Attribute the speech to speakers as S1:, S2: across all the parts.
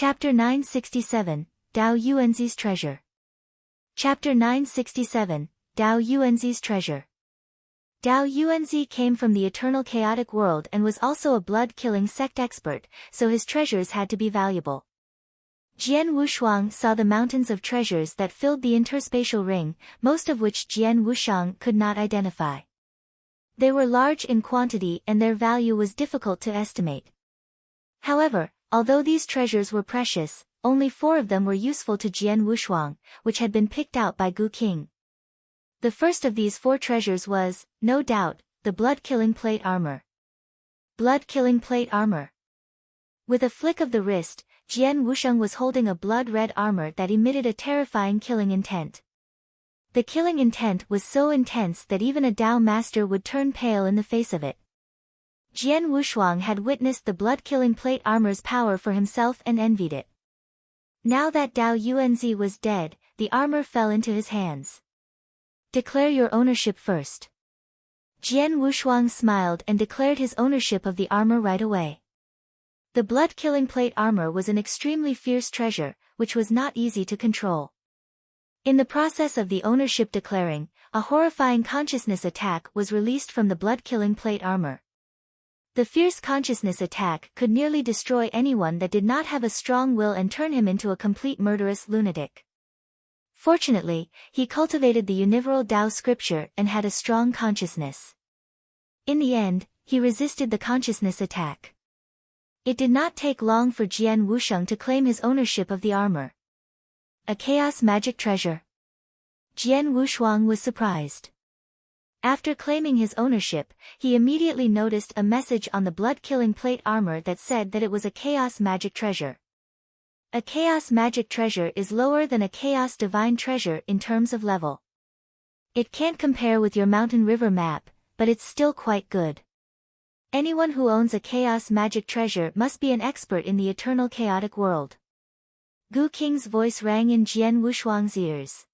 S1: Chapter 967, Dao Yuanzi's Treasure. Chapter 967, Dao Yuanzi's Treasure. Dao Yuanzi came from the eternal chaotic world and was also a blood-killing sect expert, so his treasures had to be valuable. Jian Wushuang saw the mountains of treasures that filled the interspatial ring, most of which Jian Wushang could not identify. They were large in quantity and their value was difficult to estimate. However, although these treasures were precious, only 4 of them were useful to Jian Wushuang, which had been picked out by Gu King. The first of these 4 treasures was, no doubt, the blood-killing plate armor. Blood-killing plate armor. With a flick of the wrist, Jian Wushang was holding a blood-red armor that emitted a terrifying killing intent. The killing intent was so intense that even a Dao master would turn pale in the face of it. Jian Wushuang had witnessed the blood-killing plate armor's power for himself and envied it. Now that Dao Yuanzi was dead, the armor fell into his hands. Declare your ownership first. Jian Wushuang smiled and declared his ownership of the armor right away. The blood-killing plate armor was an extremely fierce treasure, which was not easy to control. In the process of the ownership declaring, a horrifying consciousness attack was released from the blood-killing plate armor. The fierce consciousness attack could nearly destroy anyone that did not have a strong will and turn him into a complete murderous lunatic. Fortunately, he cultivated the universal Tao scripture and had a strong consciousness. In the end, he resisted the consciousness attack. It did not take long for Jian Wushang to claim his ownership of the armor. A chaos magic treasure. Jian Wushuang was surprised. After claiming his ownership, he immediately noticed a message on the blood-killing plate armor that said that it was a chaos magic treasure. A chaos magic treasure is lower than a chaos divine treasure in terms of level. It can't compare with your mountain river map, but it's still quite good. Anyone who owns a chaos magic treasure must be an expert in the eternal chaotic world. Gu King's voice rang in Jian Wushuang's ears.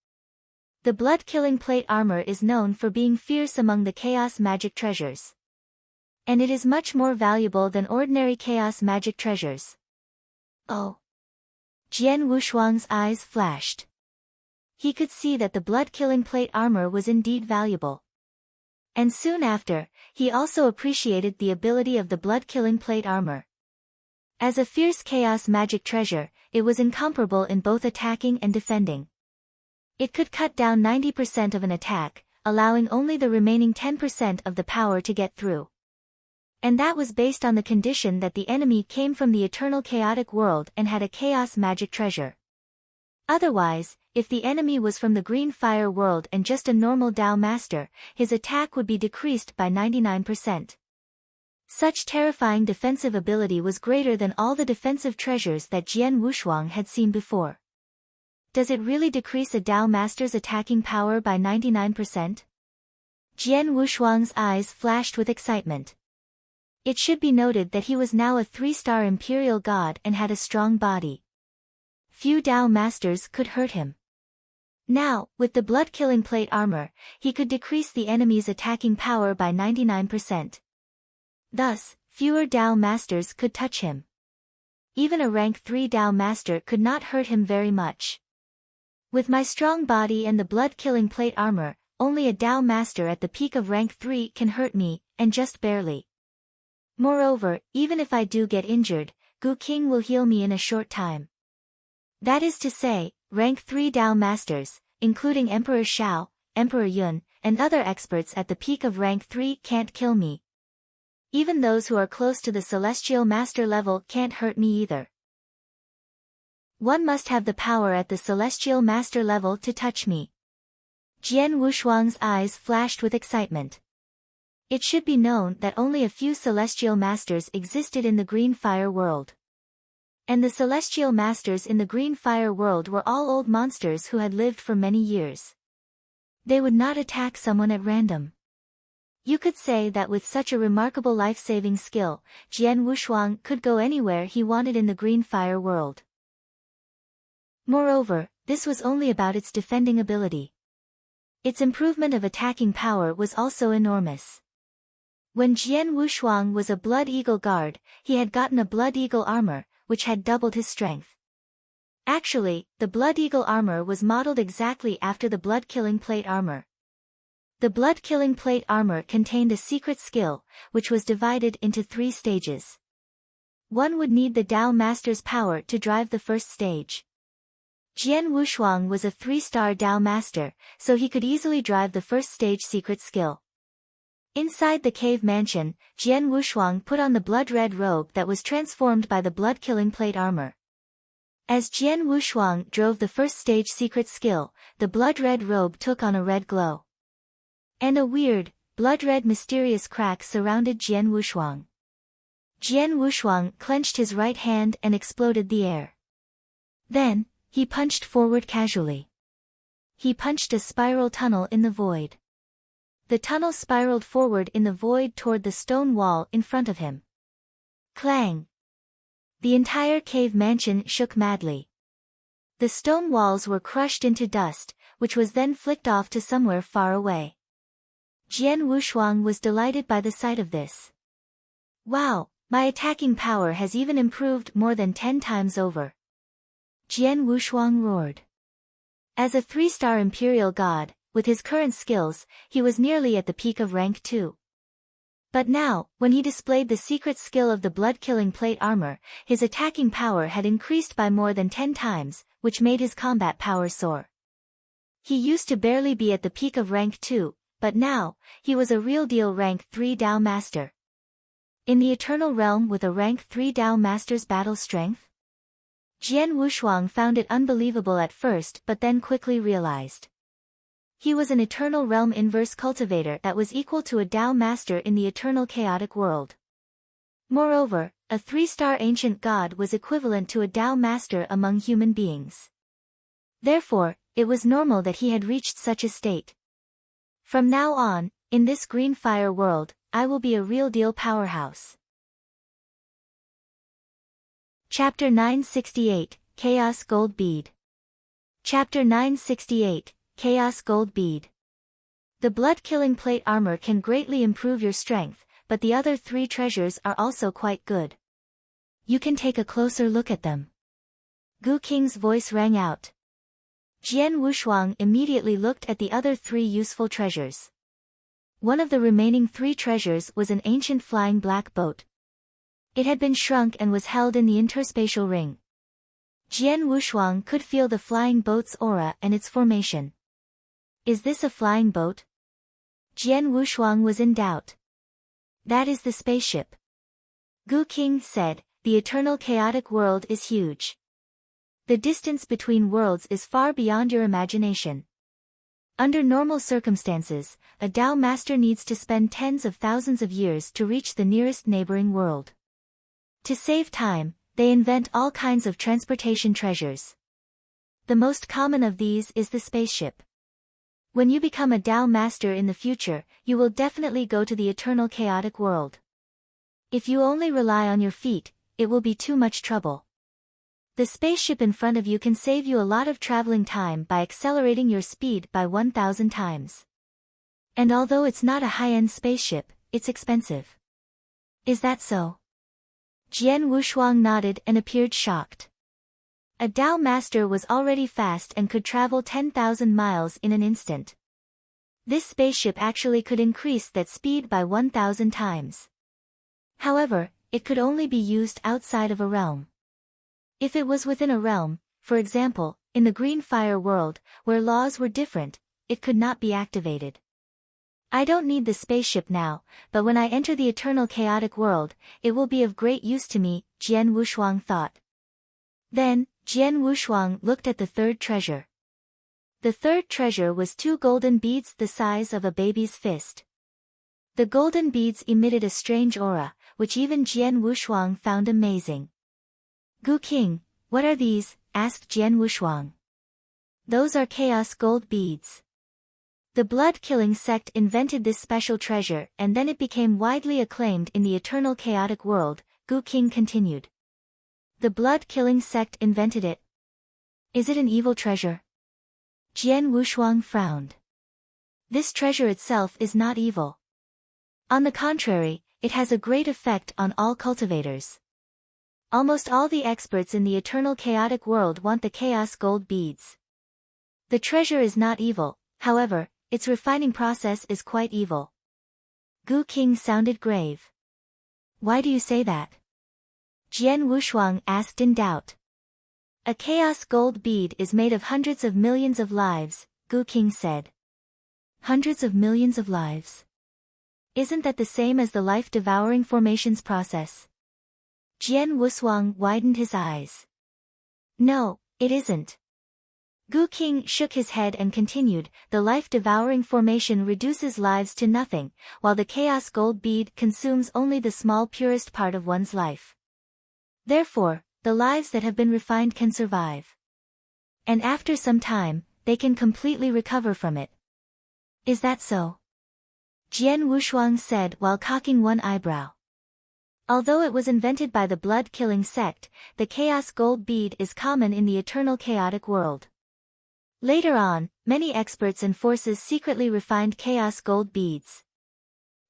S1: The blood-killing plate armor is known for being fierce among the chaos magic treasures. And it is much more valuable than ordinary chaos magic treasures. Oh! Jian Wushuang's eyes flashed. He could see that the blood-killing plate armor was indeed valuable. And soon after, he also appreciated the ability of the blood-killing plate armor. As a fierce chaos magic treasure, it was incomparable in both attacking and defending. It could cut down 90% of an attack, allowing only the remaining 10% of the power to get through. And that was based on the condition that the enemy came from the eternal chaotic world and had a chaos magic treasure. Otherwise, if the enemy was from the green fire world and just a normal Dao master, his attack would be decreased by 99%. Such terrifying defensive ability was greater than all the defensive treasures that Jian Wushuang had seen before. Does it really decrease a Dao master's attacking power by 99%? Jian Wushuang's eyes flashed with excitement. It should be noted that he was now a 3-star imperial god and had a strong body. Few Dao masters could hurt him. Now, with the blood-killing plate armor, he could decrease the enemy's attacking power by 99%. Thus, fewer Dao masters could touch him. Even a rank 3 Dao master could not hurt him very much. With my strong body and the blood-killing plate armor, only a Dao master at the peak of rank 3 can hurt me, and just barely. Moreover, even if I do get injured, Gu King will heal me in a short time. That is to say, rank 3 Dao masters, including Emperor Shao, Emperor Yun, and other experts at the peak of rank 3 can't kill me. Even those who are close to the celestial master level can't hurt me either. One must have the power at the celestial master level to touch me. Jian Wushuang's eyes flashed with excitement. It should be known that only a few celestial masters existed in the green fire world. And the celestial masters in the green fire world were all old monsters who had lived for many years. They would not attack someone at random. You could say that with such a remarkable life-saving skill, Jian Wushuang could go anywhere he wanted in the green fire world. Moreover, this was only about its defending ability. Its improvement of attacking power was also enormous. When Jian Wushuang was a Blood Eagle guard, he had gotten a Blood Eagle armor, which had doubled his strength. Actually, the Blood Eagle armor was modeled exactly after the Blood-Killing Plate armor. The Blood-Killing Plate armor contained a secret skill, which was divided into 3 stages. One would need the Tao Master's power to drive the first stage. Jian Wushuang was a 3-star Tao Master, so he could easily drive the first stage secret skill. Inside the cave mansion, Jian Wushuang put on the blood-red robe that was transformed by the Blood-Killing Plate armor. As Jian Wushuang drove the first stage secret skill, the blood-red robe took on a red glow. And a weird, blood-red mysterious crack surrounded Jian Wushuang. Jian Wushuang clenched his right hand and exploded the air. Then, he punched forward casually. He punched a spiral tunnel in the void. The tunnel spiraled forward in the void toward the stone wall in front of him. Clang! The entire cave mansion shook madly. The stone walls were crushed into dust, which was then flicked off to somewhere far away. Jian Wushuang was delighted by the sight of this. Wow, my attacking power has even improved more than 10 times over. Jian Wushuang roared. As a 3-star imperial god, with his current skills, he was nearly at the peak of rank 2. But now, when he displayed the secret skill of the Blood-Killing Plate armor, his attacking power had increased by more than 10 times, which made his combat power soar. He used to barely be at the peak of rank 2, but now, he was a real-deal rank 3 Tao Master. In the Eternal Realm with a rank 3 Tao Master's battle strength? Jian Wushuang found it unbelievable at first but then quickly realized. He was an Eternal Realm inverse cultivator that was equal to a Tao Master in the Eternal Chaotic World. Moreover, a 3-star ancient god was equivalent to a Tao Master among human beings. Therefore, it was normal that he had reached such a state. From now on, in this green fire world, I will be a real-deal powerhouse. Chapter 968, Chaos Gold Bead. Chapter 968, Chaos Gold Bead. The Blood-Killing Plate armor can greatly improve your strength, but the other 3 treasures are also quite good. You can take a closer look at them. Gu Qing's voice rang out. Jian Wushuang immediately looked at the other 3 useful treasures. One of the remaining 3 treasures was an ancient flying black boat. It had been shrunk and was held in the interspatial ring. Jian Wushuang could feel the flying boat's aura and its formation. Is this a flying boat? Jian Wushuang was in doubt. That is the spaceship. Gu Qing said, the eternal chaotic world is huge. The distance between worlds is far beyond your imagination. Under normal circumstances, a Tao Master needs to spend tens of thousands of years to reach the nearest neighboring world. To save time, they invent all kinds of transportation treasures. The most common of these is the spaceship. When you become a Tao Master in the future, you will definitely go to the eternal chaotic world. If you only rely on your feet, it will be too much trouble. The spaceship in front of you can save you a lot of traveling time by accelerating your speed by 1,000 times. And although it's not a high-end spaceship, it's expensive. Is that so? Jian Wushuang nodded and appeared shocked. A Tao Master was already fast and could travel 10,000 miles in an instant. This spaceship actually could increase that speed by 1,000 times. However, it could only be used outside of a realm. If it was within a realm, for example, in the green fire world, where laws were different, it could not be activated. I don't need the spaceship now, but when I enter the eternal chaotic world, it will be of great use to me, Jian Wushuang thought. Then, Jian Wushuang looked at the 3rd treasure. The 3rd treasure was 2 golden beads the size of a baby's fist. The golden beads emitted a strange aura, which even Jian Wushuang found amazing. Gu Qing, what are these? Asked Jian Wushuang. Those are chaos gold beads. The blood-killing sect invented this special treasure and then it became widely acclaimed in the eternal chaotic world, Gu Qing continued. The blood-killing sect invented it. Is it an evil treasure? Jian Wushuang frowned. This treasure itself is not evil. On the contrary, it has a great effect on all cultivators. Almost all the experts in the eternal chaotic world want the chaos gold beads. The treasure is not evil, however, its refining process is quite evil. Gu King sounded grave. Why do you say that? Jian Wushuang asked in doubt. A chaos gold bead is made of hundreds of millions of lives, Gu King said. Hundreds of millions of lives. Isn't that the same as the life-devouring formations process? Jian Wushuang widened his eyes. No, it isn't. Gu King shook his head and continued, the life-devouring formation reduces lives to nothing, while the chaos gold bead consumes only the small purest part of one's life. Therefore, the lives that have been refined can survive. And after some time, they can completely recover from it. Is that so? Jian Wushuang said while cocking one eyebrow. Although it was invented by the blood-killing sect, the chaos gold bead is common in the eternal chaotic world. Later on, many experts and forces secretly refined chaos gold beads.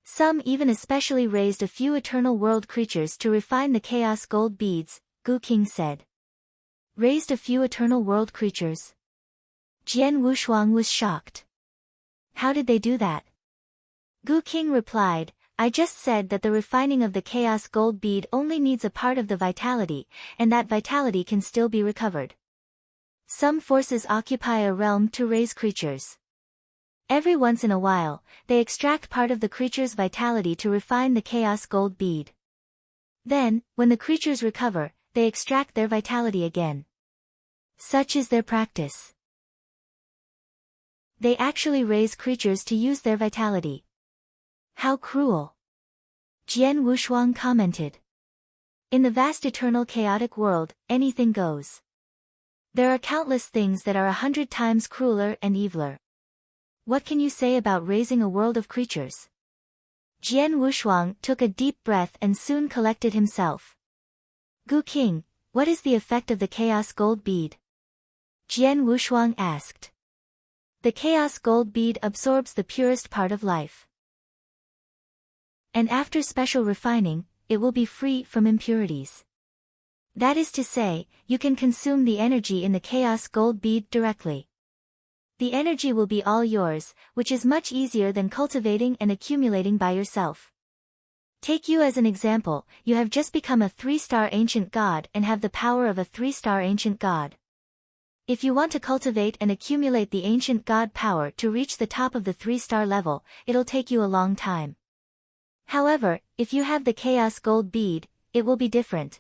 S1: Some even especially raised a few eternal world creatures to refine the chaos gold beads, Gu King said. Raised a few eternal world creatures? Jian Wushuang was shocked. How did they do that? Gu King replied, I just said that the refining of the chaos gold bead only needs a part of the vitality, and that vitality can still be recovered. Some forces occupy a realm to raise creatures. Every once in a while, they extract part of the creature's vitality to refine the chaos gold bead. Then, when the creatures recover, they extract their vitality again. Such is their practice. They actually raise creatures to use their vitality. How cruel! Jian Wushuang commented. In the vast eternal chaotic world, anything goes. There are countless things that are 100 times crueler and eviler. What can you say about raising a world of creatures? Jian Wushuang took a deep breath and soon collected himself. Gu King, what is the effect of the chaos gold bead? Jian Wushuang asked. The chaos gold bead absorbs the purest part of life. And after special refining, it will be free from impurities. That is to say, you can consume the energy in the chaos gold bead directly. The energy will be all yours, which is much easier than cultivating and accumulating by yourself. Take you as an example, you have just become a 3-star ancient god and have the power of a 3-star ancient god. If you want to cultivate and accumulate the ancient god power to reach the top of the 3-star level, it'll take you a long time. However, if you have the chaos gold bead, it will be different.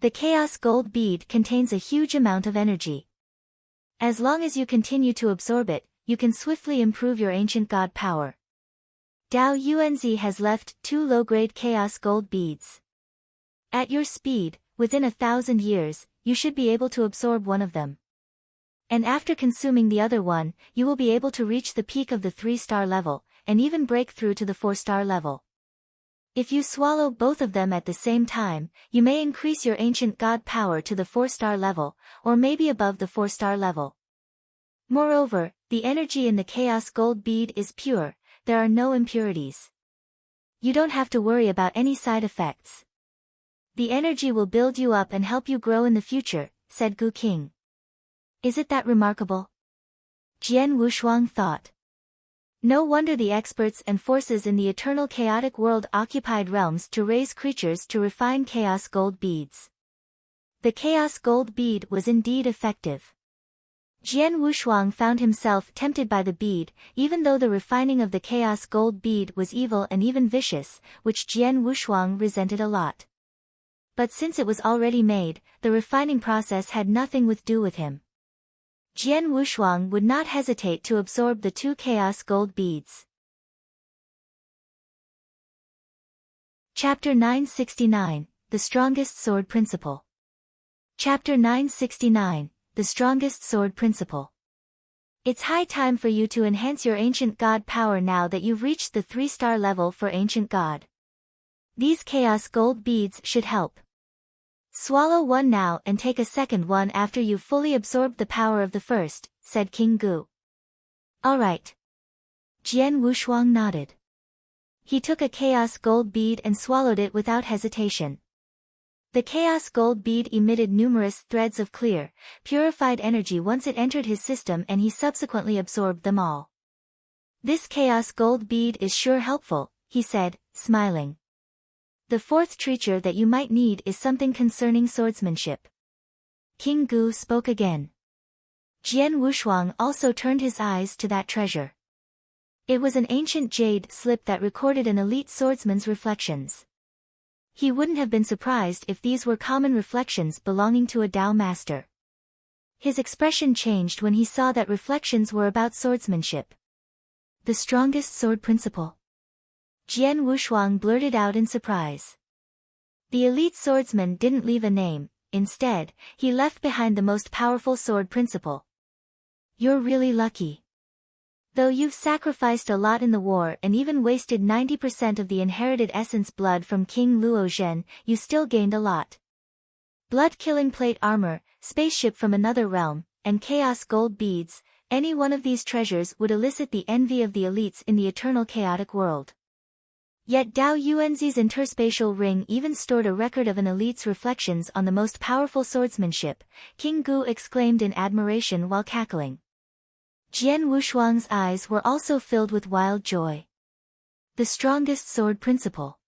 S1: The chaos gold bead contains a huge amount of energy. As long as you continue to absorb it, you can swiftly improve your ancient god power. Dao Yuanzi has left 2 low-grade chaos gold beads. At your speed, within 1,000 years, you should be able to absorb one of them. And after consuming the other one, you will be able to reach the peak of the 3-star level, and even break through to the 4-star level. If you swallow both of them at the same time, you may increase your ancient god power to the 4-star level, or maybe above the 4-star level. Moreover, the energy in the chaos gold bead is pure, there are no impurities. You don't have to worry about any side effects. The energy will build you up and help you grow in the future, said Gu King. Is it that remarkable? Jian Wushuang thought. No wonder the experts and forces in the eternal chaotic world occupied realms to raise creatures to refine chaos gold beads. The chaos gold bead was indeed effective. Jian Wushuang found himself tempted by the bead, even though the refining of the chaos gold bead was evil and even vicious, which Jian Wushuang resented a lot. But since it was already made, the refining process had nothing to do with him. Jian Wushuang would not hesitate to absorb the 2 chaos gold beads. Chapter 969, The Strongest Sword Principle. Chapter 969, The Strongest Sword Principle. It's high time for you to enhance your ancient god power now that you've reached the 3-star level for ancient god. These chaos gold beads should help. Swallow one now and take a second one after you've fully absorbed the power of the first, said King Gu. All right. Jian Wushuang nodded. He took a chaos gold bead and swallowed it without hesitation. The chaos gold bead emitted numerous threads of clear, purified energy once it entered his system, and he subsequently absorbed them all. This chaos gold bead is sure helpful, he said, smiling. The fourth treasure that you might need is something concerning swordsmanship. King Gu spoke again. Jian Wushuang also turned his eyes to that treasure. It was an ancient jade slip that recorded an elite swordsman's reflections. He wouldn't have been surprised if these were common reflections belonging to a Dao master. His expression changed when he saw that reflections were about swordsmanship. The strongest sword principle. Jian Wushuang blurted out in surprise. The elite swordsman didn't leave a name, instead, he left behind the most powerful sword principle. You're really lucky. Though you've sacrificed a lot in the war and even wasted 90% of the inherited essence blood from King Luo Zhen, you still gained a lot. Blood-killing plate armor, spaceship from another realm, and chaos gold beads, any one of these treasures would elicit the envy of the elites in the eternal chaotic world. Yet Dao Yuanzi's interspatial ring even stored a record of an elite's reflections on the most powerful swordsmanship, King Gu exclaimed in admiration while cackling. Jian Wushuang's eyes were also filled with wild joy. The strongest sword principle.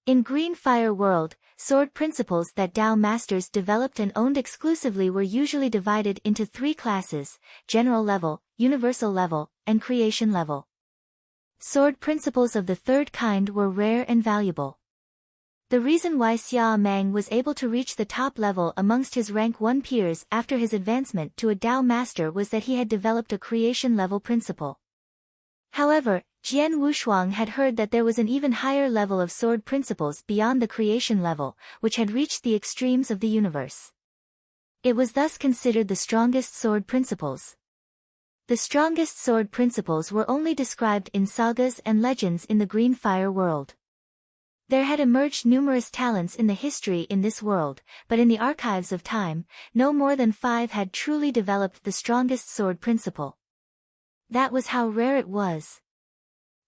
S1: In Green Fire World, sword principles that Dao masters developed and owned exclusively were usually divided into three classes: general level, universal level, and creation level. Sword principles of the third kind were rare and valuable. The reason why Xia Meng was able to reach the top level amongst his rank 1 peers after his advancement to a Dao master was that he had developed a creation level principle. However, Jian Wushuang had heard that there was an even higher level of sword principles beyond the creation level, which had reached the extremes of the universe. It was thus considered the strongest sword principles. The strongest sword principles were only described in sagas and legends in the Green Fire world. There had emerged numerous talents in the history in this world, but in the archives of time, no more than 5 had truly developed the strongest sword principle. That was how rare it was.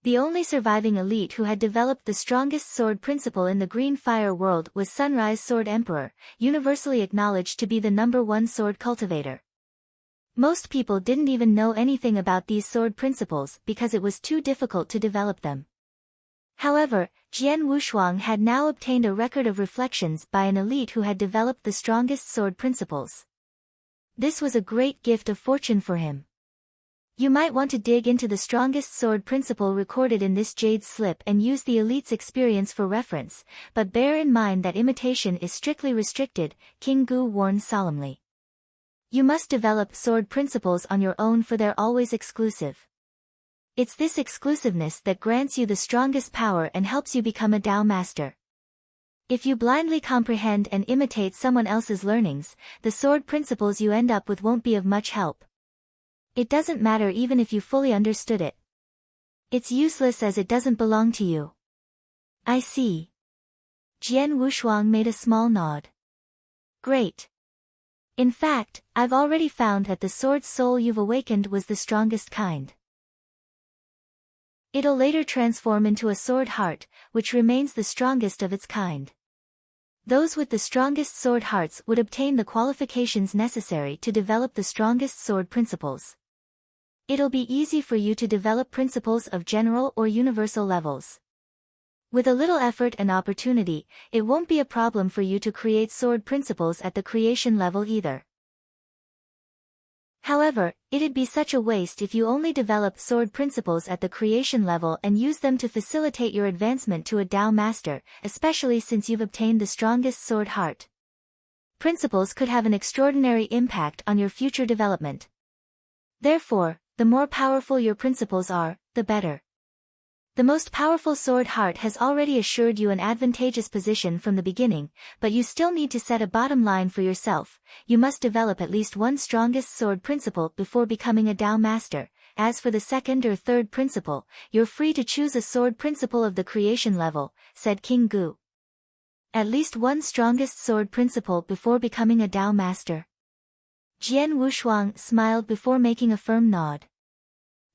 S1: The only surviving elite who had developed the strongest sword principle in the Green Fire world was Sunrise Sword Emperor, universally acknowledged to be the #1 sword cultivator. Most people didn't even know anything about these sword principles because it was too difficult to develop them. However, Jian Wushuang had now obtained a record of reflections by an elite who had developed the strongest sword principles. This was a great gift of fortune for him. You might want to dig into the strongest sword principle recorded in this jade slip and use the elite's experience for reference, but bear in mind that imitation is strictly restricted, King Gu warned solemnly. You must develop sword principles on your own, for they're always exclusive. It's this exclusiveness that grants you the strongest power and helps you become a Dao master. If you blindly comprehend and imitate someone else's learnings, the sword principles you end up with won't be of much help. It doesn't matter even if you fully understood it. It's useless as it doesn't belong to you. I see. Jian Wushuang made a small nod. Great. In fact, I've already found that the sword soul you've awakened was the strongest kind. It'll later transform into a sword heart, which remains the strongest of its kind. Those with the strongest sword hearts would obtain the qualifications necessary to develop the strongest sword principles. It'll be easy for you to develop principles of general or universal levels. With a little effort and opportunity, it won't be a problem for you to create sword principles at the creation level either. However, it'd be such a waste if you only develop sword principles at the creation level and use them to facilitate your advancement to a Dao master, especially since you've obtained the strongest sword heart. Principles could have an extraordinary impact on your future development. Therefore, the more powerful your principles are, the better. The most powerful sword heart has already assured you an advantageous position from the beginning, but you still need to set a bottom line for yourself. You must develop at least one strongest sword principle before becoming a Dao master. As for the second or third principle, you're free to choose a sword principle of the creation level, said King Gu. At least one strongest sword principle before becoming a Dao master. Jian Wushuang smiled before making a firm nod.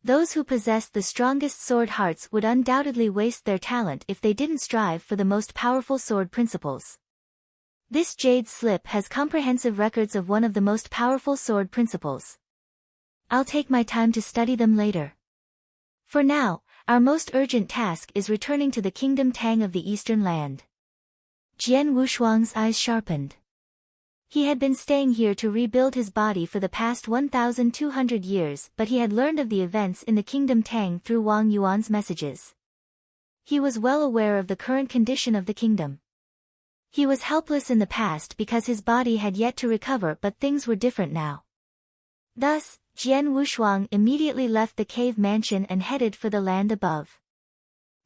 S1: Those who possessed the strongest sword hearts would undoubtedly waste their talent if they didn't strive for the most powerful sword principles. This jade slip has comprehensive records of one of the most powerful sword principles. I'll take my time to study them later. For now, our most urgent task is returning to the Kingdom Tang of the Eastern Land. Jian Wushuang's eyes sharpened. He had been staying here to rebuild his body for the past 1,200 years, but he had learned of the events in the Kingdom Tang through Wang Yuan's messages. He was well aware of the current condition of the kingdom. He was helpless in the past because his body had yet to recover, but things were different now. Thus, Jian Wushuang immediately left the cave mansion and headed for the land above.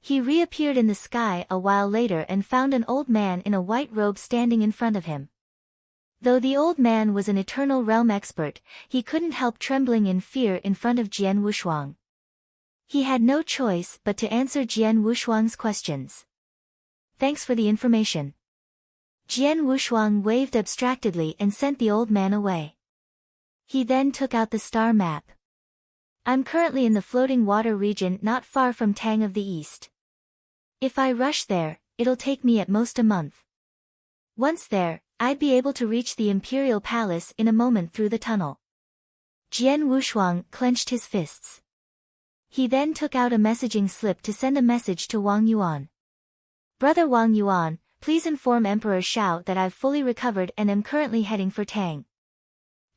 S1: He reappeared in the sky a while later and found an old man in a white robe standing in front of him. Though the old man was an Eternal Realm expert, he couldn't help trembling in fear in front of Jian Wushuang. He had no choice but to answer Jian Wushuang's questions. Thanks for the information. Jian Wushuang waved abstractedly and sent the old man away. He then took out the star map. I'm currently in the floating water region not far from Tang of the East. If I rush there, it'll take me at most a month. Once there, I'd be able to reach the Imperial Palace in a moment through the tunnel. Jian Wushuang clenched his fists. He then took out a messaging slip to send a message to Wang Yuan. Brother Wang Yuan, please inform Emperor Shao that I've fully recovered and am currently heading for Tang.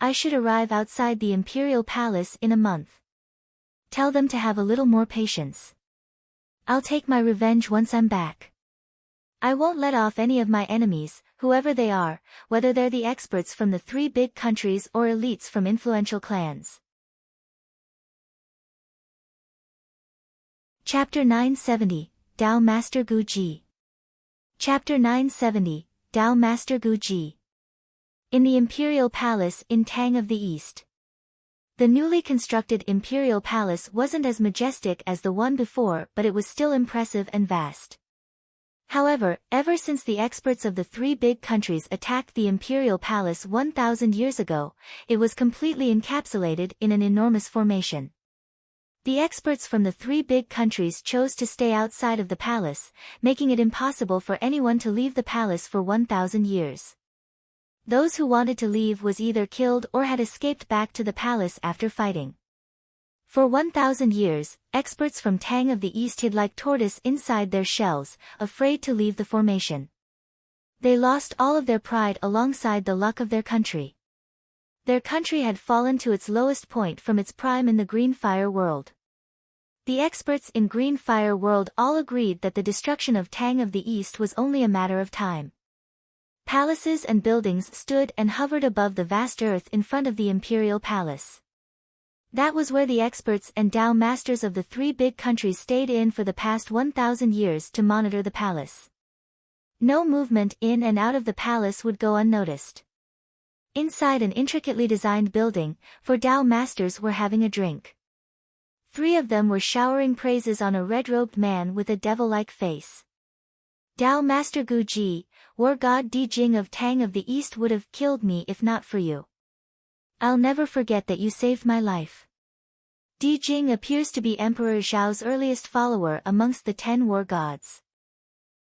S1: I should arrive outside the Imperial Palace in a month. Tell them to have a little more patience. I'll take my revenge once I'm back. I won't let off any of my enemies, whoever they are, whether they're the experts from the 3 big countries or elites from influential clans. Chapter 970, Dao Master Gu Ji. Chapter 970, Dao Master Gu Ji. In the Imperial Palace in Tang of the East. The newly constructed Imperial Palace wasn't as majestic as the one before, but it was still impressive and vast. However, ever since the experts of the 3 big countries attacked the Imperial Palace 1,000 years ago, it was completely encapsulated in an enormous formation. The experts from the 3 big countries chose to stay outside of the palace, making it impossible for anyone to leave the palace for 1,000 years. Those who wanted to leave was either killed or had escaped back to the palace after fighting. For 1,000 years, experts from Tang of the East hid like tortoise inside their shells, afraid to leave the formation. They lost all of their pride alongside the luck of their country. Their country had fallen to its lowest point from its prime in the Green Fire World. The experts in Green Fire World all agreed that the destruction of Tang of the East was only a matter of time. Palaces and buildings stood and hovered above the vast earth in front of the Imperial Palace. That was where the experts and Dao masters of the 3 big countries stayed in for the past 1,000 years to monitor the palace. No movement in and out of the palace would go unnoticed. Inside an intricately designed building, 4 Dao masters were having a drink. 3 of them were showering praises on a red-robed man with a devil-like face. Dao Master Gu Ji, War God Di Jing of Tang of the East would have killed me if not for you. I'll never forget that you saved my life. Di Jing appears to be Emperor Zhao's earliest follower amongst the 10 war gods.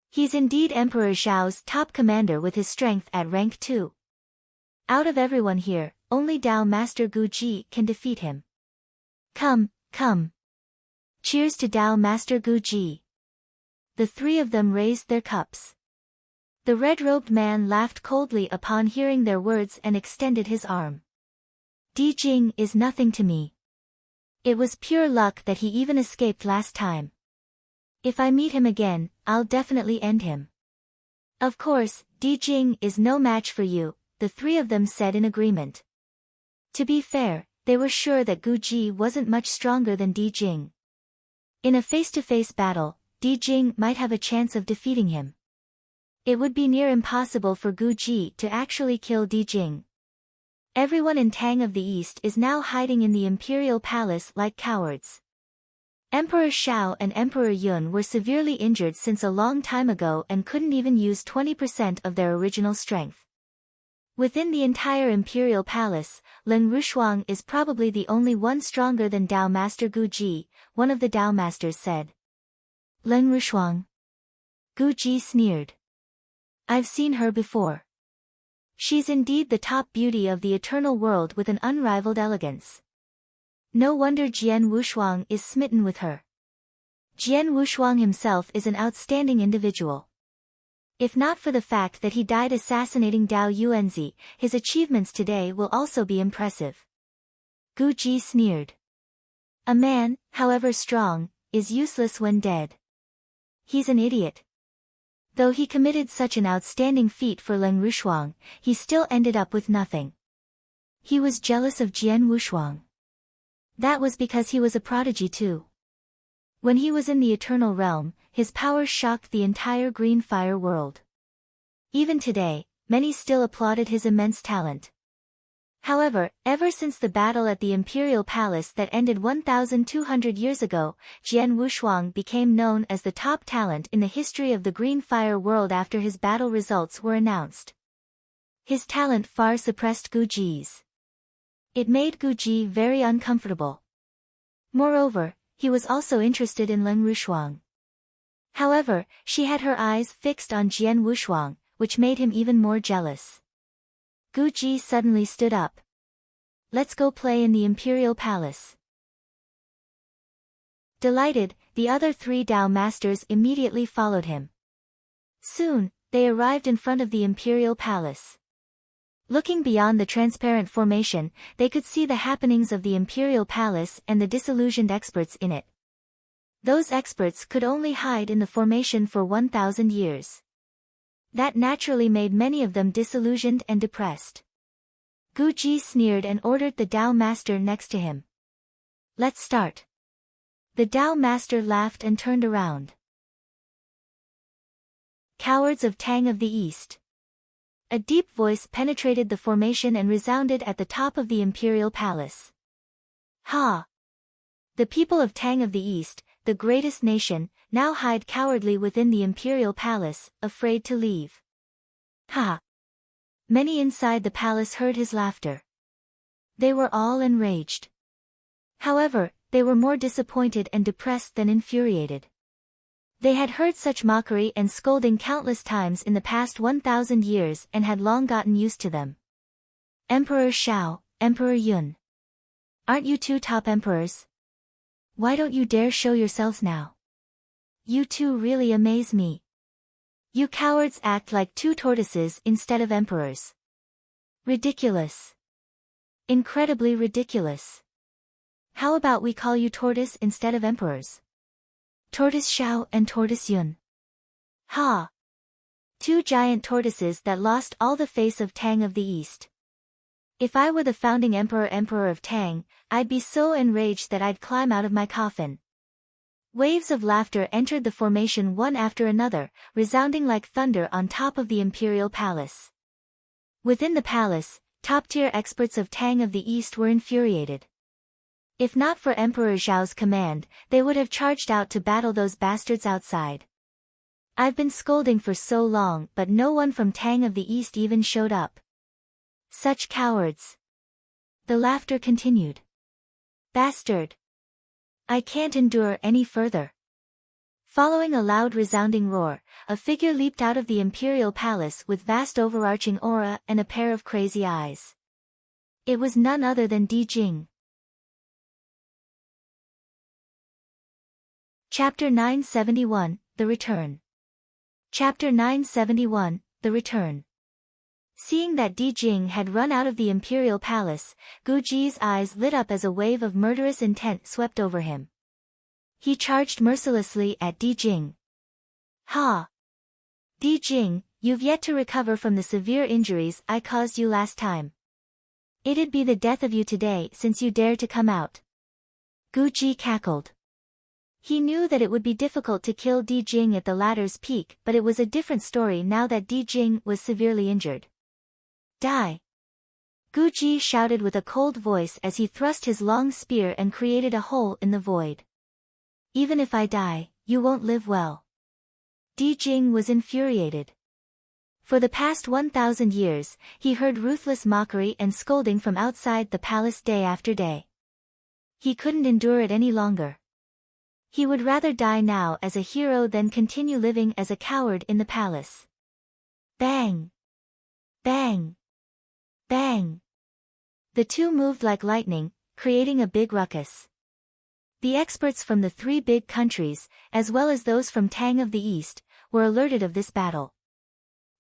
S1: He's indeed Emperor Zhao's top commander with his strength at rank 2. Out of everyone here, only Dao Master Gu Ji can defeat him. Come, come. Cheers to Dao Master Gu Ji. The 3 of them raised their cups. The red-robed man laughed coldly upon hearing their words and extended his arm. Di Jing is nothing to me. It was pure luck that he even escaped last time. If I meet him again, I'll definitely end him. Of course, Di Jing is no match for you, the 3 of them said in agreement. To be fair, they were sure that Gu Ji wasn't much stronger than Di Jing. In a face-to-face battle, Di Jing might have a chance of defeating him. It would be near impossible for Gu Ji to actually kill Di Jing. Everyone in Tang of the East is now hiding in the Imperial Palace like cowards. Emperor Shao and Emperor Yun were severely injured since a long time ago and couldn't even use 20% of their original strength. Within the entire Imperial Palace, Lin Rushuang is probably the only one stronger than Dao Master Gu Ji, one of the Dao Masters said. Lin Rushuang? Gu Ji sneered. I've seen her before. She's indeed the top beauty of the eternal world with an unrivaled elegance. No wonder Jian Wushuang is smitten with her. Jian Wushuang himself is an outstanding individual. If not for the fact that he died assassinating Dao Yuanzi, his achievements today will also be impressive. Gu Ji sneered. A man, however strong, is useless when dead. He's an idiot. Though he committed such an outstanding feat for Leng Rushuang, he still ended up with nothing. He was jealous of Jian Wushuang. That was because he was a prodigy too. When he was in the Eternal Realm, his powers shocked the entire Green Fire world. Even today, many still applauded his immense talent. However, ever since the battle at the Imperial Palace that ended 1,200 years ago, Jian Wushuang became known as the top talent in the history of the Green Fire world after his battle results were announced. His talent far suppressed Gu Ji's. It made Gu Ji very uncomfortable. Moreover, he was also interested in Leng Rushuang. However, she had her eyes fixed on Jian Wushuang, which made him even more jealous. Gu Ji suddenly stood up. Let's go play in the Imperial Palace. Delighted, the other 3 Dao masters immediately followed him. Soon, they arrived in front of the Imperial Palace. Looking beyond the transparent formation, they could see the happenings of the Imperial Palace and the disillusioned experts in it. Those experts could only hide in the formation for 1,000 years. That naturally made many of them disillusioned and depressed. Gu Ji sneered and ordered the Dao master next to him. Let's start. The Dao master laughed and turned around. Cowards of Tang of the East. A deep voice penetrated the formation and resounded at the top of the Imperial Palace. Ha! The people of Tang of the East, the greatest nation, now hide cowardly within the Imperial Palace, afraid to leave. Ha! Many inside the palace heard his laughter. They were all enraged. However, they were more disappointed and depressed than infuriated. They had heard such mockery and scolding countless times in the past 1,000 years and had long gotten used to them. Emperor Shao, Emperor Yun. Aren't you 2 top emperors? Why don't you dare show yourselves now? You 2 really amaze me. You cowards act like 2 tortoises instead of emperors. Ridiculous. Incredibly ridiculous. How about we call you tortoise instead of emperors? Tortoise Shao and Tortoise Yun. Ha! 2 giant tortoises that lost all the face of Tang of the East. If I were the founding emperor of Tang, I'd be so enraged that I'd climb out of my coffin. Waves of laughter entered the formation one after another, resounding like thunder on top of the Imperial Palace. Within the palace, top-tier experts of Tang of the East were infuriated. If not for Emperor Zhao's command, they would have charged out to battle those bastards outside. I've been scolding for so long but no one from Tang of the East even showed up. Such cowards. The laughter continued. Bastard! I can't endure any further. Following a loud resounding roar, a figure leaped out of the Imperial Palace with vast overarching aura and a pair of crazy eyes. It was none other than Di Jing. Chapter 971, The Return. Chapter 971, The Return. Seeing that Di Jing had run out of the Imperial Palace, Gu Ji's eyes lit up as a wave of murderous intent swept over him. He charged mercilessly at Di Jing. Ha! Di Jing, you've yet to recover from the severe injuries I caused you last time. It'd be the death of you today since you dared to come out. Gu Ji cackled. He knew that it would be difficult to kill Di Jing at the latter's peak, but it was a different story now that Di Jing was severely injured. Die! Gu Ji shouted with a cold voice as he thrust his long spear and created a hole in the void. Even if I die, you won't live well. Di Jing was infuriated. For the past 1,000 years, he heard ruthless mockery and scolding from outside the palace day after day. He couldn't endure it any longer. He would rather die now as a hero than continue living as a coward in the palace. Bang! Bang! Bang! The two moved like lightning, creating a big ruckus. The experts from the three big countries, as well as those from Tang of the East, were alerted of this battle.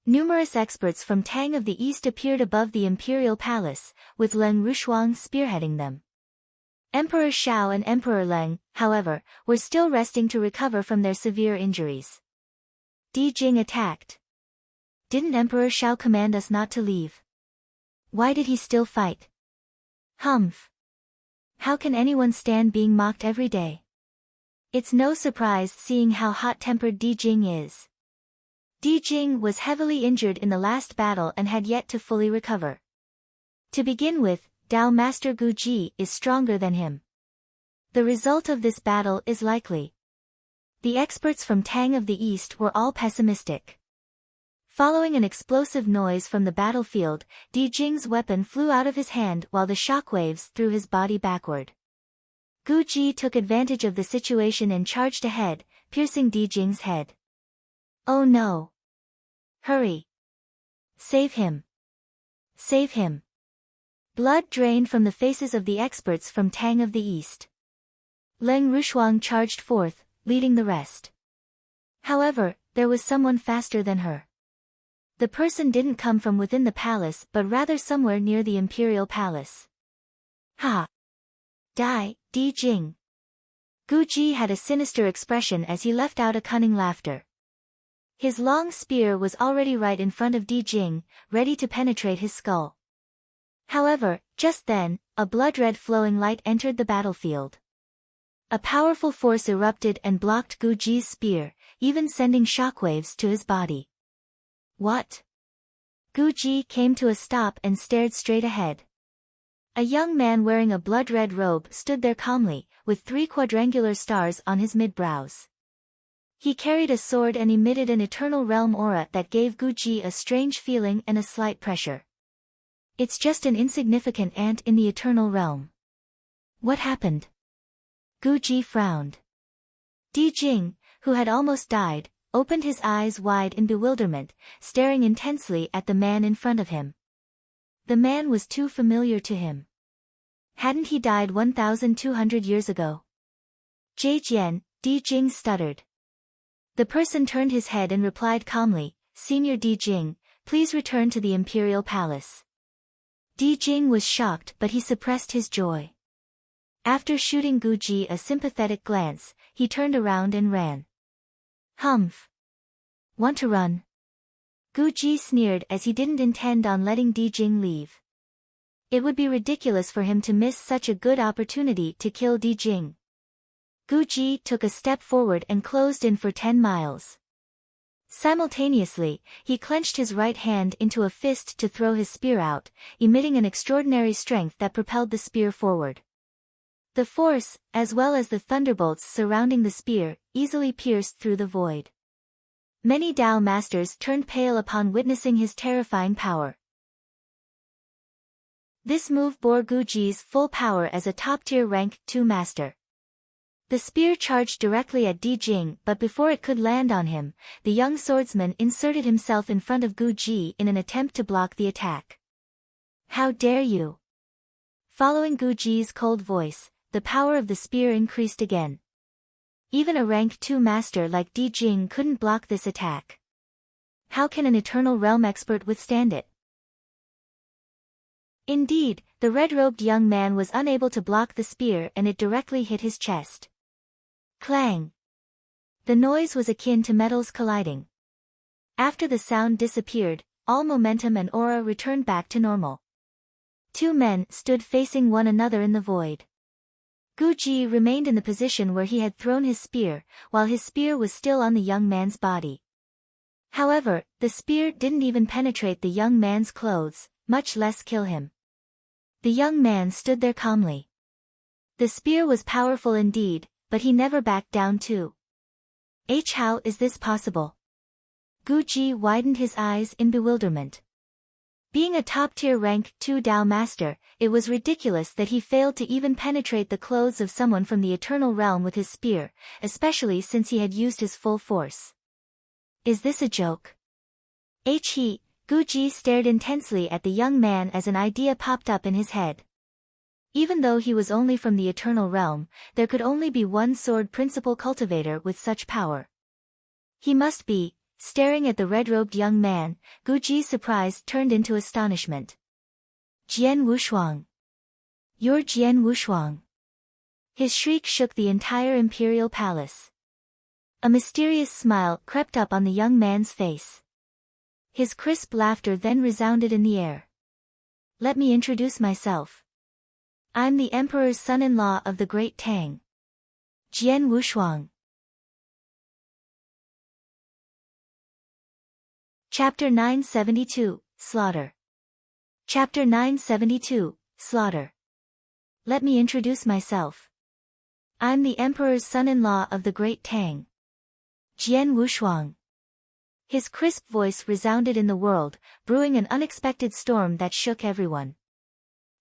S1: Numerous experts from Tang of the East appeared above the imperial palace, with Leng Rushuang spearheading them. Emperor Shao and Emperor Leng, however, were still resting to recover from their severe injuries. Di Jing attacked. Didn't Emperor Shao command us not to leave? Why did he still fight? Humph. How can anyone stand being mocked every day? It's no surprise seeing how hot-tempered Di Jing is. Di Jing was heavily injured in the last battle and had yet to fully recover. To begin with, Dao Master Gu Ji is stronger than him. The result of this battle is likely. The experts from Tang of the East were all pessimistic. Following an explosive noise from the battlefield, Di Jing's weapon flew out of his hand while the shockwaves threw his body backward. Gu Ji took advantage of the situation and charged ahead, piercing Di Jing's head. Oh no! Hurry! Save him! Save him! Blood drained from the faces of the experts from Tang of the East. Leng Rushuang charged forth, leading the rest. However, there was someone faster than her. The person didn't come from within the palace but rather somewhere near the imperial palace. Ha! Die, Di Jing! Gu Ji had a sinister expression as he left out a cunning laughter. His long spear was already right in front of Di Jing, ready to penetrate his skull. However, just then, a blood-red flowing light entered the battlefield. A powerful force erupted and blocked Gu Ji's spear, even sending shockwaves to his body. What? Gu Ji came to a stop and stared straight ahead. A young man wearing a blood-red robe stood there calmly, with 3 quadrangular stars on his mid-brows. He carried a sword and emitted an eternal realm aura that gave Gu Ji a strange feeling and a slight pressure. It's just an insignificant ant in the eternal realm. What happened? Gu Ji frowned. Di Jing, who had almost died, opened his eyes wide in bewilderment, staring intensely at the man in front of him. The man was too familiar to him. Hadn't he died 1,200 years ago? Zhejian, Di Jing stuttered. The person turned his head and replied calmly, Senior Di Jing, please return to the imperial palace. Di Jing was shocked but he suppressed his joy. After shooting Gu Ji a sympathetic glance, he turned around and ran. Humph. Want to run? Gu Ji sneered as he didn't intend on letting Di Jing leave. It would be ridiculous for him to miss such a good opportunity to kill Di Jing. Gu Ji took a step forward and closed in for 10 miles. Simultaneously, he clenched his right hand into a fist to throw his spear out, emitting an extraordinary strength that propelled the spear forward. The force, as well as the thunderbolts surrounding the spear, easily pierced through the void. Many Dao masters turned pale upon witnessing his terrifying power. This move bore Gu Ji's full power as a top-tier rank 2 master. The spear charged directly at Di Jing, but before it could land on him, the young swordsman inserted himself in front of Gu Ji in an attempt to block the attack. How dare you! Following Gu Ji's cold voice, the power of the spear increased again. Even a rank 2 master like Di Jing couldn't block this attack. How can an Eternal Realm expert withstand it? Indeed, the red-robed young man was unable to block the spear and it directly hit his chest. Clang! The noise was akin to metals colliding. After the sound disappeared, all momentum and aura returned back to normal. 2 men stood facing one another in the void. Gu Ji remained in the position where he had thrown his spear, while his spear was still on the young man's body. However, the spear didn't even penetrate the young man's clothes, much less kill him. The young man stood there calmly. The spear was powerful indeed, but he never backed down too. How is this possible? Gu Ji widened his eyes in bewilderment. Being a top-tier rank 2 Dao master, it was ridiculous that he failed to even penetrate the clothes of someone from the Eternal Realm with his spear, especially since he had used his full force. Is this a joke? Guji stared intensely at the young man as an idea popped up in his head. Even though he was only from the Eternal Realm, there could only be one sword principal cultivator with such power. He must be. Staring at the red-robed young man, Guji's surprise turned into astonishment. Jian Wushuang. You're Jian Wushuang. His shriek shook the entire imperial palace. A mysterious smile crept up on the young man's face. His crisp laughter then resounded in the air. Let me introduce myself. I'm the Emperor's son-in-law of the Great Tang. Jian Wushuang. Chapter 972, Slaughter. Chapter 972, Slaughter. Let me introduce myself. I'm the Emperor's son-in-law of the Great Tang. Jian Wushuang. His crisp voice resounded in the world, brewing an unexpected storm that shook everyone.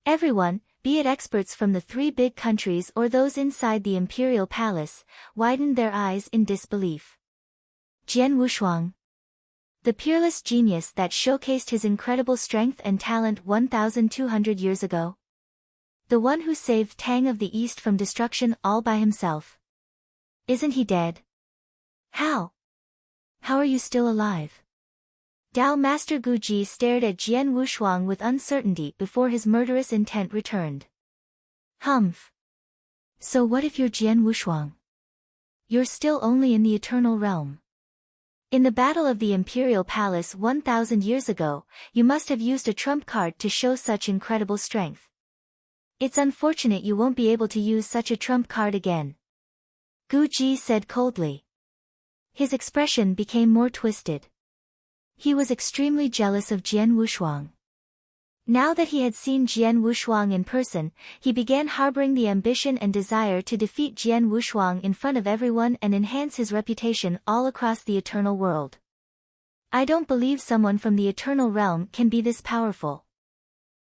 S1: Everyone, be it experts from the three big countries or those inside the imperial palace, widened their eyes in disbelief. Jian Wushuang. The peerless genius that showcased his incredible strength and talent 1,200 years ago. The one who saved Tang of the East from destruction all by himself. Isn't he dead? How? How are you still alive? Dao Master Guji stared at Jian Wushuang with uncertainty before his murderous intent returned. Humph. So what if you're Jian Wushuang? You're still only in the Eternal Realm. In the Battle of the Imperial Palace 1,000 years ago, you must have used a trump card to show such incredible strength. It's unfortunate you won't be able to use such a trump card again. Guji said coldly. His expression became more twisted. He was extremely jealous of Jian Wushuang. Now that he had seen Jian Wushuang in person, he began harboring the ambition and desire to defeat Jian Wushuang in front of everyone and enhance his reputation all across the Eternal World. I don't believe someone from the Eternal Realm can be this powerful.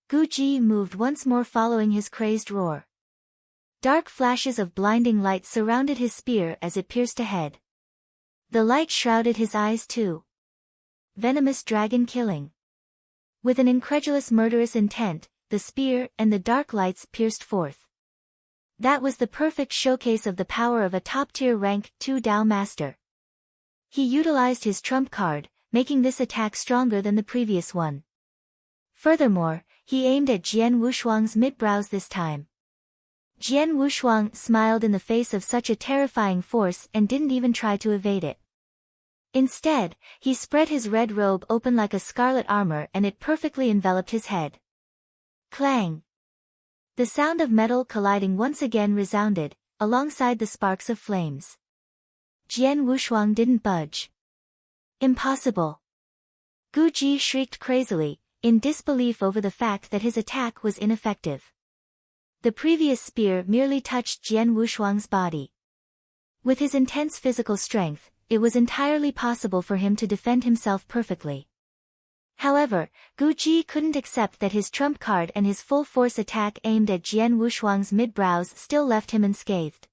S1: Guji moved once more following his crazed roar. Dark flashes of blinding light surrounded his spear as it pierced ahead. The light shrouded his eyes too. Venomous dragon killing. With an incredulous murderous intent, the spear and the dark lights pierced forth. That was the perfect showcase of the power of a top-tier rank 2 Dao Master. He utilized his trump card, making this attack stronger than the previous one. Furthermore, he aimed at Jian Wushuang's mid-brows this time. Jian Wushuang smiled in the face of such a terrifying force and didn't even try to evade it. Instead, he spread his red robe open like a scarlet armor and it perfectly enveloped his head. Clang! The sound of metal colliding once again resounded, alongside the sparks of flames. Jian Wushuang didn't budge. Impossible! Guji shrieked crazily, in disbelief over the fact that his attack was ineffective. The previous spear merely touched Jian Wushuang's body. With his intense physical strength, it was entirely possible for him to defend himself perfectly. However, Guji couldn't accept that his trump card and his full-force attack aimed at Jian Wushuang's mid-brows still left him unscathed.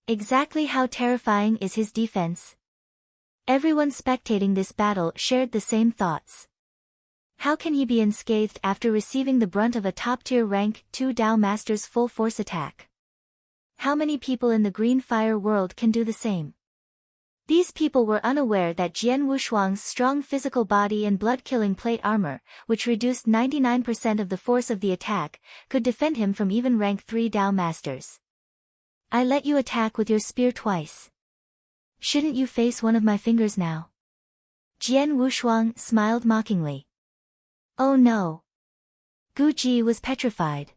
S1: Exactly how terrifying is his defense? Everyone spectating this battle shared the same thoughts. How can he be unscathed after receiving the brunt of a top-tier rank 2 Dao Master's full-force attack? How many people in the Green Fire world can do the same? These people were unaware that Jian Wushuang's strong physical body and blood-killing plate armor, which reduced 99% of the force of the attack, could defend him from even rank 3 Dao Masters. I let you attack with your spear twice. Shouldn't you face one of my fingers now? Jian Wushuang smiled mockingly. Oh no. Guji was petrified.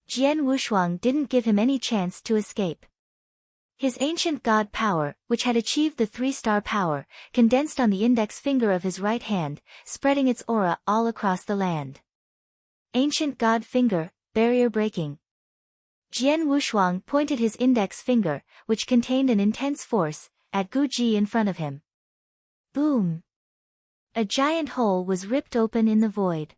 S1: Jian Wushuang didn't give him any chance to escape. His ancient god power, which had achieved the 3-star power, condensed on the index finger of his right hand, spreading its aura all across the land. Ancient god finger, barrier breaking. Jian Wushuang pointed his index finger, which contained an intense force, at Guji in front of him. Boom! A giant hole was ripped open in the void.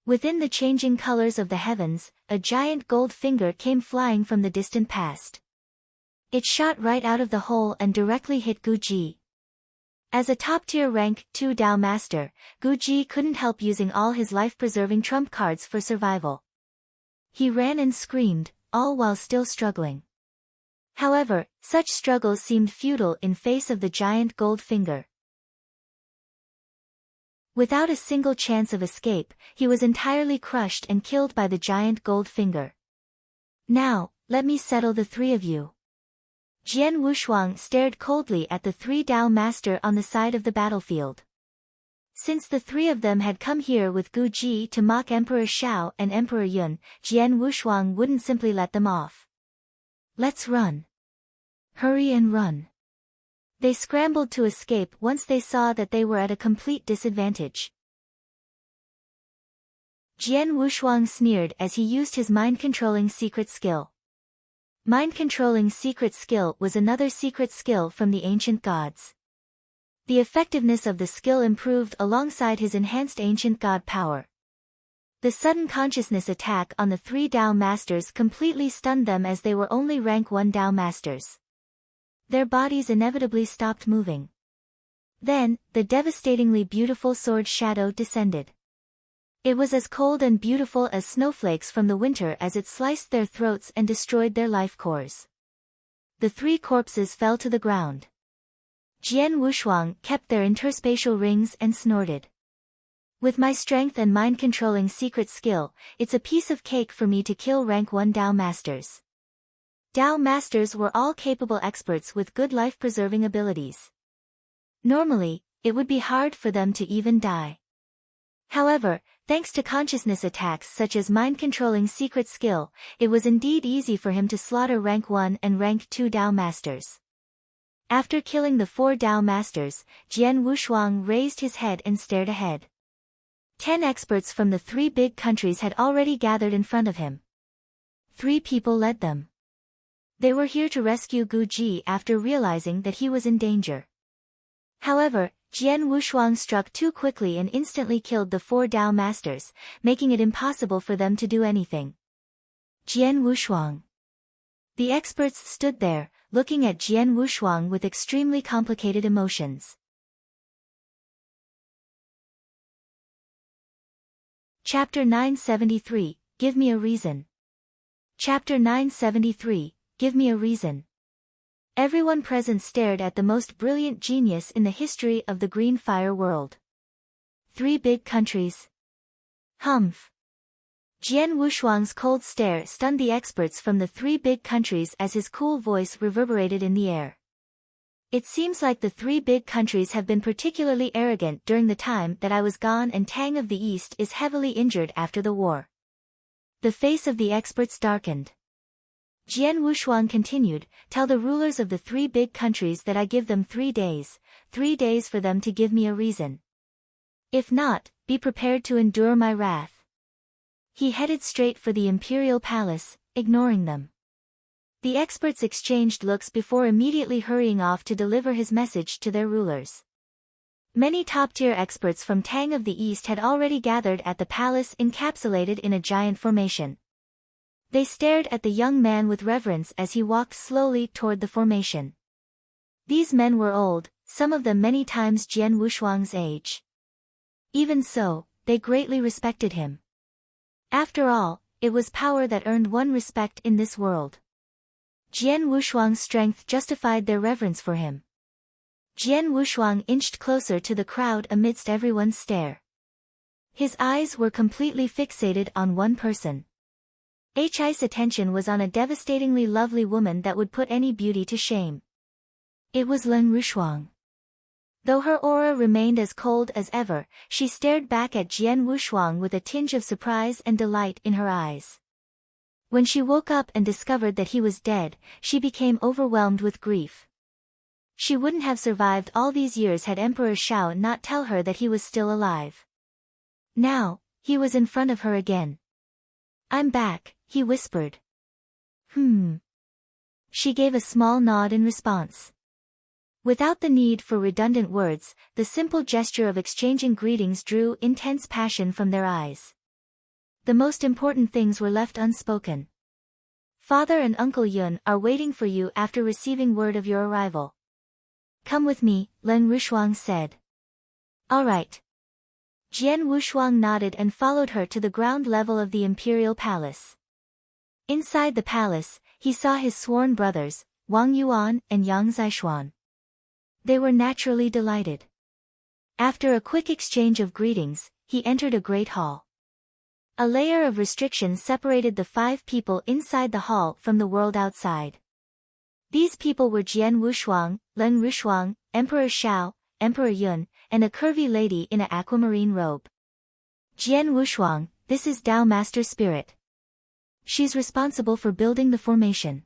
S1: Within the changing colors of the heavens, a giant gold finger came flying from the distant past. It shot right out of the hole and directly hit Guji. As a top-tier rank 2 Dao master, Gu Ji couldn't help using all his life-preserving trump cards for survival. He ran and screamed, all while still struggling. However, such struggles seemed futile in face of the giant gold finger. Without a single chance of escape, he was entirely crushed and killed by the giant gold finger. Now, let me settle the three of you. Jian Wushuang stared coldly at the 3 Dao master on the side of the battlefield. Since the three of them had come here with Gu Ji to mock Emperor Shao and Emperor Yun, Jian Wushuang wouldn't simply let them off. Let's run. Hurry and run. They scrambled to escape once they saw that they were at a complete disadvantage. Jian Wushuang sneered as he used his mind-controlling secret skill. Mind-controlling secret skill was another secret skill from the ancient gods. The effectiveness of the skill improved alongside his enhanced ancient god power. The sudden consciousness attack on the 3 Dao masters completely stunned them as they were only rank 1 Dao masters. Their bodies inevitably stopped moving. Then, the devastatingly beautiful sword shadow descended. It was as cold and beautiful as snowflakes from the winter as it sliced their throats and destroyed their life cores. The 3 corpses fell to the ground. Jian Wushuang kept their interspatial rings and snorted. With my strength and mind-controlling secret skill, it's a piece of cake for me to kill rank 1 Dao masters. Dao masters were all capable experts with good life-preserving abilities. Normally, it would be hard for them to even die. However, thanks to consciousness attacks such as mind-controlling secret skill, it was indeed easy for him to slaughter rank 1 and rank 2 Dao masters. After killing the 4 Dao masters, Jian Wushuang raised his head and stared ahead. 10 experts from the 3 big countries had already gathered in front of him. 3 people led them. They were here to rescue Gu Ji after realizing that he was in danger. However, Jian Wushuang struck too quickly and instantly killed the 4 Dao masters, making it impossible for them to do anything. Jian Wushuang. The experts stood there, looking at Jian Wushuang with extremely complicated emotions. Chapter 973, Give me a reason. Chapter 973, Give me a reason. Everyone present stared at the most brilliant genius in the history of the Green Fire world. 3 big countries. Humph. Jian Wushuang's cold stare stunned the experts from the 3 big countries as his cool voice reverberated in the air. It seems like the 3 big countries have been particularly arrogant during the time that I was gone, and Tang of the East is heavily injured after the war. The face of the experts darkened. Jian Wushuang continued, Tell the rulers of the 3 big countries that I give them 3 days for them to give me a reason. If not, be prepared to endure my wrath. He headed straight for the imperial palace, ignoring them. The experts exchanged looks before immediately hurrying off to deliver his message to their rulers. Many top-tier experts from Tang of the East had already gathered at the palace encapsulated in a giant formation. They stared at the young man with reverence as he walked slowly toward the formation. These men were old, some of them many times Jian Wushuang's age. Even so, they greatly respected him. After all, it was power that earned one respect in this world. Jian Wushuang's strength justified their reverence for him. Jian Wushuang inched closer to the crowd amidst everyone's stare. His eyes were completely fixated on one person. Hi's attention was on a devastatingly lovely woman that would put any beauty to shame. It was Lin Rushuang. Though her aura remained as cold as ever, she stared back at Jian Wushuang with a tinge of surprise and delight in her eyes. When she woke up and discovered that he was dead, she became overwhelmed with grief. She wouldn't have survived all these years had Emperor Shao not tell her that he was still alive. Now, he was in front of her again. I'm back, he whispered. She gave a small nod in response. Without the need for redundant words, the simple gesture of exchanging greetings drew intense passion from their eyes. The most important things were left unspoken. Father and Uncle Yun are waiting for you after receiving word of your arrival. Come with me, Len Rushuang said. All right. Jian Wushuang nodded and followed her to the ground level of the imperial palace. Inside the palace, he saw his sworn brothers, Wang Yuan and Yang Zishuan. They were naturally delighted. After a quick exchange of greetings, he entered a great hall. A layer of restriction separated the 5 people inside the hall from the world outside. These people were Jian Wushuang, Len Rushuang, Emperor Shao, Emperor Yun, and a curvy lady in an aquamarine robe. Jian Wushuang, this is Tao Master Spirit. She's responsible for building the formation.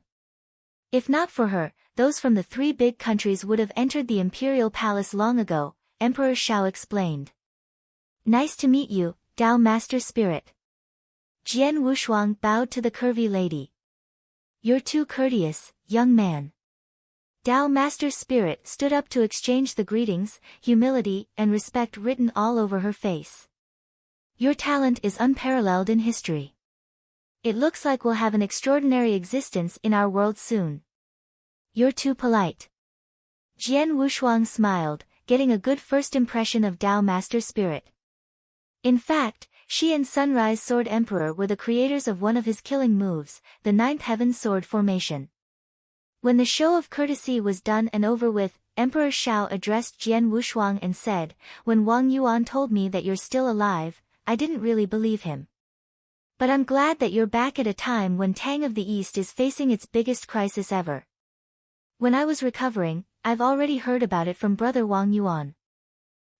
S1: If not for her, those from the 3 big countries would have entered the imperial palace long ago, Emperor Shao explained. Nice to meet you, Tao Master Spirit. Jian Wushuang bowed to the curvy lady. You're too courteous, young man. Tao Master Spirit stood up to exchange the greetings, humility, and respect written all over her face. Your talent is unparalleled in history. It looks like we'll have an extraordinary existence in our world soon. You're too polite. Jian Wushuang smiled, getting a good first impression of Tao Master Spirit. In fact, she and Sunrise Sword Emperor were the creators of one of his killing moves, the 9th Heaven Sword formation. When the show of courtesy was done and over with, Emperor Shao addressed Jian Wushuang and said, When Wang Yuan told me that you're still alive, I didn't really believe him. But I'm glad that you're back at a time when Tang of the East is facing its biggest crisis ever. When I was recovering, I've already heard about it from brother Wang Yuan.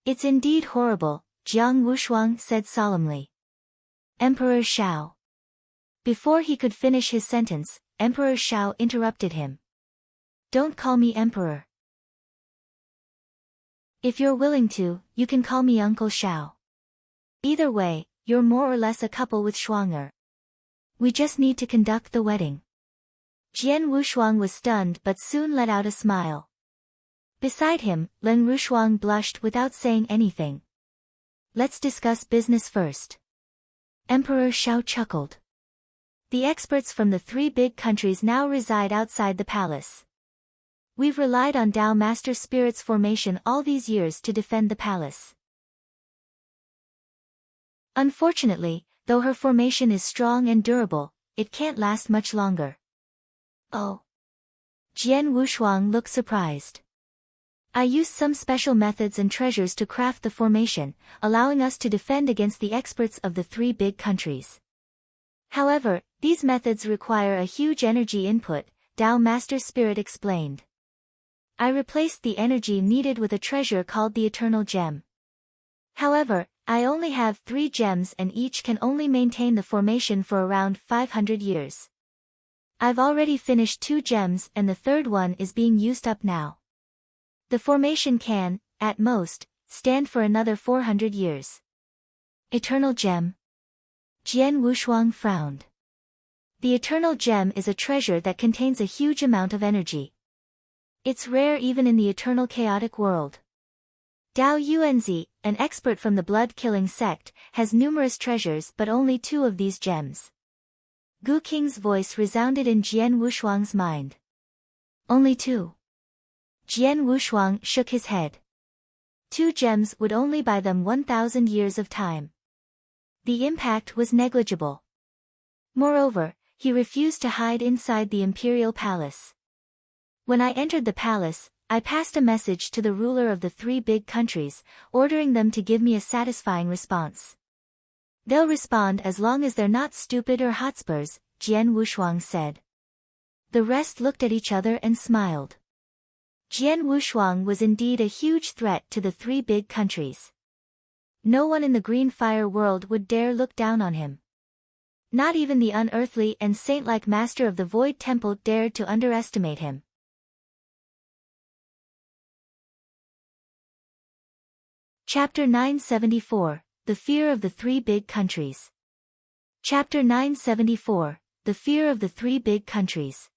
S1: It's indeed horrible, Jiang Wushuang said solemnly. Emperor Shao. Before he could finish his sentence, Emperor Shao interrupted him. Don't call me Emperor. If you're willing to, you can call me Uncle Shao. Either way, you're more or less a couple with Shuanger. We just need to conduct the wedding. Jian Wushuang was stunned but soon let out a smile. Beside him, Len Rushuang blushed without saying anything. Let's discuss business first. Emperor Shao chuckled. The experts from the 3 big countries now reside outside the palace. We've relied on Tao Master Spirit's formation all these years to defend the palace. Unfortunately, though her formation is strong and durable, it can't last much longer. Oh. Jian Wushuang looked surprised. I used some special methods and treasures to craft the formation, allowing us to defend against the experts of the 3 big countries. However, these methods require a huge energy input, Tao Master Spirit explained. I replaced the energy needed with a treasure called the Eternal Gem. However, I only have 3 gems and each can only maintain the formation for around 500 years. I've already finished 2 gems and the 3rd one is being used up now. The formation can, at most, stand for another 400 years. Eternal Gem. Jian Wushuang frowned. The Eternal Gem is a treasure that contains a huge amount of energy. It's rare even in the eternal chaotic world. Dao Yuanzi, an expert from the blood-killing sect, has numerous treasures but only 2 of these gems. Gu Qing's voice resounded in Jian Wushuang's mind. Only 2. Jian Wushuang shook his head. 2 gems would only buy them 1,000 years of time. The impact was negligible. Moreover, he refused to hide inside the imperial palace. When I entered the palace, I passed a message to the ruler of the 3 big countries, ordering them to give me a satisfying response. They'll respond as long as they're not stupid or hotspurs, Jian Wushuang said. The rest looked at each other and smiled. Jian Wushuang was indeed a huge threat to the 3 big countries. No one in the Green Fire world would dare look down on him. Not even the unearthly and saint-like master of the Void Temple dared to underestimate him. Chapter 974, The Fear of the 3 Big Countries. Chapter 974, The Fear of the 3 Big Countries.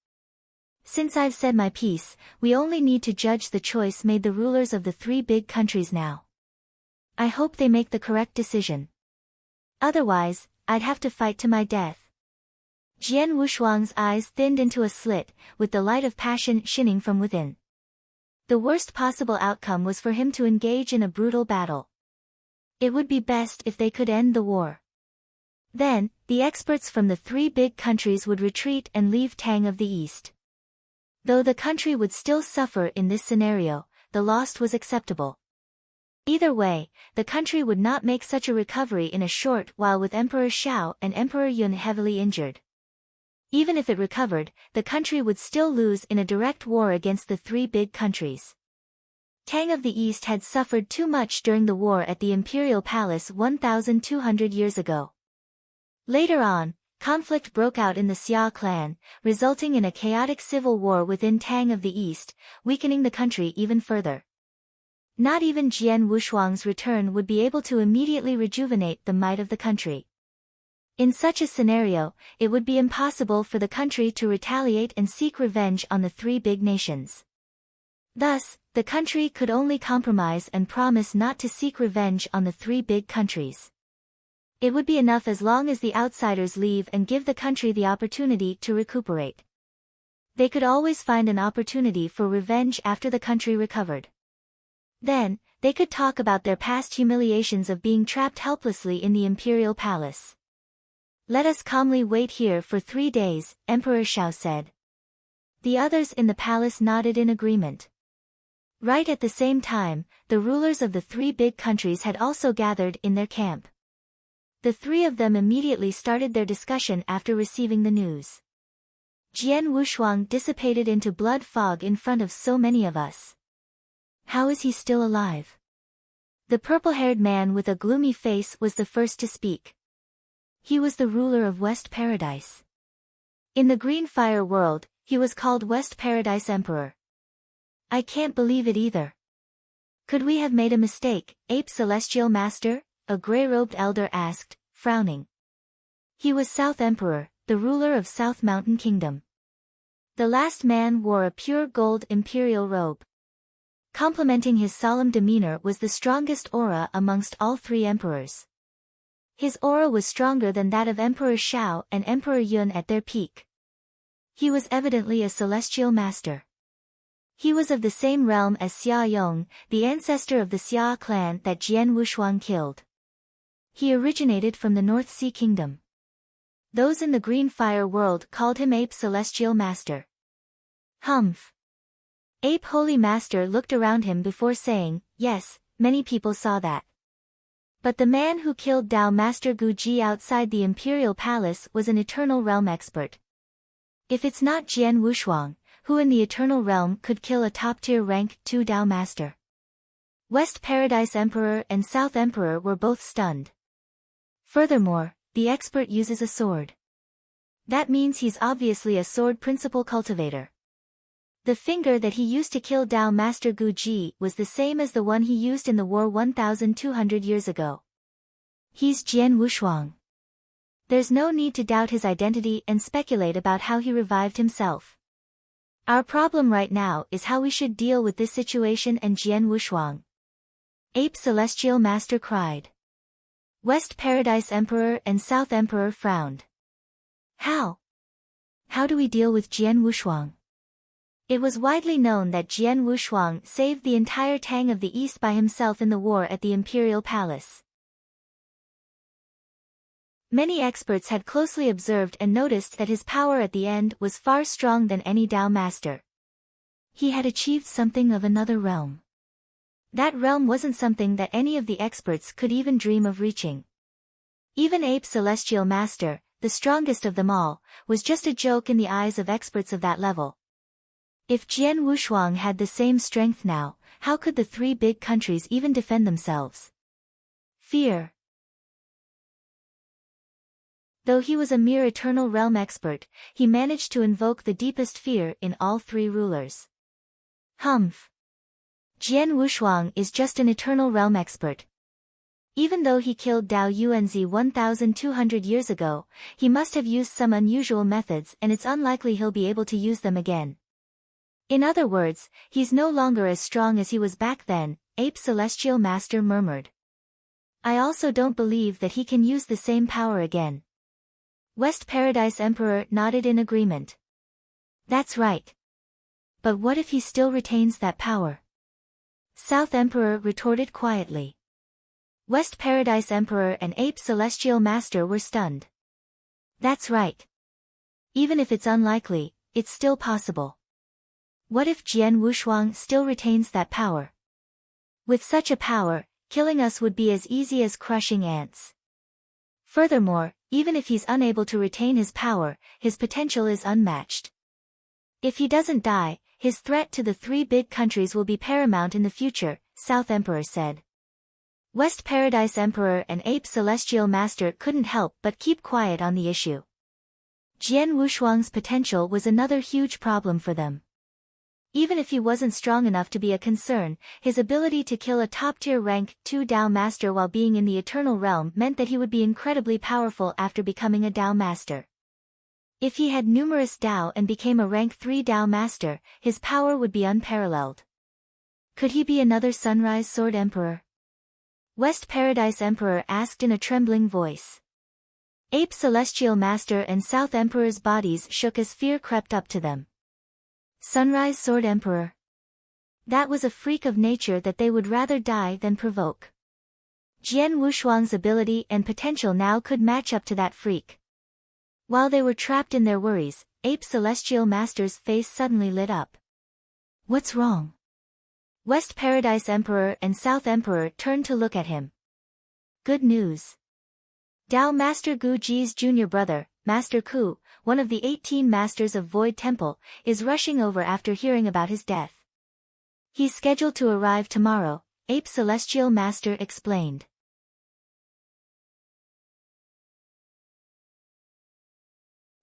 S1: Since I've said my piece, we only need to judge the choice made the rulers of the 3 big countries now. I hope they make the correct decision. Otherwise, I'd have to fight to my death. Jian Wushuang's eyes thinned into a slit, with the light of passion shining from within. The worst possible outcome was for him to engage in a brutal battle. It would be best if they could end the war. Then, the experts from the three big countries would retreat and leave Tang of the East. Though the country would still suffer in this scenario, the loss was acceptable. Either way, the country would not make such a recovery in a short while with Emperor Xiao and Emperor Yun heavily injured. Even if it recovered, the country would still lose in a direct war against the three big countries. Tang of the East had suffered too much during the war at the Imperial Palace 1,200 years ago. Later on, conflict broke out in the Xia clan, resulting in a chaotic civil war within Tang of the East, weakening the country even further. Not even Jian Wushuang's return would be able to immediately rejuvenate the might of the country. In such a scenario, it would be impossible for the country to retaliate and seek revenge on the three big nations. Thus, the country could only compromise and promise not to seek revenge on the three big countries. It would be enough as long as the outsiders leave and give the country the opportunity to recuperate. They could always find an opportunity for revenge after the country recovered. Then, they could talk about their past humiliations of being trapped helplessly in the imperial palace. "Let us calmly wait here for 3 days," Emperor Xiao said. The others in the palace nodded in agreement. Right at the same time, the rulers of the three big countries had also gathered in their camp. The three of them immediately started their discussion after receiving the news. Jian Wushuang dissipated into blood fog in front of so many of us. How is he still alive? The purple-haired man with a gloomy face was the first to speak. He was the ruler of West Paradise. In the Green Fire world, he was called West Paradise Emperor. I can't believe it either. Could we have made a mistake, Ape Celestial Master? A gray-robed elder asked, frowning. He was South Emperor, the ruler of South Mountain Kingdom. The last man wore a pure gold imperial robe. Complementing his solemn demeanor was the strongest aura amongst all three emperors. His aura was stronger than that of Emperor Xiao and Emperor Yun at their peak. He was evidently a celestial master. He was of the same realm as Xia Yong, the ancestor of the Xia clan that Jian Wushuang killed. He originated from the North Sea Kingdom. Those in the Green Fire world called him Ape Celestial Master. Humph. Ape Holy Master looked around him before saying, "Yes, many people saw that. But the man who killed Dao Master Guji outside the Imperial Palace was an Eternal Realm expert. If it's not Jian Wushuang, who in the Eternal Realm could kill a top-tier rank 2 Dao Master?" West Paradise Emperor and South Emperor were both stunned. Furthermore, the expert uses a sword. That means he's obviously a sword principle cultivator. The finger that he used to kill Dao Master Guji was the same as the one he used in the war 1,200 years ago. He's Jian Wushuang. There's no need to doubt his identity and speculate about how he revived himself. Our problem right now is how we should deal with this situation and Jian Wushuang. Ape Celestial Master cried. West Paradise Emperor and South Emperor frowned. How? How do we deal with Jian Wushuang? It was widely known that Jian Wushuang saved the entire Tang of the East by himself in the war at the Imperial Palace. Many experts had closely observed and noticed that his power at the end was far stronger than any Dao Master. He had achieved something of another realm. That realm wasn't something that any of the experts could even dream of reaching. Even Ape Celestial Master, the strongest of them all, was just a joke in the eyes of experts of that level. If Jian Wushuang had the same strength now, how could the three big countries even defend themselves? Fear. Though he was a mere Eternal Realm expert, he managed to invoke the deepest fear in all three rulers. Humph. Jian Wushuang is just an Eternal Realm expert. Even though he killed Dao Yuanzi 1,200 years ago, he must have used some unusual methods and it's unlikely he'll be able to use them again. In other words, he's no longer as strong as he was back then, Ape Celestial Master murmured. I also don't believe that he can use the same power again. West Paradise Emperor nodded in agreement. That's right. But what if he still retains that power? South Emperor retorted quietly. West Paradise Emperor and Ape Celestial Master were stunned. That's right. Even if it's unlikely, it's still possible. What if Jian Wushuang still retains that power? With such a power, killing us would be as easy as crushing ants. Furthermore, even if he's unable to retain his power, his potential is unmatched. If he doesn't die, his threat to the three big countries will be paramount in the future, South Emperor said. West Paradise Emperor and Ape Celestial Master couldn't help but keep quiet on the issue. Jian Wushuang's potential was another huge problem for them. Even if he wasn't strong enough to be a concern, his ability to kill a top-tier rank 2 Dao Master while being in the Eternal Realm meant that he would be incredibly powerful after becoming a Dao Master. If he had numerous Dao and became a rank 3 Dao Master, his power would be unparalleled. Could he be another Sunrise Sword Emperor? West Paradise Emperor asked in a trembling voice. Ape Celestial Master and South Emperor's bodies shook as fear crept up to them. Sunrise Sword Emperor. That was a freak of nature that they would rather die than provoke. Jian Wushuang's ability and potential now could match up to that freak. While they were trapped in their worries, Ape Celestial Master's face suddenly lit up. What's wrong? West Paradise Emperor and South Emperor turned to look at him. Good news. Dao Master Gu Ji's junior brother, Master Ku, one of the 18 Masters of Void Temple, is rushing over after hearing about his death. He's scheduled to arrive tomorrow, Ape Celestial Master explained.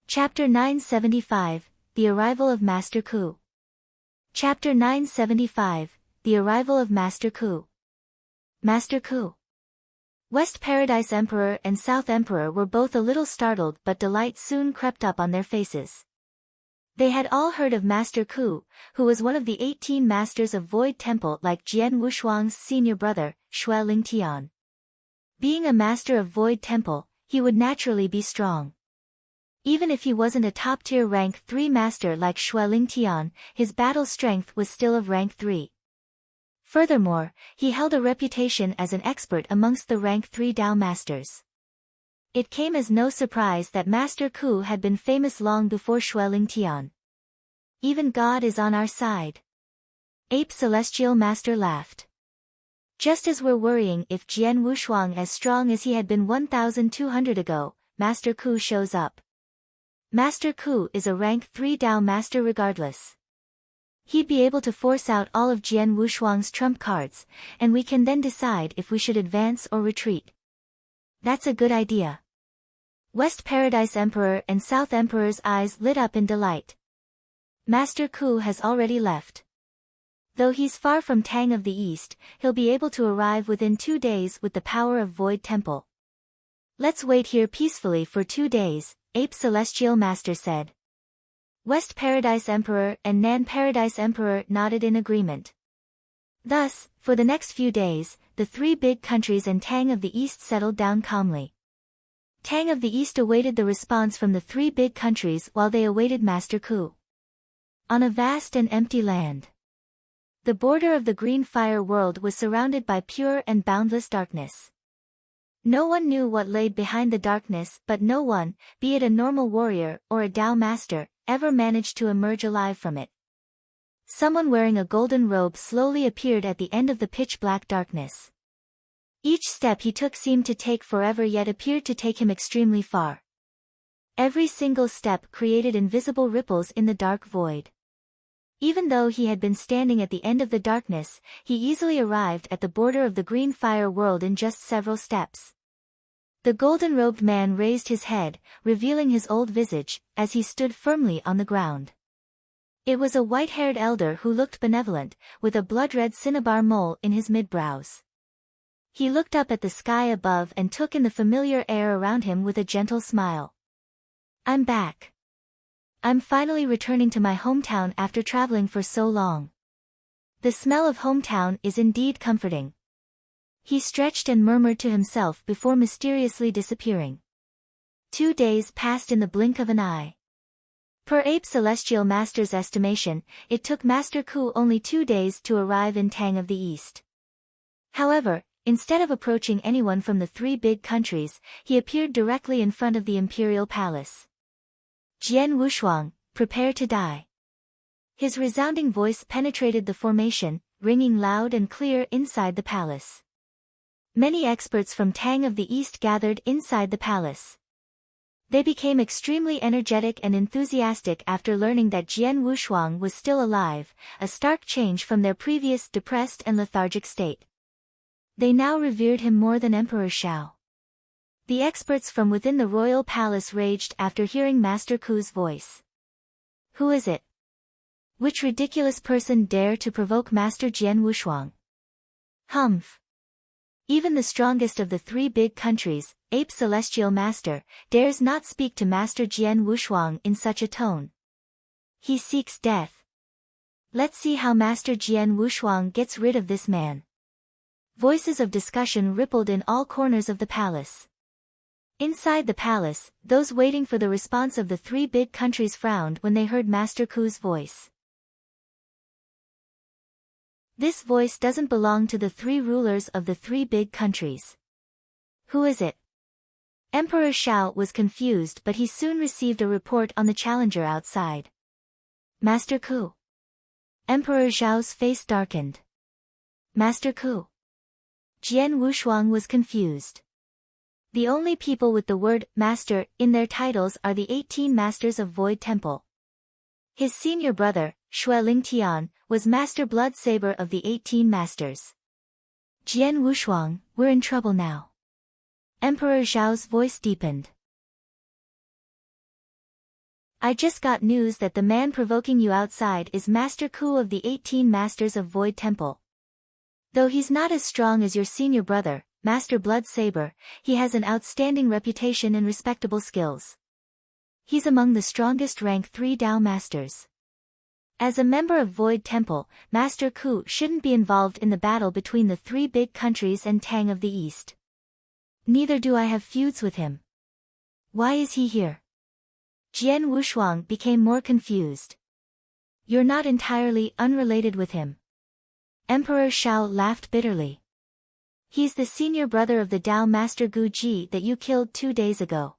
S1: Chapter 975, The Arrival of Master Ku. Chapter 975, The Arrival of Master Ku. Master Ku. West Paradise Emperor and South Emperor were both a little startled, but delight soon crept up on their faces. They had all heard of Master Ku, who was one of the 18 Masters of Void Temple like Jian Wushuang's senior brother, Xue Lingtian. Being a Master of Void Temple, he would naturally be strong. Even if he wasn't a top-tier rank 3 master like Xue Lingtian, his battle strength was still of rank 3. Furthermore, he held a reputation as an expert amongst the rank 3 Dao Masters. It came as no surprise that Master Ku had been famous long before Xue Lingtian. Even God is on our side. Ape Celestial Master laughed. Just as we're worrying if Jian Wushuang as strong as he had been 1,200 ago, Master Ku shows up. Master Ku is a rank 3 Dao Master regardless. He'd be able to force out all of Jian Wushuang's trump cards, and we can then decide if we should advance or retreat. That's a good idea. West Paradise Emperor and South Emperor's eyes lit up in delight. Master Ku has already left. Though he's far from Tang of the East, he'll be able to arrive within 2 days with the power of Void Temple. Let's wait here peacefully for 2 days, Ape Celestial Master said. West Paradise Emperor and Nan Paradise Emperor nodded in agreement. Thus, for the next few days, the 3 big countries and Tang of the East settled down calmly. Tang of the East awaited the response from the 3 big countries while they awaited Master Ku. On a vast and empty land. The border of the green fire world was surrounded by pure and boundless darkness. No one knew what lay behind the darkness, but no one, be it a normal warrior or a Dao Master, ever managed to emerge alive from it. Someone wearing a golden robe slowly appeared at the end of the pitch-black darkness. Each step he took seemed to take forever yet appeared to take him extremely far. Every single step created invisible ripples in the dark void. Even though he had been standing at the end of the darkness, he easily arrived at the border of the green fire world in just several steps. The golden-robed man raised his head, revealing his old visage, as he stood firmly on the ground. It was a white-haired elder who looked benevolent, with a blood-red cinnabar mole in his mid-brows. He looked up at the sky above and took in the familiar air around him with a gentle smile. I'm back. I'm finally returning to my hometown after traveling for so long. The smell of hometown is indeed comforting. He stretched and murmured to himself before mysteriously disappearing. 2 days passed in the blink of an eye. Per Ape Celestial Master's estimation, it took Master Ku only 2 days to arrive in Tang of the East. However, instead of approaching anyone from the 3 big countries, he appeared directly in front of the imperial palace. Jian Wushuang, prepare to die. His resounding voice penetrated the formation, ringing loud and clear inside the palace. Many experts from Tang of the East gathered inside the palace. They became extremely energetic and enthusiastic after learning that Jian Wushuang was still alive, a stark change from their previous depressed and lethargic state. They now revered him more than Emperor Shao. The experts from within the royal palace raged after hearing Master Ku's voice. Who is it? Which ridiculous person dare to provoke Master Jian Wushuang? Humph! Even the strongest of the 3 big countries, Ape Celestial Master, dares not speak to Master Jian Wushuang in such a tone. He seeks death. Let's see how Master Jian Wushuang gets rid of this man. Voices of discussion rippled in all corners of the palace. Inside the palace, those waiting for the response of the 3 big countries frowned when they heard Master Ku's voice. This voice doesn't belong to the 3 rulers of the 3 big countries. Who is it? Emperor Shao was confused, but he soon received a report on the challenger outside. Master Ku. Emperor Zhao's face darkened. Master Ku. Jian Wushuang was confused. The only people with the word Master in their titles are the 18 Masters of Void Temple. His senior brother, Shui Lingtian, was Master Blood Saber of the 18 Masters. Jian Wushuang, we're in trouble now. Emperor Zhao's voice deepened. I just got news that the man provoking you outside is Master Ku of the 18 Masters of Void Temple. Though he's not as strong as your senior brother, Master Blood Saber, he has an outstanding reputation and respectable skills. He's among the strongest rank 3 Dao Masters. As a member of Void Temple, Master Ku shouldn't be involved in the battle between the 3 big countries and Tang of the East. Neither do I have feuds with him. Why is he here? Jian Wushuang became more confused. You're not entirely unrelated with him. Emperor Shao laughed bitterly. He's the senior brother of the Dao Master Gu Ji that you killed 2 days ago.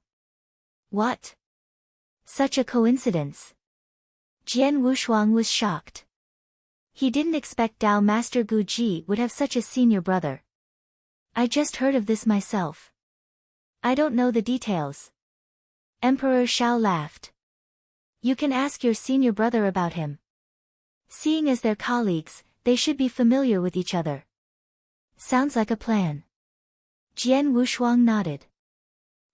S1: What? Such a coincidence. Jian Wushuang was shocked. He didn't expect Dao Master Gu Ji would have such a senior brother. I just heard of this myself. I don't know the details. Emperor Shao laughed. You can ask your senior brother about him. Seeing as they're colleagues, they should be familiar with each other. Sounds like a plan. Jian Wushuang nodded.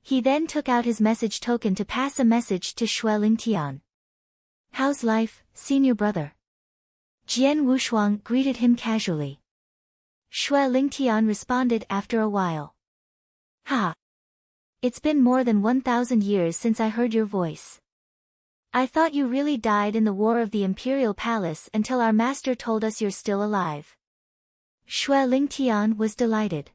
S1: He then took out his message token to pass a message to Shui Lingtian. How's life, senior brother? Jian Wushuang greeted him casually. Shui Lingtian responded after a while. Ha! It's been more than 1,000 years since I heard your voice. I thought you really died in the War of the Imperial Palace until our master told us you're still alive. Shui Lingtian was delighted.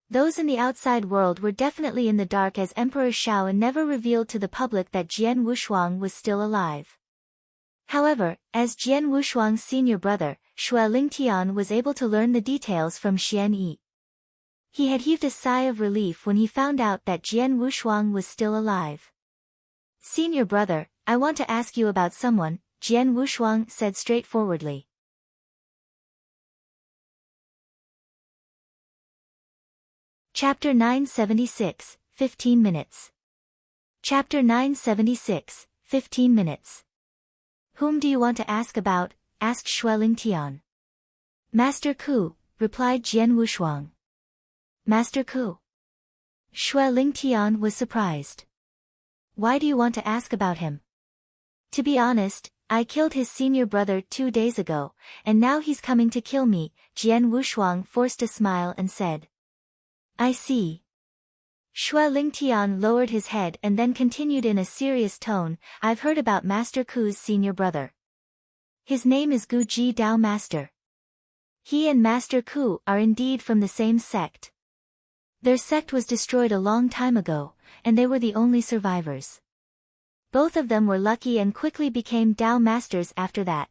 S1: Those in the outside world were definitely in the dark as Emperor Shao never revealed to the public that Jian Wushuang was still alive. However, as Jian Wushuang's senior brother, Shui Lingtian was able to learn the details from Xian Yi. He had heaved a sigh of relief when he found out that Jian Wushuang was still alive. Senior brother, I want to ask you about someone, Jian Wushuang said straightforwardly. Chapter 976, 15 minutes. Chapter 976, 15 minutes. Whom do you want to ask about? Asked Shui Lingtian. Master Ku, replied Jian Wushuang. Master Ku. Shui Lingtian was surprised. Why do you want to ask about him? To be honest, I killed his senior brother 2 days ago, and now he's coming to kill me. Jian Wushuang forced a smile and said. I see. Shui Lingtian lowered his head and then continued in a serious tone, I've heard about Master Ku's senior brother. His name is Gu Ji Dao Master. He and Master Ku are indeed from the same sect. Their sect was destroyed a long time ago, and they were the only survivors. Both of them were lucky and quickly became Dao masters after that.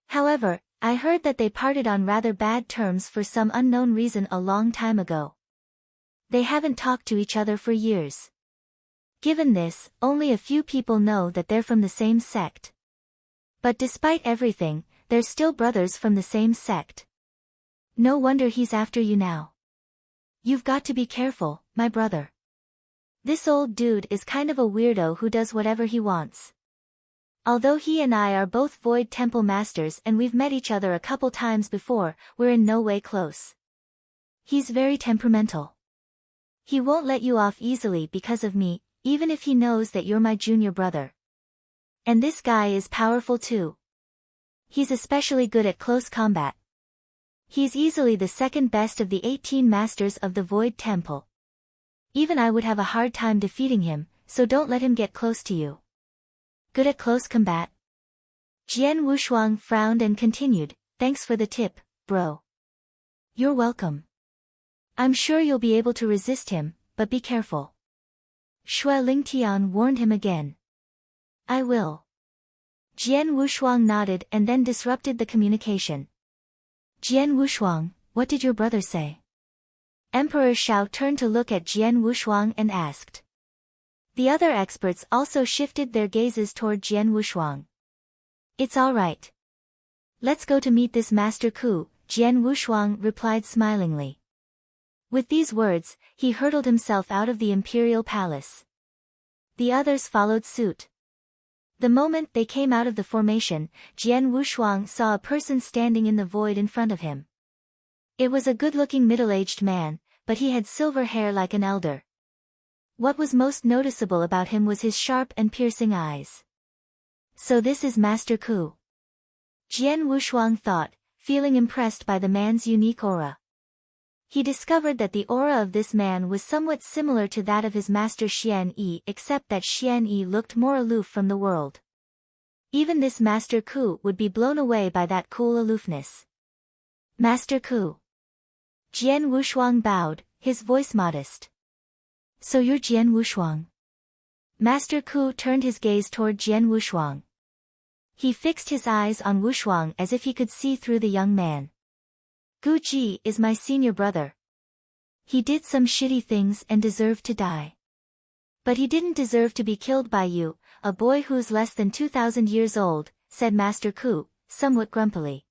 S1: However, I heard that they parted on rather bad terms for some unknown reason a long time ago. They haven't talked to each other for years. Given this, only a few people know that they're from the same sect. But despite everything, they're still brothers from the same sect. No wonder he's after you now. You've got to be careful, my brother. This old dude is kind of a weirdo who does whatever he wants. Although he and I are both Void Temple Masters and we've met each other a couple times before, we're in no way close. He's very temperamental. He won't let you off easily because of me, even if he knows that you're my junior brother. And this guy is powerful too. He's especially good at close combat. He's easily the second best of the 18 masters of the Void Temple. Even I would have a hard time defeating him, so don't let him get close to you. Good at close combat? Jian Wushuang frowned and continued, thanks for the tip, bro. You're welcome. I'm sure you'll be able to resist him, but be careful. Shui Lingtian warned him again. I will. Jian Wushuang nodded and then disrupted the communication. Jian Wushuang, what did your brother say? Emperor Shao turned to look at Jian Wushuang and asked. The other experts also shifted their gazes toward Jian Wushuang. It's all right. Let's go to meet this Master Ku, Jian Wushuang replied smilingly. With these words, he hurtled himself out of the imperial palace. The others followed suit. The moment they came out of the formation, Jian Wushuang saw a person standing in the void in front of him. It was a good-looking middle-aged man, but he had silver hair like an elder. What was most noticeable about him was his sharp and piercing eyes. So this is Master Ku. Jian Wushuang thought, feeling impressed by the man's unique aura. He discovered that the aura of this man was somewhat similar to that of his master Xian Yi, except that Xian Yi looked more aloof from the world. Even this Master Ku would be blown away by that cool aloofness. Master Ku. Jian Wushuang bowed, his voice modest. So you're Jian Wushuang? Master Ku turned his gaze toward Jian Wushuang. He fixed his eyes on Wushuang as if he could see through the young man. Gu Ji is my senior brother. He did some shitty things and deserved to die. But he didn't deserve to be killed by you, a boy who's less than 2,000 years old, said Master Ku, somewhat grumpily.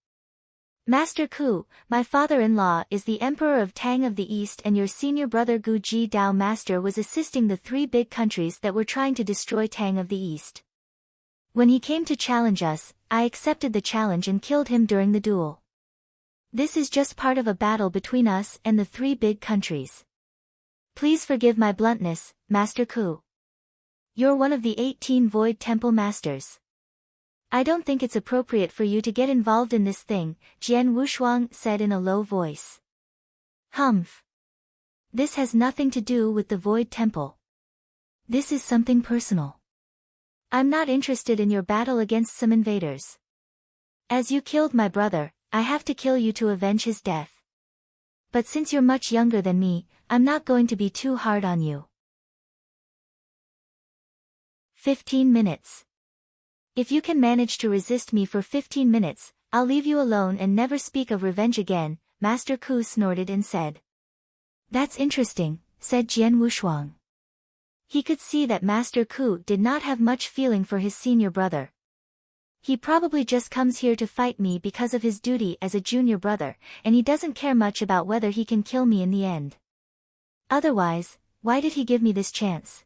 S1: Master Ku, my father-in-law is the Emperor of Tang of the East and your senior brother Gu Ji Dao Master was assisting the three big countries that were trying to destroy Tang of the East. When he came to challenge us, I accepted the challenge and killed him during the duel. This is just part of a battle between us and the three big countries. Please forgive my bluntness, Master Ku. You're one of the 18 Void Temple Masters. I don't think it's appropriate for you to get involved in this thing, Jian Wushuang said in a low voice. Humph. This has nothing to do with the Void Temple. This is something personal. I'm not interested in your battle against some invaders. As you killed my brother, I have to kill you to avenge his death. But since you're much younger than me, I'm not going to be too hard on you. 15 minutes. If you can manage to resist me for 15 minutes, I'll leave you alone and never speak of revenge again, Master Ku snorted and said. That's interesting, said Jian Wushuang. He could see that Master Ku did not have much feeling for his senior brother. He probably just comes here to fight me because of his duty as a junior brother, and he doesn't care much about whether he can kill me in the end. Otherwise, why did he give me this chance?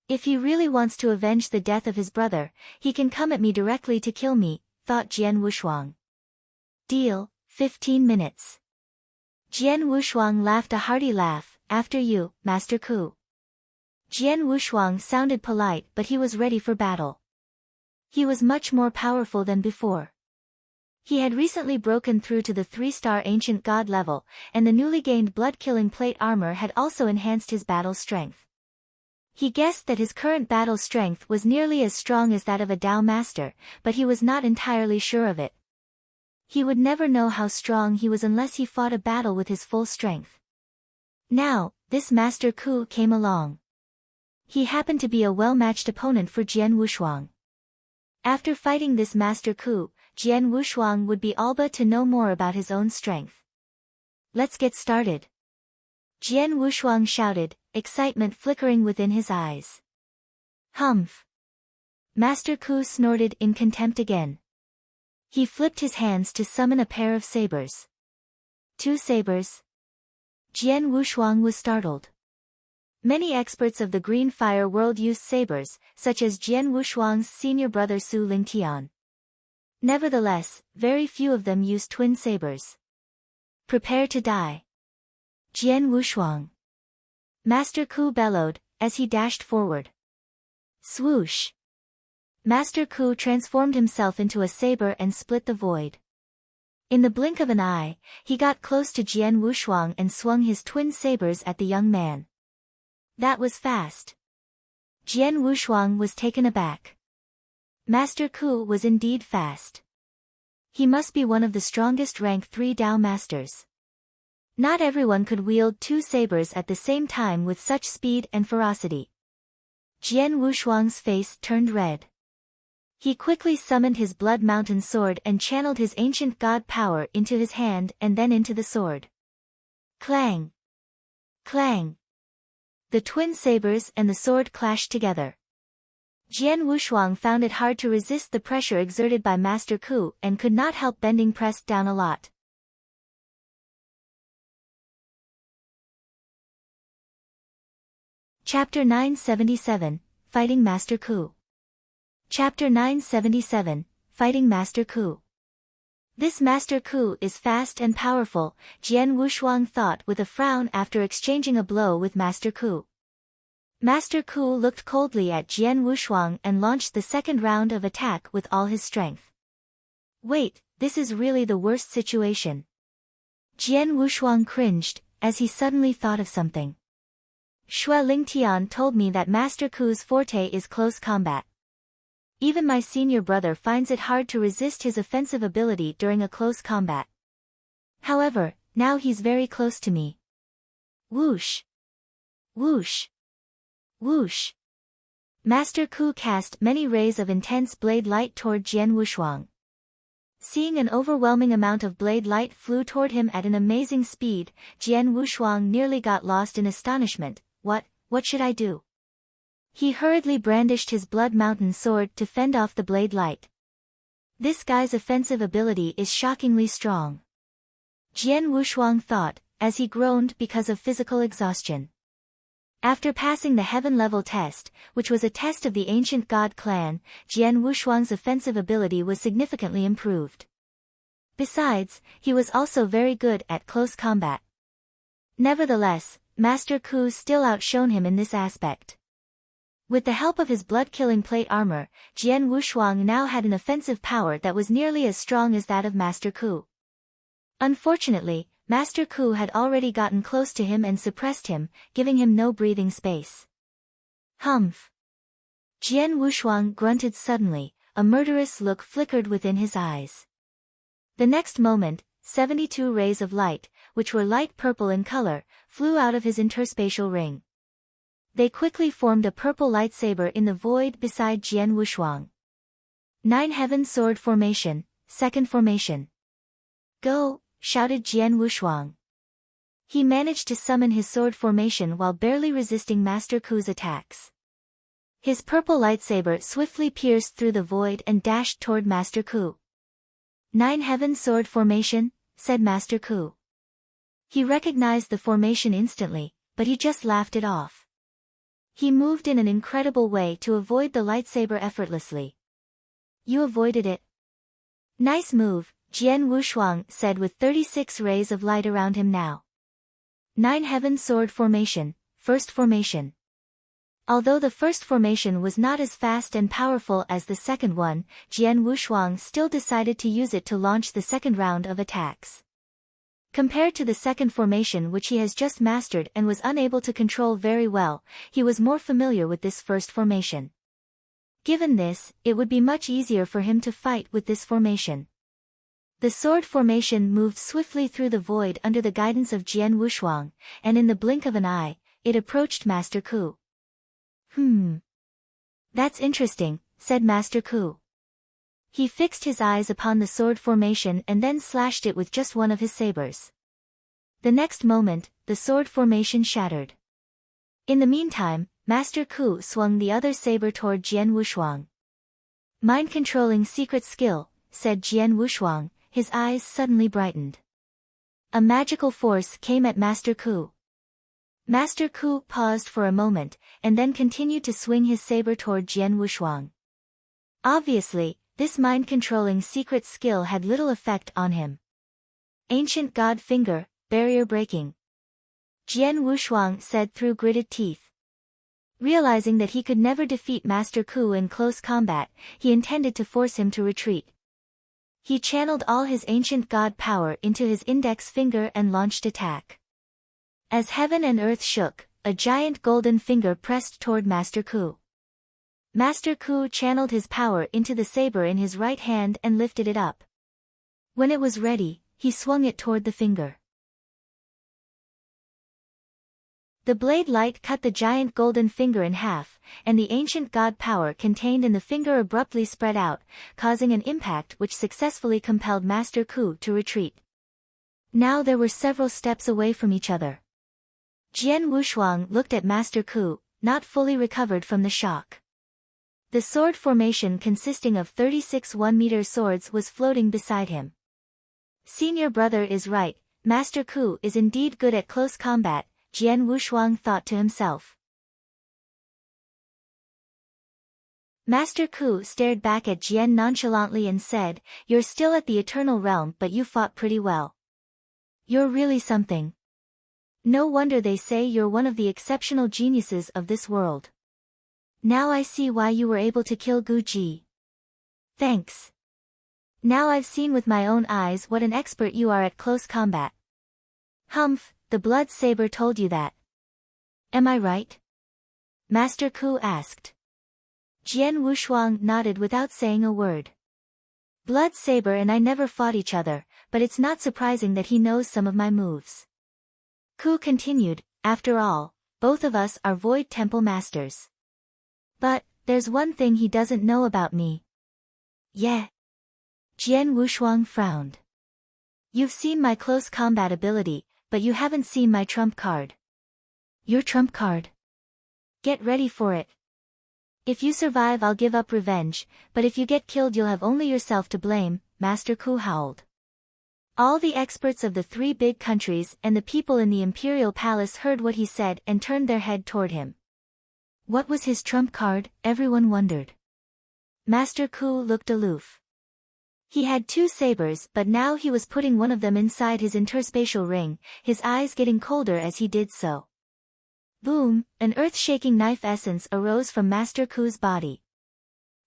S1: If he really wants to avenge the death of his brother, he can come at me directly to kill me, thought Jian Wushuang. Deal, 15 minutes. Jian Wushuang laughed a hearty laugh, after you, Master Ku. Jian Wushuang sounded polite but he was ready for battle. He was much more powerful than before. He had recently broken through to the 3-star ancient god level, and the newly gained blood-killing plate armor had also enhanced his battle strength. He guessed that his current battle strength was nearly as strong as that of a Dao master, but he was not entirely sure of it. He would never know how strong he was unless he fought a battle with his full strength. Now, this Master Ku came along. He happened to be a well-matched opponent for Jian Wushuang. After fighting this Master Ku, Jian Wushuang would be all but to know more about his own strength. Let's get started. Jian Wushuang shouted, excitement flickering within his eyes. Humph! Master Ku snorted in contempt again. He flipped his hands to summon a pair of sabers. 2 sabers? Jian Wushuang was startled. Many experts of the Green Fire world used sabers, such as Jian Wushuang's senior brother Su Lingtian. Nevertheless, very few of them used twin sabers. Prepare to die. Jian Wushuang. Master Ku bellowed, as he dashed forward. Swoosh! Master Ku transformed himself into a saber and split the void. In the blink of an eye, he got close to Jian Wushuang and swung his twin sabers at the young man. That was fast. Jian Wushuang was taken aback. Master Ku was indeed fast. He must be one of the strongest rank 3 Dao masters. Not everyone could wield 2 sabers at the same time with such speed and ferocity. Jian Wushuang's face turned red. He quickly summoned his Blood Mountain sword and channeled his ancient god power into his hand and then into the sword. Clang! Clang! The twin sabers and the sword clashed together. Jian Wushuang found it hard to resist the pressure exerted by Master Ku and could not help bending pressed down a lot. Chapter 977, Fighting Master Ku. Chapter 977, Fighting Master Ku. This Master Ku is fast and powerful, Jian Wushuang thought with a frown after exchanging a blow with Master Ku. Master Ku looked coldly at Jian Wushuang and launched the second round of attack with all his strength. Wait, this is really the worst situation. Jian Wushuang cringed, as he suddenly thought of something. Shui Lingtian told me that Master Ku's forte is close combat. Even my senior brother finds it hard to resist his offensive ability during a close combat. However, now he's very close to me. Whoosh! Whoosh! Whoosh! Master Ku cast many rays of intense blade light toward Jian Wushuang. Seeing an overwhelming amount of blade light flew toward him at an amazing speed, Jian Wushuang nearly got lost in astonishment. What should I do? He hurriedly brandished his Blood Mountain sword to fend off the blade light. This guy's offensive ability is shockingly strong. Jian Wushuang thought, as he groaned because of physical exhaustion. After passing the heaven level test, which was a test of the ancient god clan, Jian Wushuang's offensive ability was significantly improved. Besides, he was also very good at close combat. Nevertheless, Master Ku still outshone him in this aspect. With the help of his blood-killing plate armor, Jian Wushuang now had an offensive power that was nearly as strong as that of Master Ku. Unfortunately, Master Ku had already gotten close to him and suppressed him, giving him no breathing space. Humph! Jian Wushuang grunted suddenly, a murderous look flickered within his eyes. The next moment, 72 rays of light, which were light purple in color, flew out of his interspatial ring. They quickly formed a purple lightsaber in the void beside Jian Wushuang. 9 Heaven Sword Formation, Second Formation. Go! Shouted Jian Wushuang. He managed to summon his sword formation while barely resisting Master Ku's attacks. His purple lightsaber swiftly pierced through the void and dashed toward Master Ku. 9 Heaven Sword Formation, said Master Ku. He recognized the formation instantly, but he just laughed it off. He moved in an incredible way to avoid the lightsaber effortlessly. You avoided it. Nice move, Jian Wushuang said with 36 rays of light around him now. 9 Heaven Sword Formation, First Formation. Although the first formation was not as fast and powerful as the second one, Jian Wushuang still decided to use it to launch the second round of attacks. Compared to the second formation which he has just mastered and was unable to control very well, he was more familiar with this first formation. Given this, it would be much easier for him to fight with this formation. The sword formation moved swiftly through the void under the guidance of Jian Wushuang, and in the blink of an eye, it approached Master Ku. That's interesting, said Master Ku. He fixed his eyes upon the sword formation and then slashed it with just one of his sabers. The next moment, the sword formation shattered. In the meantime, Master Ku swung the other saber toward Jian Wushuang. Mind-controlling secret skill, said Jian Wushuang, his eyes suddenly brightened. A magical force came at Master Ku. Master Ku paused for a moment, and then continued to swing his saber toward Jian Wushuang. Obviously, this mind-controlling secret skill had little effect on him. Ancient God Finger, barrier breaking. Jian Wushuang said through gritted teeth. Realizing that he could never defeat Master Ku in close combat, he intended to force him to retreat. He channeled all his ancient god power into his index finger and launched attack. As heaven and earth shook, a giant golden finger pressed toward Master Ku. Master Ku channeled his power into the saber in his right hand and lifted it up. When it was ready, he swung it toward the finger. The blade light cut the giant golden finger in half, and the ancient god power contained in the finger abruptly spread out, causing an impact which successfully compelled Master Ku to retreat. Now they were several steps away from each other. Jian Wushuang looked at Master Ku, not fully recovered from the shock. The sword formation consisting of 36 1-meter swords was floating beside him. Senior brother is right, Master Ku is indeed good at close combat, Jian Wushuang thought to himself. Master Ku stared back at Jian nonchalantly and said, "You're still at the Eternal Realm but you fought pretty well. You're really something. No wonder they say you're one of the exceptional geniuses of this world. Now I see why you were able to kill Gu Ji. Thanks. Now I've seen with my own eyes what an expert you are at close combat." "Humph, the blood saber told you that. Am I right?" Master Ku asked. Jian Wushuang nodded without saying a word. "Blood saber and I never fought each other, but it's not surprising that he knows some of my moves." Ku continued, "After all, both of us are Void Temple Masters. But, there's one thing he doesn't know about me." "Yeah?" Jian Wushuang frowned. "You've seen my close combat ability, but you haven't seen my trump card." "Your trump card?" "Get ready for it. If you survive I'll give up revenge, but if you get killed you'll have only yourself to blame," Master Ku howled. All the experts of the 3 big countries and the people in the imperial palace heard what he said and turned their head toward him. What was his trump card, everyone wondered. Master Ku looked aloof. He had 2 sabers but now he was putting one of them inside his interspatial ring, his eyes getting colder as he did so. Boom, an earth-shaking knife essence arose from Master Ku's body.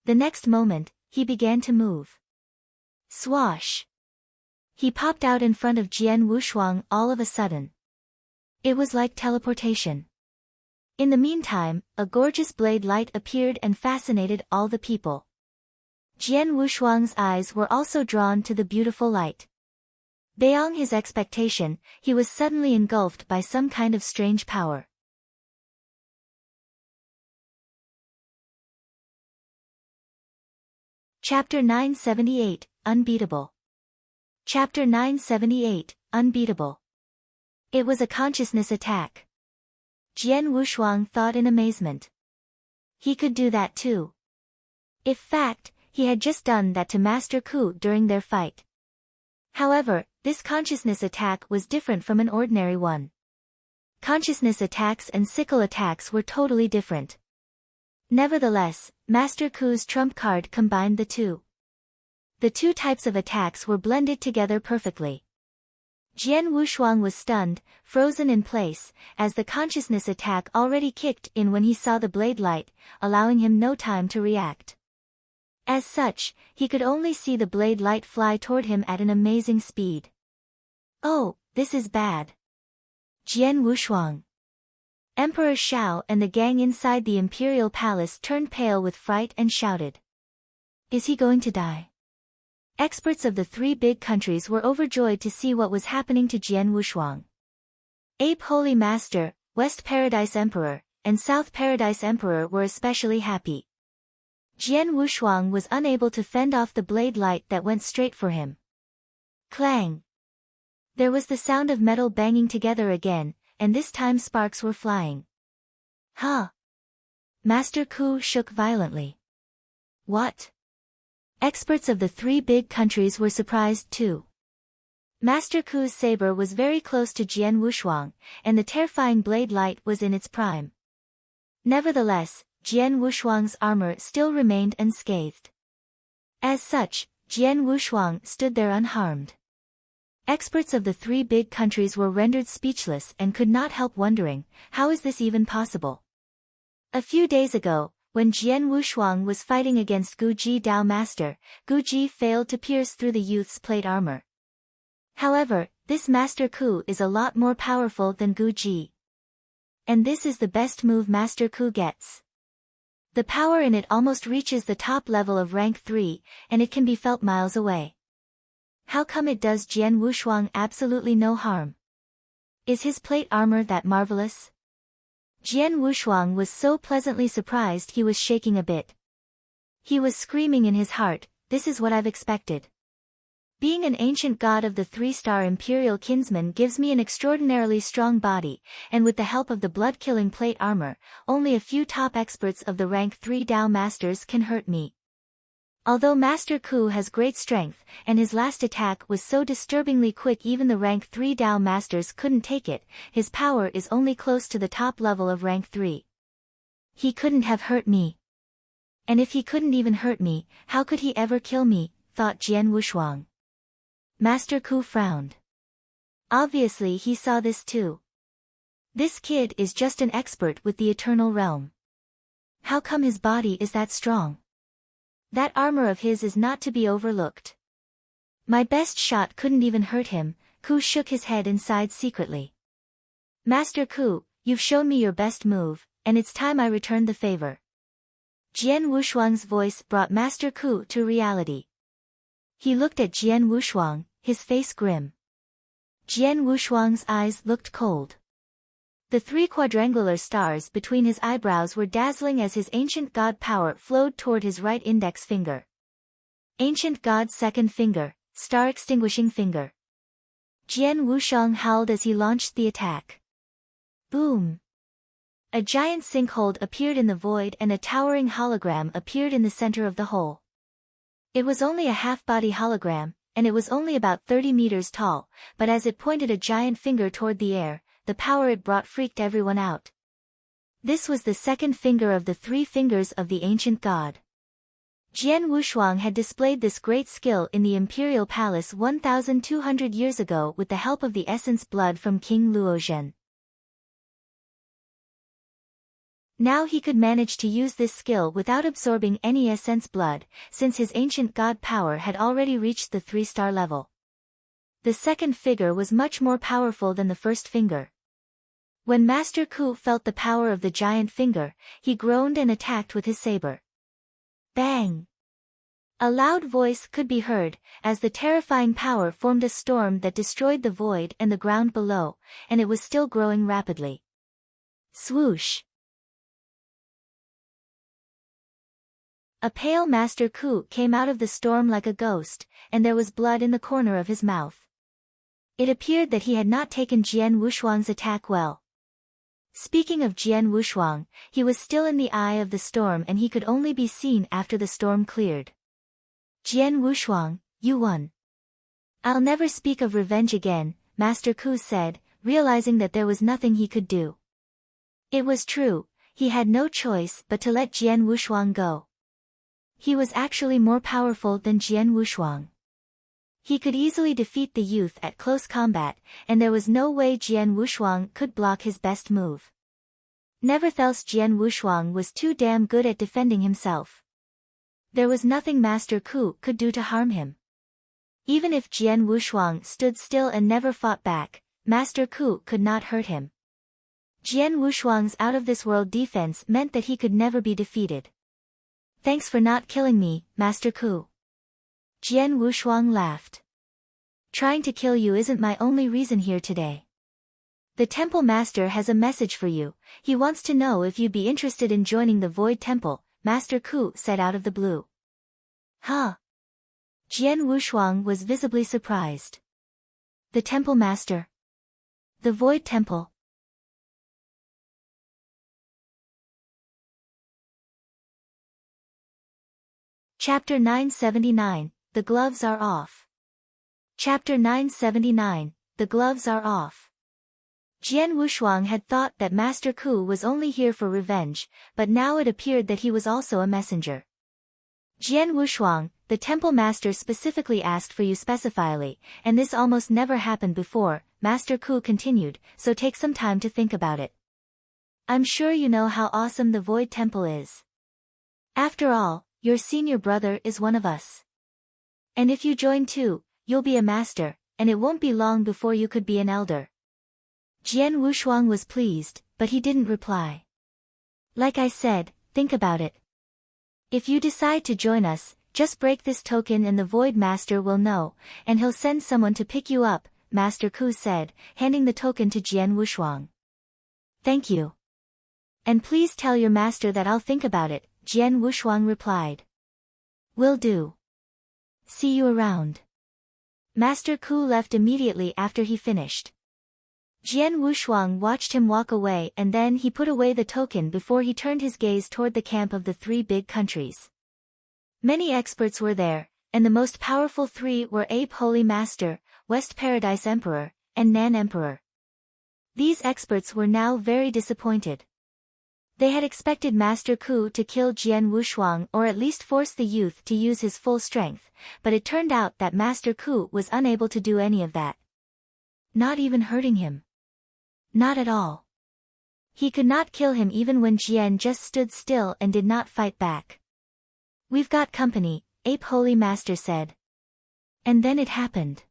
S1: The next moment, he began to move. Swash! He popped out in front of Jian Wushuang all of a sudden. It was like teleportation. In the meantime, a gorgeous blade light appeared and fascinated all the people. Jian Wushuang's eyes were also drawn to the beautiful light. Beyond his expectation, he was suddenly engulfed by some kind of strange power. Chapter 978, Unbeatable. Chapter 978, Unbeatable. It was a consciousness attack. Jian Wushuang thought in amazement. He could do that too. In fact, he had just done that to Master Ku during their fight. However, this consciousness attack was different from an ordinary one. Consciousness attacks and sickle attacks were totally different. Nevertheless, Master Ku's trump card combined the two. The 2 types of attacks were blended together perfectly. Jian Wushuang was stunned, frozen in place, as the consciousness attack already kicked in when he saw the blade light, allowing him no time to react. As such, he could only see the blade light fly toward him at an amazing speed. "Oh, this is bad." Jian Wushuang. Emperor Shao and the gang inside the imperial palace turned pale with fright and shouted. "Is he going to die?" Experts of the 3 big countries were overjoyed to see what was happening to Jian Wushuang. Ape Holy Master, West Paradise Emperor, and South Paradise Emperor were especially happy. Jian Wushuang was unable to fend off the blade light that went straight for him. Clang! There was the sound of metal banging together again, and this time sparks were flying. Huh! Master Ku shook violently. What? Experts of the three big countries were surprised too. Master Ku's saber was very close to Jian Wushuang, and the terrifying blade light was in its prime. Nevertheless, Jian Wushuang's armor still remained unscathed. As such, Jian Wushuang stood there unharmed. Experts of the three big countries were rendered speechless and could not help wondering, how is this even possible? A few days ago, when Jian Wushuang was fighting against Gu Ji Dao Master, Gu Ji failed to pierce through the youth's plate armor. However, this Master Ku is a lot more powerful than Gu Ji. And this is the best move Master Ku gets. The power in it almost reaches the top level of rank 3, and it can be felt miles away. How come it does Jian Wushuang absolutely no harm? Is his plate armor that marvelous? Jian Wushuang was so pleasantly surprised he was shaking a bit. He was screaming in his heart, this is what I've expected. Being an ancient god of the 3-star imperial kinsman gives me an extraordinarily strong body, and with the help of the blood-killing plate armor, only a few top experts of the rank 3 Dao masters can hurt me. Although Master Ku has great strength, and his last attack was so disturbingly quick even the rank 3 Dao masters couldn't take it, his power is only close to the top level of rank 3. He couldn't have hurt me. And if he couldn't even hurt me, how could he ever kill me, thought Jian Wushuang. Master Ku frowned. Obviously he saw this too. This kid is just an expert with the eternal realm. How come his body is that strong? That armor of his is not to be overlooked. My best shot couldn't even hurt him. Ku shook his head inside secretly. Master Ku, you've shown me your best move, and it's time I returned the favor. Jian Wushuang's voice brought Master Ku to reality. He looked at Jian Wushuang, his face grim. Jian Wushuang's eyes looked cold. The 3 quadrangular stars between his eyebrows were dazzling as his ancient god power flowed toward his right index finger. Ancient god's second finger, star extinguishing finger. Jian Wushuang howled as he launched the attack. Boom! A giant sinkhole appeared in the void and a towering hologram appeared in the center of the hole. It was only a half-body hologram, and it was only about 30 meters tall, but as it pointed a giant finger toward the air, the power it brought freaked everyone out. This was the second finger of the 3 fingers of the ancient god. Jian Wushuang had displayed this great skill in the imperial palace 1,200 years ago with the help of the essence blood from King Luozhen. Now he could manage to use this skill without absorbing any essence blood, since his ancient god power had already reached the 3-star level. The second figure was much more powerful than the first finger. When Master Ku felt the power of the giant finger, he groaned and attacked with his saber. Bang! A loud voice could be heard, as the terrifying power formed a storm that destroyed the void and the ground below, and it was still growing rapidly. Swoosh! A pale Master Ku came out of the storm like a ghost, and there was blood in the corner of his mouth. It appeared that he had not taken Jian Wushuang's attack well. Speaking of Jian Wushuang, he was still in the eye of the storm and he could only be seen after the storm cleared. Jian Wushuang, you won. I'll never speak of revenge again, Master Ku said, realizing that there was nothing he could do. It was true, he had no choice but to let Jian Wushuang go. He was actually more powerful than Jian Wushuang. He could easily defeat the youth at close combat, and there was no way Jian Wushuang could block his best move. Nevertheless, Jian Wushuang was too damn good at defending himself. There was nothing Master Ku could do to harm him. Even if Jian Wushuang stood still and never fought back, Master Ku could not hurt him. Jian Wushuang's out-of-this-world defense meant that he could never be defeated. Thanks for not killing me, Master Ku. Jian Wushuang laughed. Trying to kill you isn't my only reason here today. The temple master has a message for you. He wants to know if you'd be interested in joining the Void Temple, Master Ku said out of the blue. Huh? Jian Wushuang was visibly surprised. The temple master. The Void Temple. Chapter 979, The Gloves Are Off. Chapter 979, The Gloves Are Off. Jian Wushuang had thought that Master Ku was only here for revenge, but now it appeared that he was also a messenger. Jian Wushuang, the temple master specifically asked for you specifically, and this almost never happened before, Master Ku continued, so take some time to think about it. I'm sure you know how awesome the Void Temple is. After all, your senior brother is one of us. And if you join too, you'll be a master, and it won't be long before you could be an elder. Jian Wushuang was pleased, but he didn't reply. Like I said, think about it. If you decide to join us, just break this token and the Void Master will know, and he'll send someone to pick you up, Master Ku said, handing the token to Jian Wushuang. Thank you. And please tell your master that I'll think about it, Jian Wushuang replied. Will do. See you around. Master Ku left immediately after he finished. Jian Wushuang watched him walk away and then he put away the token before he turned his gaze toward the camp of the three big countries. Many experts were there, and the most powerful three were Ape Holy Master, West Paradise Emperor, and Nan Emperor. These experts were now very disappointed. They had expected Master Ku to kill Jian Wushuang or at least force the youth to use his full strength, but it turned out that Master Ku was unable to do any of that. Not even hurting him. Not at all. He could not kill him even when Jian just stood still and did not fight back. We've got company, Ape Holy Master said. And then it happened.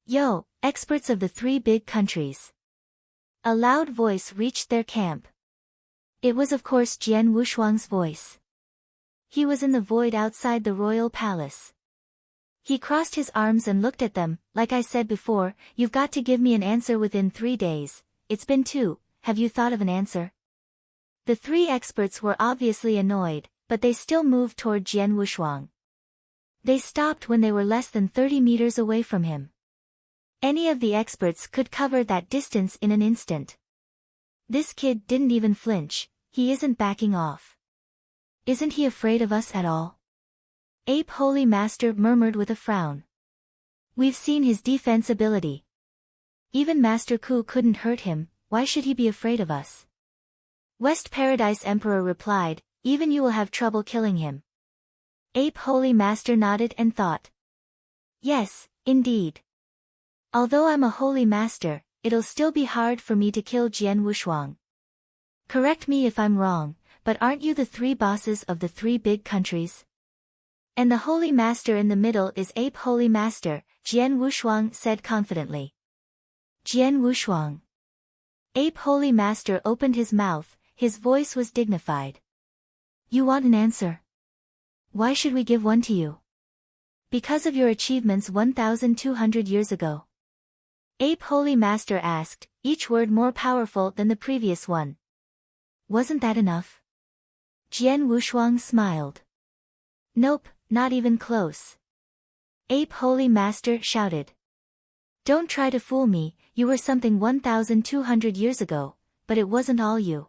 S1: Yo, experts of the three big countries. A loud voice reached their camp. It was of course Jian Wushuang's voice. He was in the void outside the royal palace. He crossed his arms and looked at them, like I said before, you've got to give me an answer within 3 days. It's been 2, have you thought of an answer? The three experts were obviously annoyed, but they still moved toward Jian Wushuang. They stopped when they were less than 30 meters away from him. Any of the experts could cover that distance in an instant. This kid didn't even flinch, he isn't backing off. Isn't he afraid of us at all? Ape Holy Master murmured with a frown. We've seen his defense ability. Even Master Ku couldn't hurt him, why should he be afraid of us? West Paradise Emperor replied, even you will have trouble killing him. Ape Holy Master nodded and thought. Yes, indeed. Although I'm a Holy Master, it'll still be hard for me to kill Jian Wushuang. Correct me if I'm wrong, but aren't you the three bosses of the three big countries? And the Holy Master in the middle is Ape Holy Master, Jian Wushuang said confidently. Jian Wushuang. Ape Holy Master opened his mouth, his voice was dignified. You want an answer? Why should we give one to you? Because of your achievements 1,200 years ago. Ape Holy Master asked, each word more powerful than the previous one. Wasn't that enough? Jian Wushuang smiled. Nope, not even close. Ape Holy Master shouted. Don't try to fool me, you were something 1,200 years ago, but it wasn't all you.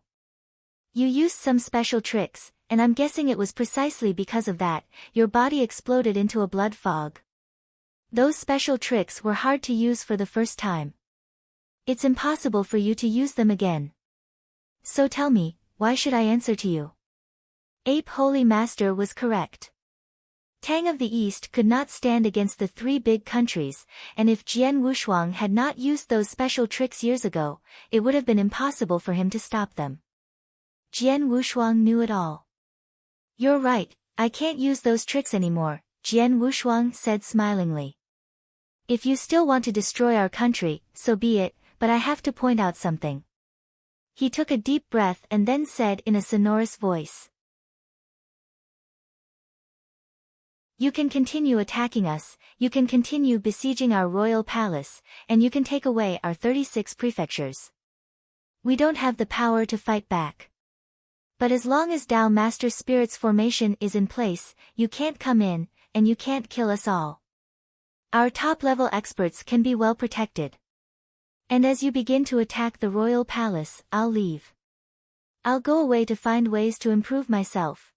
S1: You used some special tricks, and I'm guessing it was precisely because of that, your body exploded into a blood fog. Those special tricks were hard to use for the first time. It's impossible for you to use them again. So tell me, why should I answer to you? Ape Holy Master was correct. Tang of the East could not stand against the three big countries, and if Jian Wushuang had not used those special tricks years ago, it would have been impossible for him to stop them. Jian Wushuang knew it all. You're right, I can't use those tricks anymore, Jian Wushuang said smilingly. If you still want to destroy our country, so be it, but I have to point out something. He took a deep breath and then said in a sonorous voice. You can continue attacking us, you can continue besieging our royal palace, and you can take away our 36 prefectures. We don't have the power to fight back. But as long as Tao Master Spirit's formation is in place, you can't come in, and you can't kill us all. Our top-level experts can be well protected. And as you begin to attack the royal palace, I'll leave. I'll go away to find ways to improve myself.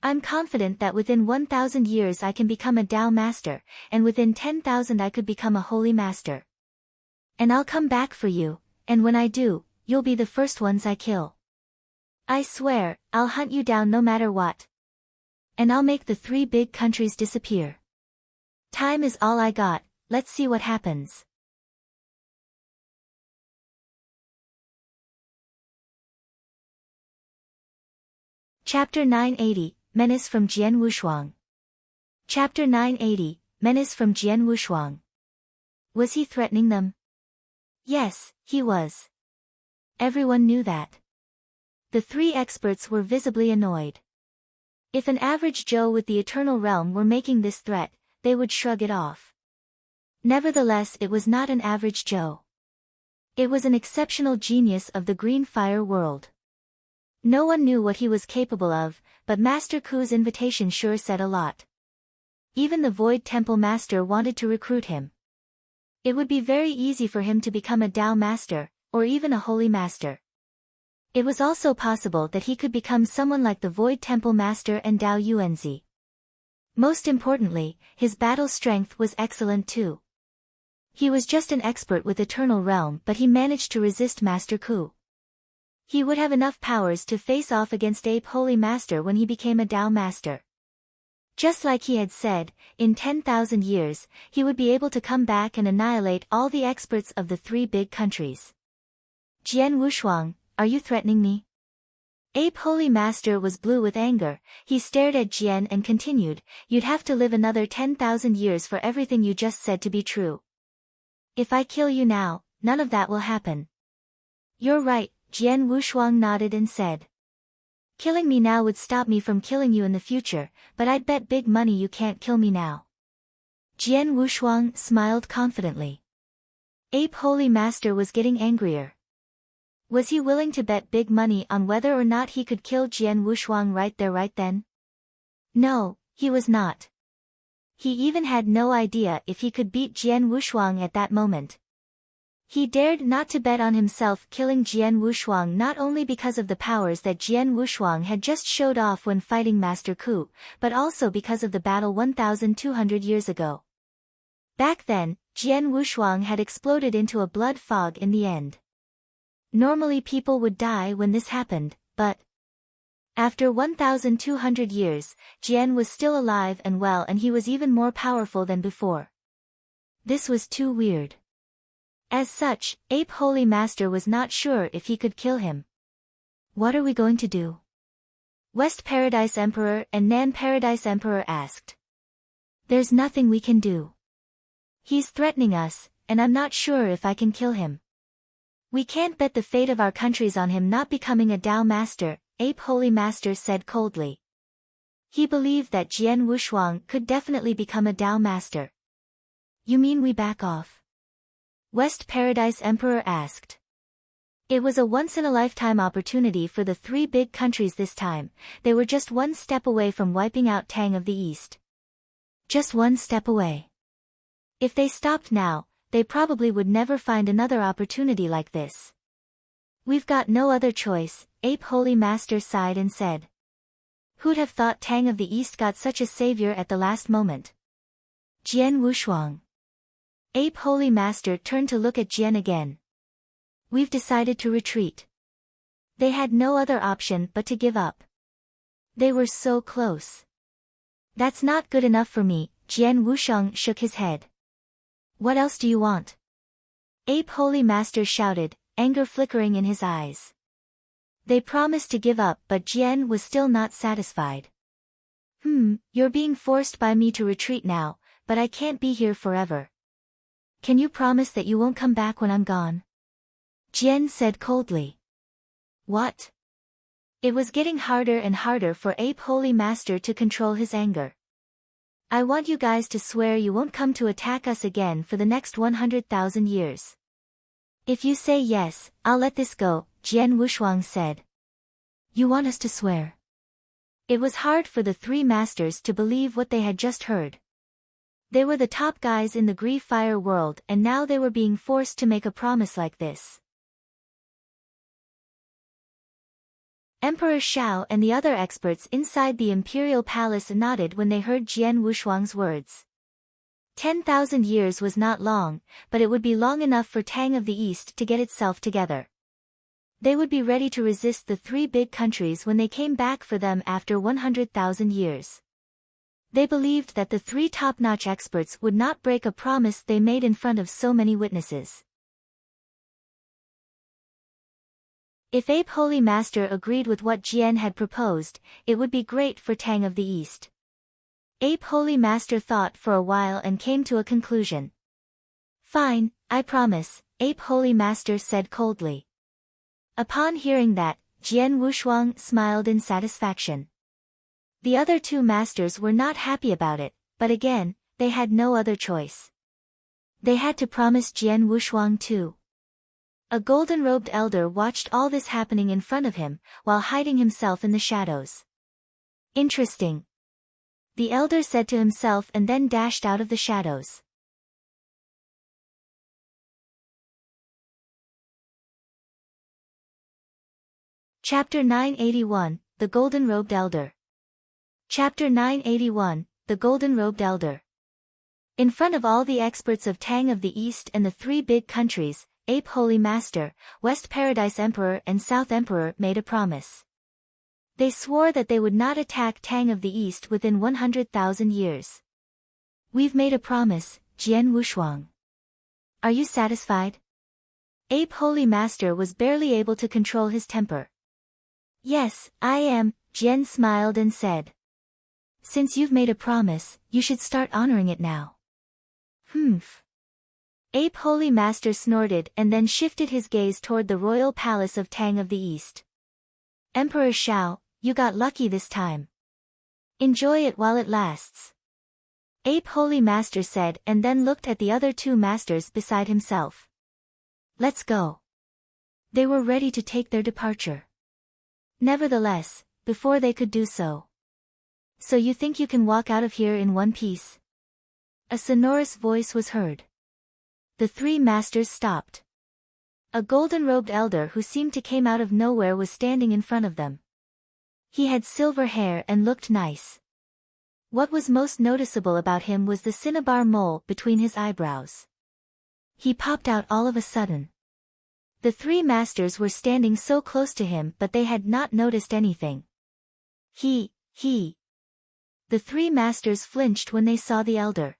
S1: I'm confident that within 1,000 years I can become a Tao Master, and within 10,000 I could become a Holy Master. And I'll come back for you, and when I do, you'll be the first ones I kill. I swear, I'll hunt you down no matter what. And I'll make the 3 big countries disappear. Time is all I got, let's see what happens. Chapter 980, Menace from Jian Wushuang. Chapter 980, Menace from Jian Wushuang. Was he threatening them? Yes, he was. Everyone knew that. The 3 experts were visibly annoyed. If an average Joe with the Eternal Realm were making this threat, they would shrug it off. Nevertheless, it was not an average Joe. It was an exceptional genius of the Green Fire world. No one knew what he was capable of, but Master Ku's invitation sure said a lot. Even the Void Temple Master wanted to recruit him. It would be very easy for him to become a Tao Master, or even a Holy Master. It was also possible that he could become someone like the Void Temple Master and Tao Yuanzi. Most importantly, his battle strength was excellent too. He was just an expert with Eternal Realm, but he managed to resist Master Ku. He would have enough powers to face off against Ape Holy Master when he became a Tao Master. Just like he had said, in 10,000 years, he would be able to come back and annihilate all the experts of the 3 big countries. Jian Wushuang, are you threatening me? Ape Holy Master was blue with anger. He stared at Jian and continued, you'd have to live another 10,000 years for everything you just said to be true. If I kill you now, none of that will happen. You're right, Jian Wushuang nodded and said. Killing me now would stop me from killing you in the future, but I'd bet big money you can't kill me now. Jian Wushuang smiled confidently. Ape Holy Master was getting angrier. Was he willing to bet big money on whether or not he could kill Jian Wushuang right there right then? No, he was not. He even had no idea if he could beat Jian Wushuang at that moment. He dared not to bet on himself killing Jian Wushuang not only because of the powers that Jian Wushuang had just showed off when fighting Master Ku, but also because of the battle 1,200 years ago. Back then, Jian Wushuang had exploded into a blood fog in the end. Normally people would die when this happened, but after 1,200 years, Jian was still alive and well, and he was even more powerful than before. This was too weird. As such, Ape Holy Master was not sure if he could kill him. What are we going to do? West Paradise Emperor and Nan Paradise Emperor asked. There's nothing we can do. He's threatening us, and I'm not sure if I can kill him. We can't bet the fate of our countries on him not becoming a Tao Master, Ape Holy Master said coldly. He believed that Jian Wushuang could definitely become a Tao Master. You mean we back off? West Paradise Emperor asked. It was a once-in-a-lifetime opportunity for the 3 big countries this time. They were just one step away from wiping out Tang of the East. Just one step away. If they stopped now, they probably would never find another opportunity like this. We've got no other choice, Ape Holy Master sighed and said. Who'd have thought Tang of the East got such a savior at the last moment? Jian Wushuang. Ape Holy Master turned to look at Jian again. We've decided to retreat. They had no other option but to give up. They were so close. That's not good enough for me, Jian Wushuang shook his head. What else do you want? Ape Holy Master shouted, anger flickering in his eyes. They promised to give up, but Jian was still not satisfied. You're being forced by me to retreat now, but I can't be here forever. Can you promise that you won't come back when I'm gone? Jian said coldly. What? It was getting harder and harder for Ape Holy Master to control his anger. I want you guys to swear you won't come to attack us again for the next 100,000 years. If you say yes, I'll let this go, Jian Wushuang said. You want us to swear? It was hard for the three masters to believe what they had just heard. They were the top guys in the Gree Fire world and now they were being forced to make a promise like this. Emperor Shao and the other experts inside the imperial palace nodded when they heard Jian Wushuang's words. 10,000 years was not long, but it would be long enough for Tang of the East to get itself together. They would be ready to resist the three big countries when they came back for them after 100,000 years. They believed that the three top-notch experts would not break a promise they made in front of so many witnesses. If Ape Holy Master agreed with what Jian had proposed, it would be great for Tang of the East. Ape Holy Master thought for a while and came to a conclusion. Fine, I promise, Ape Holy Master said coldly. Upon hearing that, Jian Wushuang smiled in satisfaction. The other two masters were not happy about it, but again, they had no other choice. They had to promise Jian Wushuang too. A golden-robed elder watched all this happening in front of him, while hiding himself in the shadows. Interesting. The elder said to himself and then dashed out of the shadows. Chapter 981, The Golden-Robed Elder. Chapter 981, The Golden-Robed Elder. In front of all the experts of Tang of the East and the three big countries, Ape Holy Master, West Paradise Emperor and South Emperor made a promise. They swore that they would not attack Tang of the East within 100,000 years. We've made a promise, Jian Wushuang. Are you satisfied? Ape Holy Master was barely able to control his temper. Yes, I am, Jian smiled and said. Since you've made a promise, you should start honoring it now. Humph. Ape Holy Master snorted and then shifted his gaze toward the royal palace of Tang of the East. Emperor Shao, you got lucky this time. Enjoy it while it lasts. Ape Holy Master said and then looked at the other two masters beside himself. Let's go. They were ready to take their departure. Nevertheless, before they could do so. So you think you can walk out of here in one piece? A sonorous voice was heard. The three masters stopped. A golden-robed elder who seemed to came out of nowhere was standing in front of them. He had silver hair and looked nice. What was most noticeable about him was the cinnabar mole between his eyebrows. He popped out all of a sudden. The three masters were standing so close to him but they had not noticed anything. He. The three masters flinched when they saw the elder.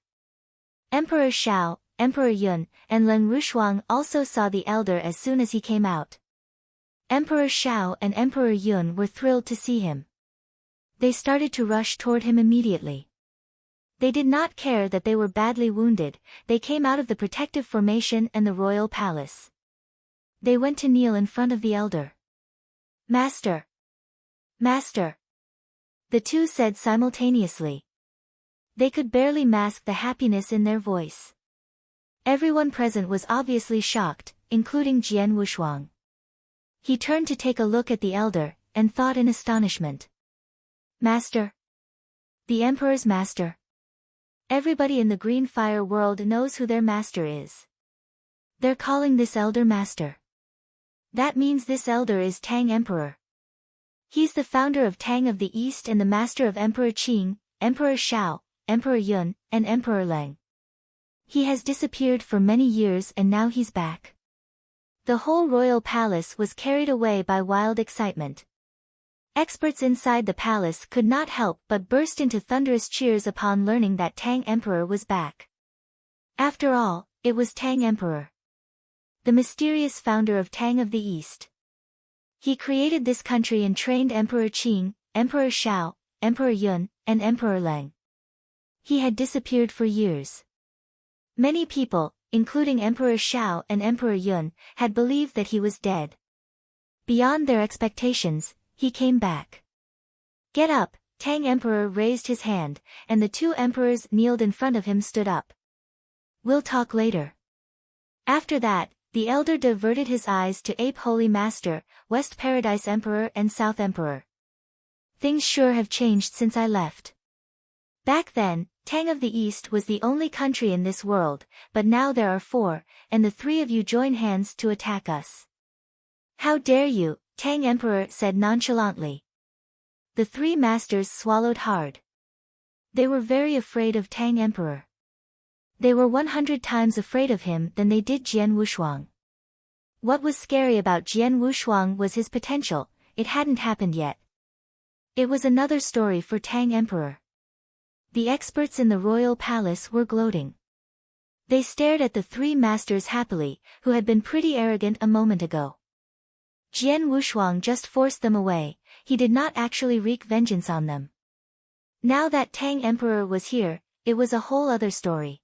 S1: Emperor Shao, Emperor Yun, and Leng Rushuang also saw the elder as soon as he came out. Emperor Shao and Emperor Yun were thrilled to see him. They started to rush toward him immediately. They did not care that they were badly wounded, they came out of the protective formation and the royal palace. They went to kneel in front of the elder. Master! Master! The two said simultaneously. They could barely mask the happiness in their voice. Everyone present was obviously shocked, including Jian Wushuang. He turned to take a look at the elder, and thought in astonishment. Master? The Emperor's master? Everybody in the Green Fire world knows who their master is. They're calling this elder master. That means this elder is Tang Emperor. He's the founder of Tang of the East and the master of Emperor Qing, Emperor Shao, Emperor Yun, and Emperor Leng. He has disappeared for many years and now he's back. The whole royal palace was carried away by wild excitement. Experts inside the palace could not help but burst into thunderous cheers upon learning that Tang Emperor was back. After all, it was Tang Emperor. The mysterious founder of Tang of the East. He created this country and trained Emperor Qing, Emperor Shao, Emperor Yun, and Emperor Leng. He had disappeared for years. Many people, including Emperor Shao and Emperor Yun, had believed that he was dead. Beyond their expectations, he came back. Get up, Tang Emperor raised his hand, and the two emperors kneeled in front of him stood up. We'll talk later. After that, the elder diverted his eyes to Ape Holy Master, West Paradise Emperor and South Emperor. Things sure have changed since I left. Back then, Tang of the East was the only country in this world, but now there are 4, and the 3 of you join hands to attack us. How dare you, Tang Emperor said nonchalantly. The 3 masters swallowed hard. They were very afraid of Tang Emperor. They were 100 times afraid of him than they did Jian Wushuang. What was scary about Jian Wushuang was his potential, it hadn't happened yet. It was another story for Tang Emperor. The experts in the royal palace were gloating. They stared at the 3 masters happily, who had been pretty arrogant a moment ago. Jian Wushuang just forced them away, he did not actually wreak vengeance on them. Now that Tang Emperor was here, it was a whole other story.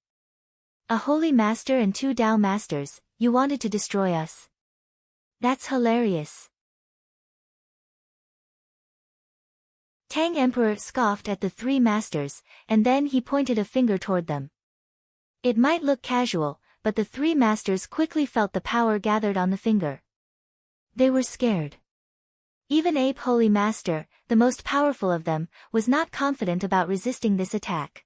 S1: A holy master and 2 Dao masters, you wanted to destroy us? That's hilarious. Tang Emperor scoffed at the 3 masters, and then he pointed a finger toward them. It might look casual, but the 3 masters quickly felt the power gathered on the finger. They were scared. Even Ape Holy Master, the most powerful of them, was not confident about resisting this attack.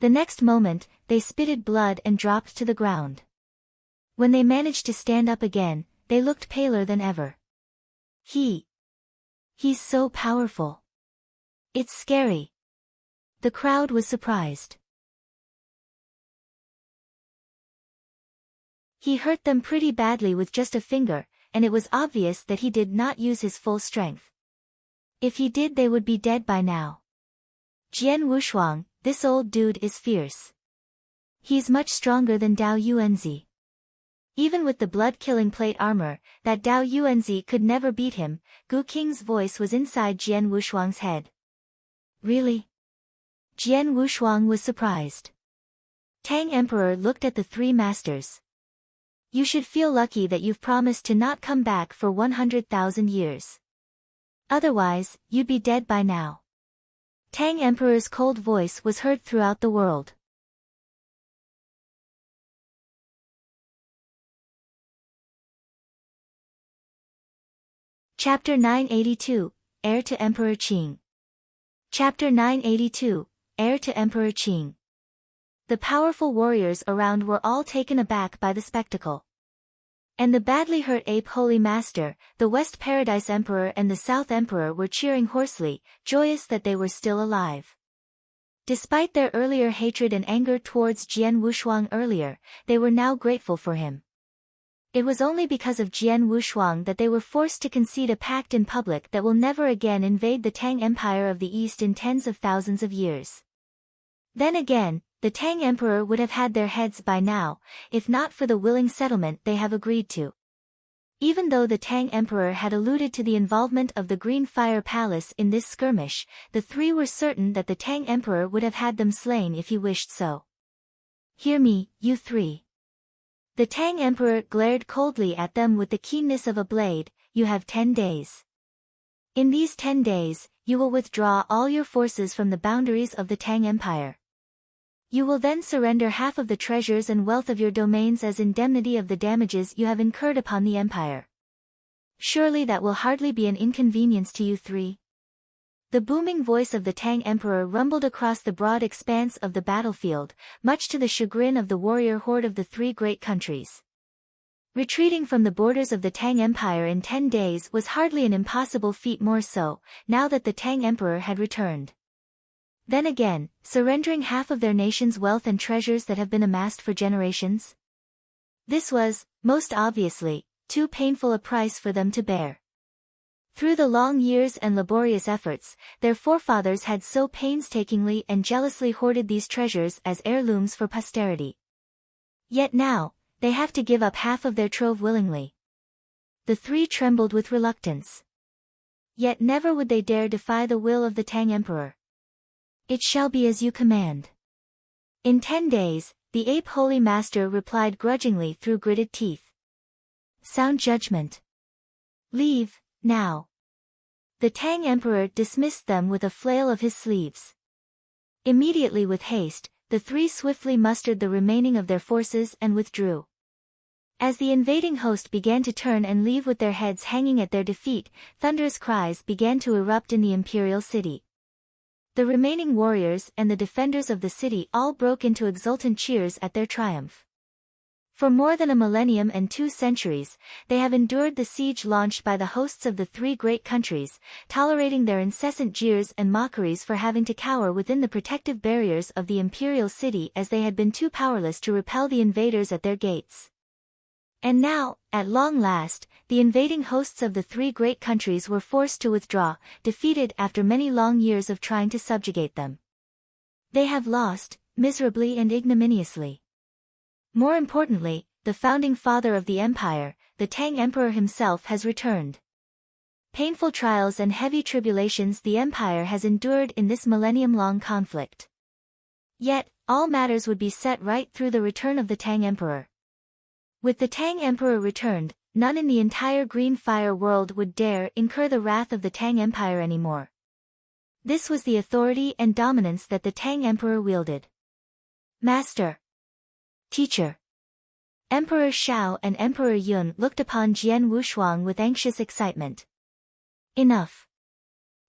S1: The next moment, they spitted blood and dropped to the ground. When they managed to stand up again, they looked paler than ever. He's so powerful. It's scary. The crowd was surprised. He hurt them pretty badly with just a finger, and it was obvious that he did not use his full strength. If he did, they would be dead by now. Jian Wushuang, this old dude is fierce. He's much stronger than Dao Yuanzi. Even with the blood-killing plate armor, that Dao Yuanzi could never beat him. Gu Qing's voice was inside Jian Wushuang's head. Really? Jian Wushuang was surprised. Tang Emperor looked at the 3 masters. You should feel lucky that you've promised to not come back for 100,000 years. Otherwise, you'd be dead by now. Tang Emperor's cold voice was heard throughout the world. Chapter 982, Heir to Emperor Qing. Chapter 982, Heir to Emperor Qing. The powerful warriors around were all taken aback by the spectacle. And the badly hurt Ape Holy Master, the West Paradise Emperor and the South Emperor were cheering hoarsely, joyous that they were still alive. Despite their earlier hatred and anger towards Jian Wushuang earlier, they were now grateful for him. It was only because of Jian Wushuang that they were forced to concede a pact in public that will never again invade the Tang Empire of the East in tens of thousands of years. Then again, the Tang Emperor would have had their heads by now, if not for the willing settlement they have agreed to. Even though the Tang Emperor had alluded to the involvement of the Green Fire Palace in this skirmish, the 3 were certain that the Tang Emperor would have had them slain if he wished so. Hear me, you 3. The Tang Emperor glared coldly at them with the keenness of a blade. You have 10 days. In these 10 days, you will withdraw all your forces from the boundaries of the Tang Empire. You will then surrender half of the treasures and wealth of your domains as indemnity of the damages you have incurred upon the empire. Surely that will hardly be an inconvenience to you 3. The booming voice of the Tang Emperor rumbled across the broad expanse of the battlefield, much to the chagrin of the warrior horde of the 3 great countries. Retreating from the borders of the Tang Empire in 10 days was hardly an impossible feat, more so, now that the Tang Emperor had returned. Then again, surrendering half of their nation's wealth and treasures that have been amassed for generations? This was, most obviously, too painful a price for them to bear. Through the long years and laborious efforts, their forefathers had so painstakingly and jealously hoarded these treasures as heirlooms for posterity. Yet now, they have to give up half of their trove willingly. The 3 trembled with reluctance. Yet never would they dare defy the will of the Tang Emperor. It shall be as you command. In 10 days, the Ape Holy Master replied grudgingly through gritted teeth. Sound judgment. Leave, now. The Tang Emperor dismissed them with a flail of his sleeves. Immediately with haste, the three swiftly mustered the remaining of their forces and withdrew. As the invading host began to turn and leave with their heads hanging at their defeat, thunderous cries began to erupt in the imperial city. The remaining warriors and the defenders of the city all broke into exultant cheers at their triumph. For more than a millennium and 2 centuries, they have endured the siege launched by the hosts of the 3 great countries, tolerating their incessant jeers and mockeries for having to cower within the protective barriers of the imperial city as they had been too powerless to repel the invaders at their gates. And now, at long last, the invading hosts of the 3 great countries were forced to withdraw, defeated after many long years of trying to subjugate them. They have lost, miserably and ignominiously. More importantly, the founding father of the empire, the Tang Emperor himself, has returned. Painful trials and heavy tribulations the empire has endured in this millennium-long conflict. Yet, all matters would be set right through the return of the Tang Emperor. With the Tang Emperor returned, none in the entire Green Fire world would dare incur the wrath of the Tang Empire anymore. This was the authority and dominance that the Tang Emperor wielded. Master. Teacher. Emperor Shao and Emperor Yun looked upon Jian Wushuang with anxious excitement. Enough.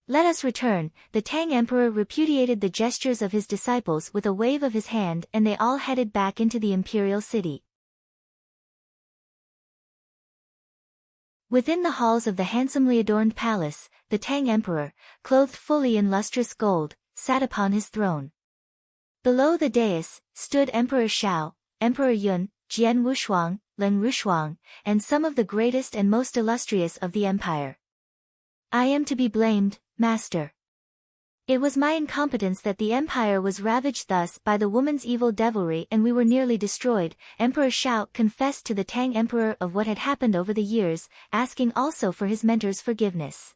S1: Let us return. The Tang Emperor repudiated the gestures of his disciples with a wave of his hand, and they all headed back into the imperial city. Within the halls of the handsomely adorned palace, the Tang Emperor, clothed fully in lustrous gold, sat upon his throne. Below the dais, stood Emperor Shao, Emperor Yun, Jian Wushuang, Leng Rushuang, and some of the greatest and most illustrious of the empire. I am to be blamed, master. It was my incompetence that the empire was ravaged thus by the woman's evil devilry and we were nearly destroyed. Emperor Shao confessed to the Tang Emperor of what had happened over the years, asking also for his mentor's forgiveness.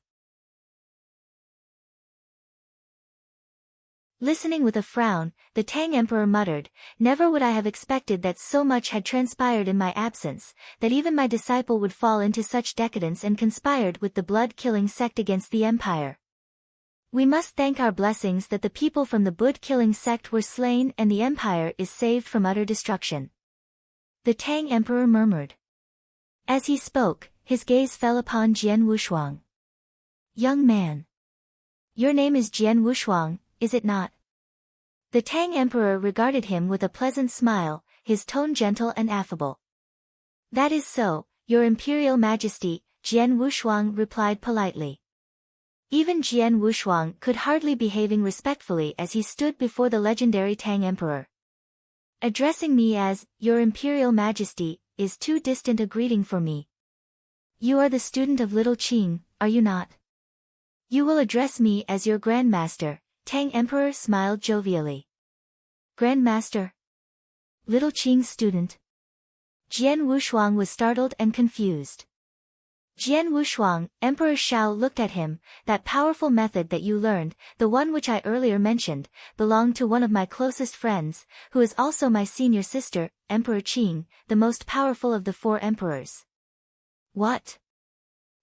S1: Listening with a frown, the Tang Emperor muttered, "Never would I have expected that so much had transpired in my absence, that even my disciple would fall into such decadence and conspired with the blood-killing sect against the empire. We must thank our blessings that the people from the blood-killing sect were slain and the empire is saved from utter destruction." The Tang Emperor murmured. As he spoke, his gaze fell upon Jian Wushuang. "Young man. Your name is Jian Wushuang, is it not?" The Tang Emperor regarded him with a pleasant smile, his tone gentle and affable. "That is so, your Imperial Majesty," Jian Wushuang replied politely. Even Jian Wushuang could hardly behaving respectfully as he stood before the legendary Tang Emperor. Addressing me as, "Your Imperial Majesty," is too distant a greeting for me. You are the student of Little Qing, are you not? You will address me as your Grandmaster. Tang Emperor smiled jovially. Grandmaster? Little Qing's student? Jian Wushuang was startled and confused. Jian Wushuang, Emperor Shao looked at him. "That powerful method that you learned, the one which I earlier mentioned, belonged to one of my closest friends, who is also my senior sister, Emperor Qing, the most powerful of the 4 emperors." What?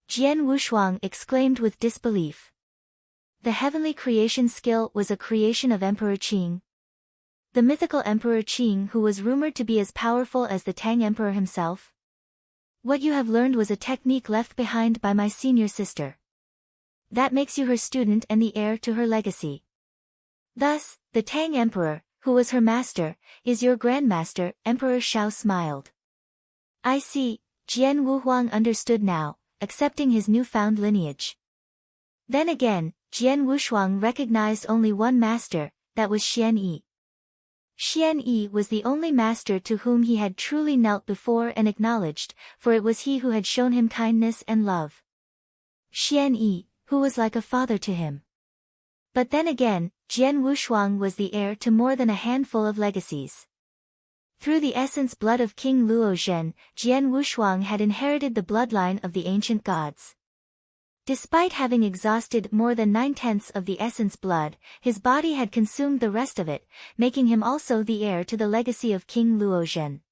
S1: Jian Wushuang exclaimed with disbelief. The heavenly creation skill was a creation of Emperor Qing. The mythical Emperor Qing, who was rumored to be as powerful as the Tang Emperor himself? What you have learned was a technique left behind by my senior sister. That makes you her student and the heir to her legacy. Thus, the Tang Emperor, who was her master, is your grandmaster. Emperor Shao smiled. I see, Jian Wuhuang understood now, accepting his newfound lineage. Then again, Jian Wushuang recognized only one master, that was Xian Yi. Xian Yi was the only master to whom he had truly knelt before and acknowledged, for it was he who had shown him kindness and love. Xian Yi, who was like a father to him. But then again, Jian Wushuang was the heir to more than a handful of legacies. Through the essence blood of King Luozhen, Jian Wushuang had inherited the bloodline of the ancient gods. Despite having exhausted more than 9/10 of the essence blood, his body had consumed the rest of it, making him also the heir to the legacy of King Luozhen.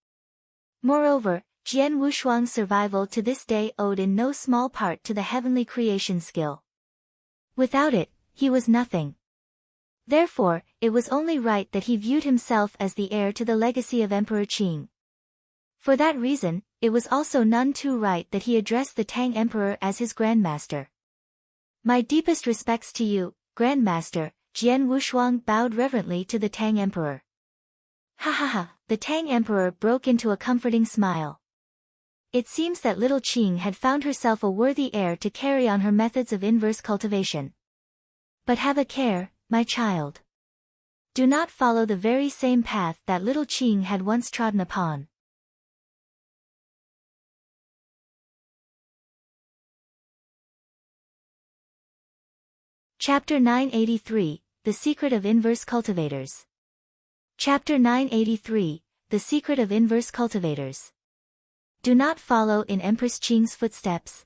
S1: Moreover, Jian Wushuang's survival to this day owed in no small part to the heavenly creation skill. Without it, he was nothing. Therefore, it was only right that he viewed himself as the heir to the legacy of Emperor Qing. For that reason, it was also none too right that he addressed the Tang Emperor as his Grandmaster. My deepest respects to you, Grandmaster. Jian Wushuang bowed reverently to the Tang Emperor. Ha ha ha, the Tang Emperor broke into a comforting smile. It seems that little Qing had found herself a worthy heir to carry on her methods of inverse cultivation. But have a care, my child. Do not follow the very same path that little Qing had once trodden upon. Chapter 983, The Secret of Inverse Cultivators. Chapter 983, The Secret of Inverse Cultivators. Do not follow in Empress Qing's footsteps.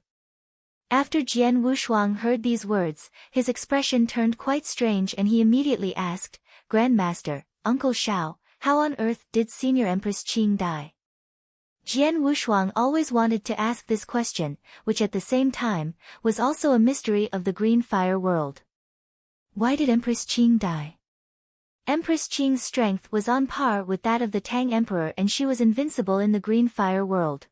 S1: After Jian Wushuang heard these words, his expression turned quite strange and he immediately asked, Grandmaster, Uncle Shao, how on earth did Senior Empress Qing die? Jian Wushuang always wanted to ask this question, which at the same time, was also a mystery of the Green Fire world. Why did Empress Qing die? Empress Qing's strength was on par with that of the Tang Emperor and she was invincible in the Green Fire world.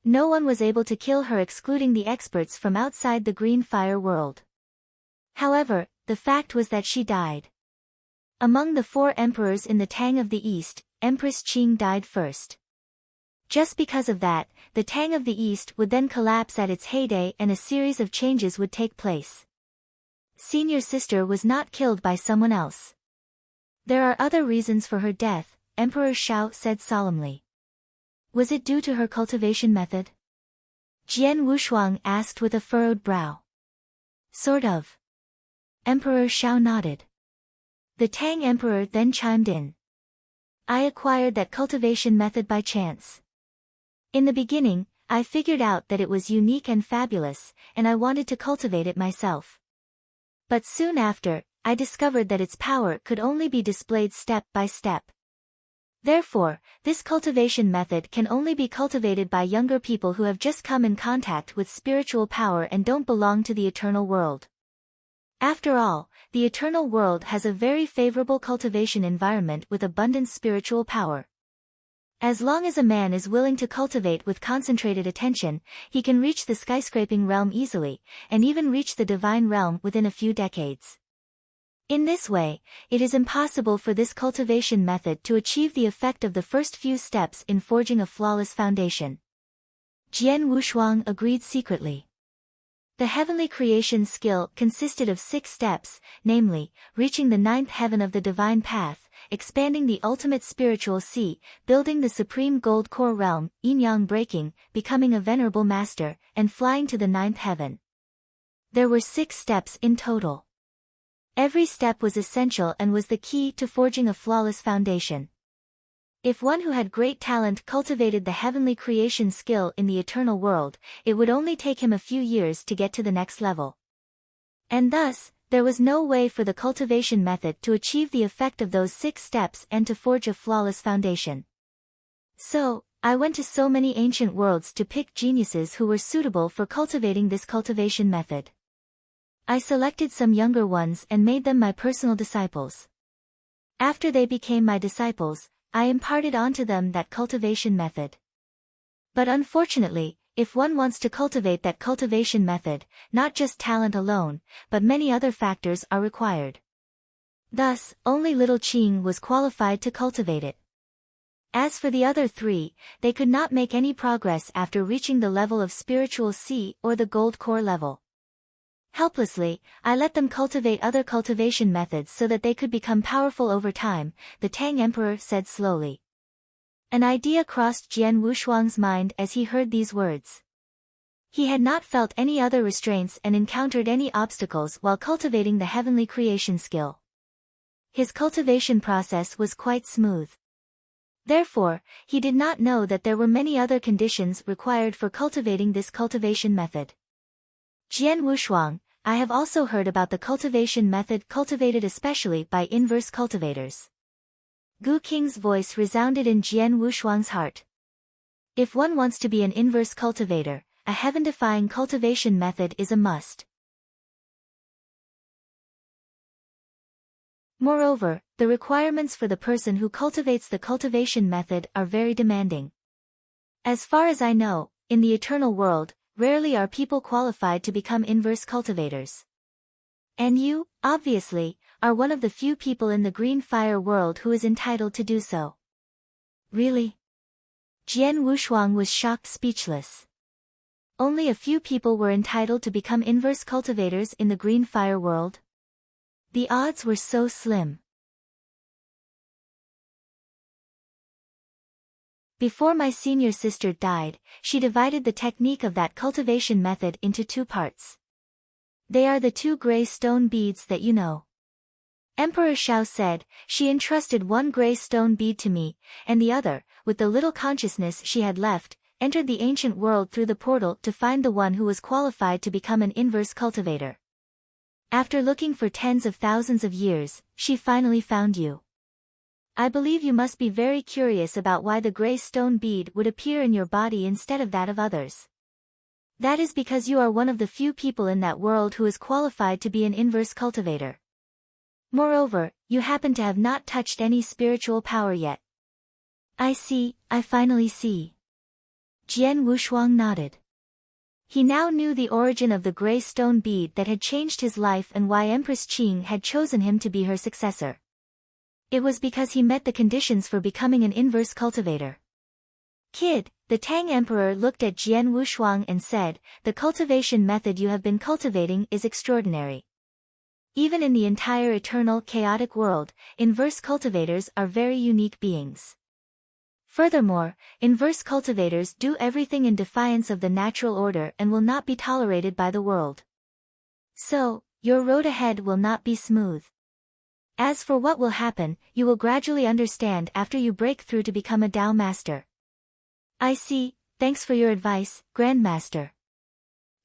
S1: No one was able to kill her excluding the experts from outside the Green Fire world. However, the fact was that she died. Among the 4 emperors in the Tang of the East, Empress Qing died first. Just because of that, the Tang of the East would then collapse at its heyday and a series of changes would take place. Senior sister was not killed by someone else. There are other reasons for her death, Emperor Shao said solemnly. Was it due to her cultivation method? Jian Wushuang asked with a furrowed brow. Sort of. Emperor Shao nodded. The Tang Emperor then chimed in. I acquired that cultivation method by chance. In the beginning, I figured out that it was unique and fabulous, and I wanted to cultivate it myself. But soon after, I discovered that its power could only be displayed step by step. Therefore, this cultivation method can only be cultivated by younger people who have just come in contact with spiritual power and don't belong to the eternal world. After all, the eternal world has a very favorable cultivation environment with abundant spiritual power. As long as a man is willing to cultivate with concentrated attention, he can reach the skyscraping realm easily, and even reach the divine realm within a few decades. In this way, it is impossible for this cultivation method to achieve the effect of the first few steps in forging a flawless foundation. Jian Wushuang agreed secretly. The heavenly creation skill consisted of 6 steps, namely, reaching the 9th heaven of the divine path, expanding the ultimate spiritual sea, building the supreme gold core realm, yin-yang breaking, becoming a venerable master, and flying to the 9th heaven. There were 6 steps in total. Every step was essential and was the key to forging a flawless foundation. If one who had great talent cultivated the heavenly creation skill in the eternal world, it would only take him a few years to get to the next level. And thus, there was no way for the cultivation method to achieve the effect of those 6 steps and to forge a flawless foundation. So, I went to so many ancient worlds to pick geniuses who were suitable for cultivating this cultivation method. I selected some younger ones and made them my personal disciples. After they became my disciples, I imparted onto them that cultivation method. But unfortunately, if one wants to cultivate that cultivation method, not just talent alone, but many other factors are required. Thus, only little Qing was qualified to cultivate it. As for the other 3, they could not make any progress after reaching the level of spiritual sea or the gold core level. Helplessly, I let them cultivate other cultivation methods so that they could become powerful over time, the Tang Emperor said slowly. An idea crossed Jian Wushuang's mind as he heard these words. He had not felt any other restraints and encountered any obstacles while cultivating the heavenly creation skill. His cultivation process was quite smooth. Therefore, he did not know that there were many other conditions required for cultivating this cultivation method. Jian Wushuang, I have also heard about the cultivation method cultivated especially by inverse cultivators. Gu Qing's voice resounded in Jian Wushuang's heart. If one wants to be an inverse cultivator, a heaven-defying cultivation method is a must. Moreover, the requirements for the person who cultivates the cultivation method are very demanding. As far as I know, in the eternal world, rarely are people qualified to become inverse cultivators. And you, obviously, are one of the few people in the green fire world who is entitled to do so. Really? Jian Wushuang was shocked speechless. Only a few people were entitled to become inverse cultivators in the green fire world? The odds were so slim. Before my senior sister died, she divided the technique of that cultivation method into two parts. They are the two gray stone beads that you know. Emperor Shao said, she entrusted one gray stone bead to me, and the other, with the little consciousness she had left, entered the ancient world through the portal to find the one who was qualified to become an inverse cultivator. After looking for tens of thousands of years, she finally found you. I believe you must be very curious about why the gray stone bead would appear in your body instead of that of others. That is because you are one of the few people in that world who is qualified to be an inverse cultivator. Moreover, you happen to have not touched any spiritual power yet. I see, I finally see. Jian Wushuang nodded. He now knew the origin of the gray stone bead that had changed his life and why Empress Qing had chosen him to be her successor. It was because he met the conditions for becoming an inverse cultivator. Kid, the Tang Emperor looked at Jian Wushuang and said, the cultivation method you have been cultivating is extraordinary. Even in the entire eternal chaotic world, inverse cultivators are very unique beings. Furthermore, inverse cultivators do everything in defiance of the natural order and will not be tolerated by the world. So, your road ahead will not be smooth. As for what will happen, you will gradually understand after you break through to become a Dao Master. I see, thanks for your advice, Grandmaster.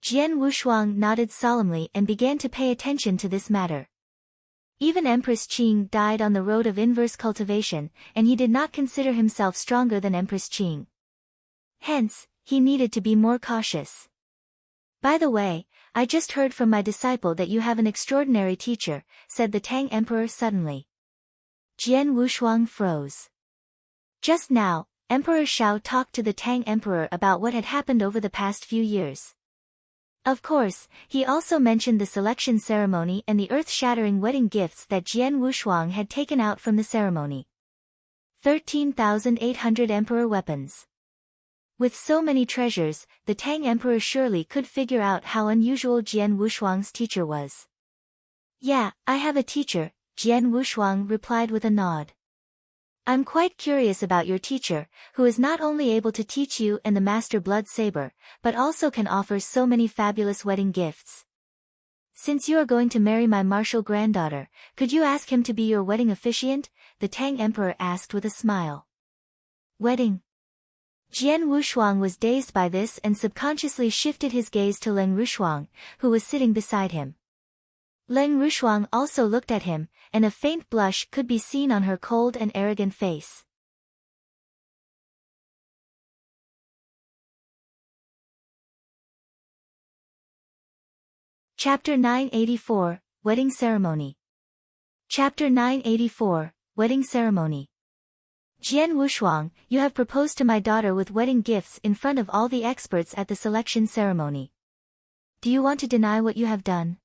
S1: Jian Wushuang nodded solemnly and began to pay attention to this matter. Even Empress Qing died on the road of inverse cultivation, and he did not consider himself stronger than Empress Qing. Hence, he needed to be more cautious. By the way, I just heard from my disciple that you have an extraordinary teacher, said the Tang Emperor suddenly. Jian Wushuang froze. Just now, Emperor Shao talked to the Tang Emperor about what had happened over the past few years. Of course, he also mentioned the selection ceremony and the earth-shattering wedding gifts that Jian Wushuang had taken out from the ceremony. 13,800 Emperor weapons. With so many treasures, the Tang Emperor surely could figure out how unusual Jian Wushuang's teacher was. Yeah, I have a teacher, Jian Wushuang replied with a nod. I'm quite curious about your teacher, who is not only able to teach you and the Master Blood Saber, but also can offer so many fabulous wedding gifts. Since you are going to marry my martial granddaughter, could you ask him to be your wedding officiant? The Tang Emperor asked with a smile. Wedding? Jian Wushuang was dazed by this and subconsciously shifted his gaze to Leng Rushuang, who was sitting beside him. Leng Rushuang also looked at him, and a faint blush could be seen on her cold and arrogant face. Chapter 984, Wedding Ceremony. Chapter 984, Wedding Ceremony. Jian Wushuang, you have proposed to my daughter with wedding gifts in front of all the experts at the selection ceremony. Do you want to deny what you have done?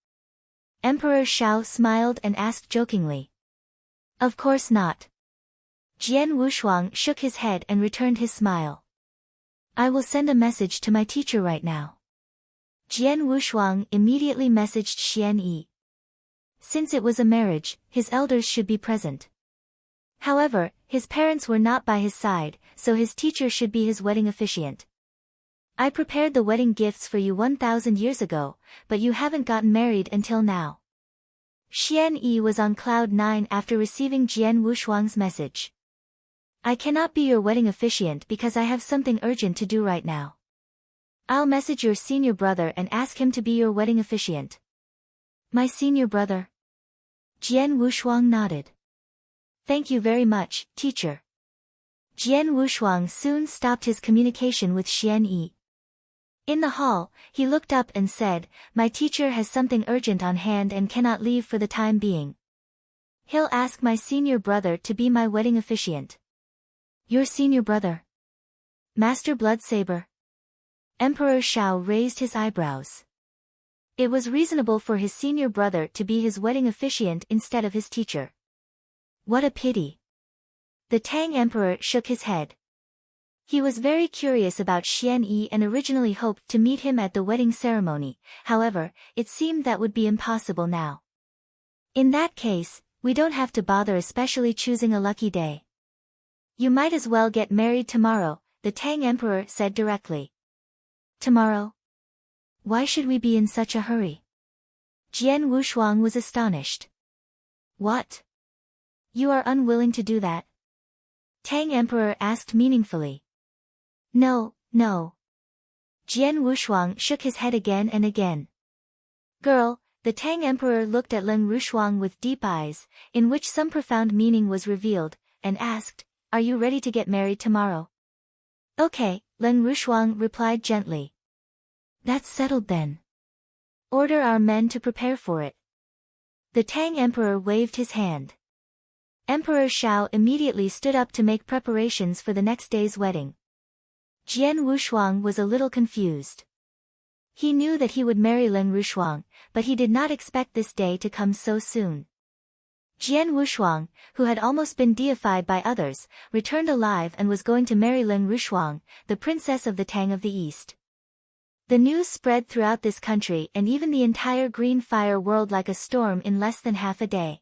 S1: Emperor Shao smiled and asked jokingly. Of course not. Jian Wushuang shook his head and returned his smile. I will send a message to my teacher right now. Jian Wushuang immediately messaged Xian Yi. Since it was a marriage, his elders should be present. However, his parents were not by his side, so his teacher should be his wedding officiant. I prepared the wedding gifts for you 1,000 years ago, but you haven't gotten married until now. Xian Yi was on cloud 9 after receiving Jian Wushuang's message. I cannot be your wedding officiant because I have something urgent to do right now. I'll message your senior brother and ask him to be your wedding officiant. My senior brother? Jian Wushuang nodded. Thank you very much, teacher. Jian Wushuang soon stopped his communication with Xian Yi. In the hall, he looked up and said, my teacher has something urgent on hand and cannot leave for the time being. He'll ask my senior brother to be my wedding officiant. Your senior brother? Master Bloodsaber? Emperor Shao raised his eyebrows. It was reasonable for his senior brother to be his wedding officiant instead of his teacher. What a pity. The Tang Emperor shook his head. He was very curious about Xian Yi and originally hoped to meet him at the wedding ceremony, however, it seemed that would be impossible now. In that case, we don't have to bother especially choosing a lucky day. You might as well get married tomorrow, the Tang Emperor said directly. Tomorrow? Why should we be in such a hurry? Jian Wushuang was astonished. What? You are unwilling to do that? Tang Emperor asked meaningfully. No, no. Jian Wushuang shook his head again and again. Girl, the Tang Emperor looked at Leng Rushuang with deep eyes, in which some profound meaning was revealed, and asked, Are you ready to get married tomorrow? Okay, Leng Rushuang replied gently. That's settled then. Order our men to prepare for it. The Tang Emperor waved his hand. Emperor Shao immediately stood up to make preparations for the next day's wedding. Jian Wushuang was a little confused. He knew that he would marry Leng Rushuang, but he did not expect this day to come so soon. Jian Wushuang, who had almost been deified by others, returned alive and was going to marry Leng Rushuang, the princess of the Tang of the East. The news spread throughout this country and even the entire Green Fire world like a storm in less than half a day.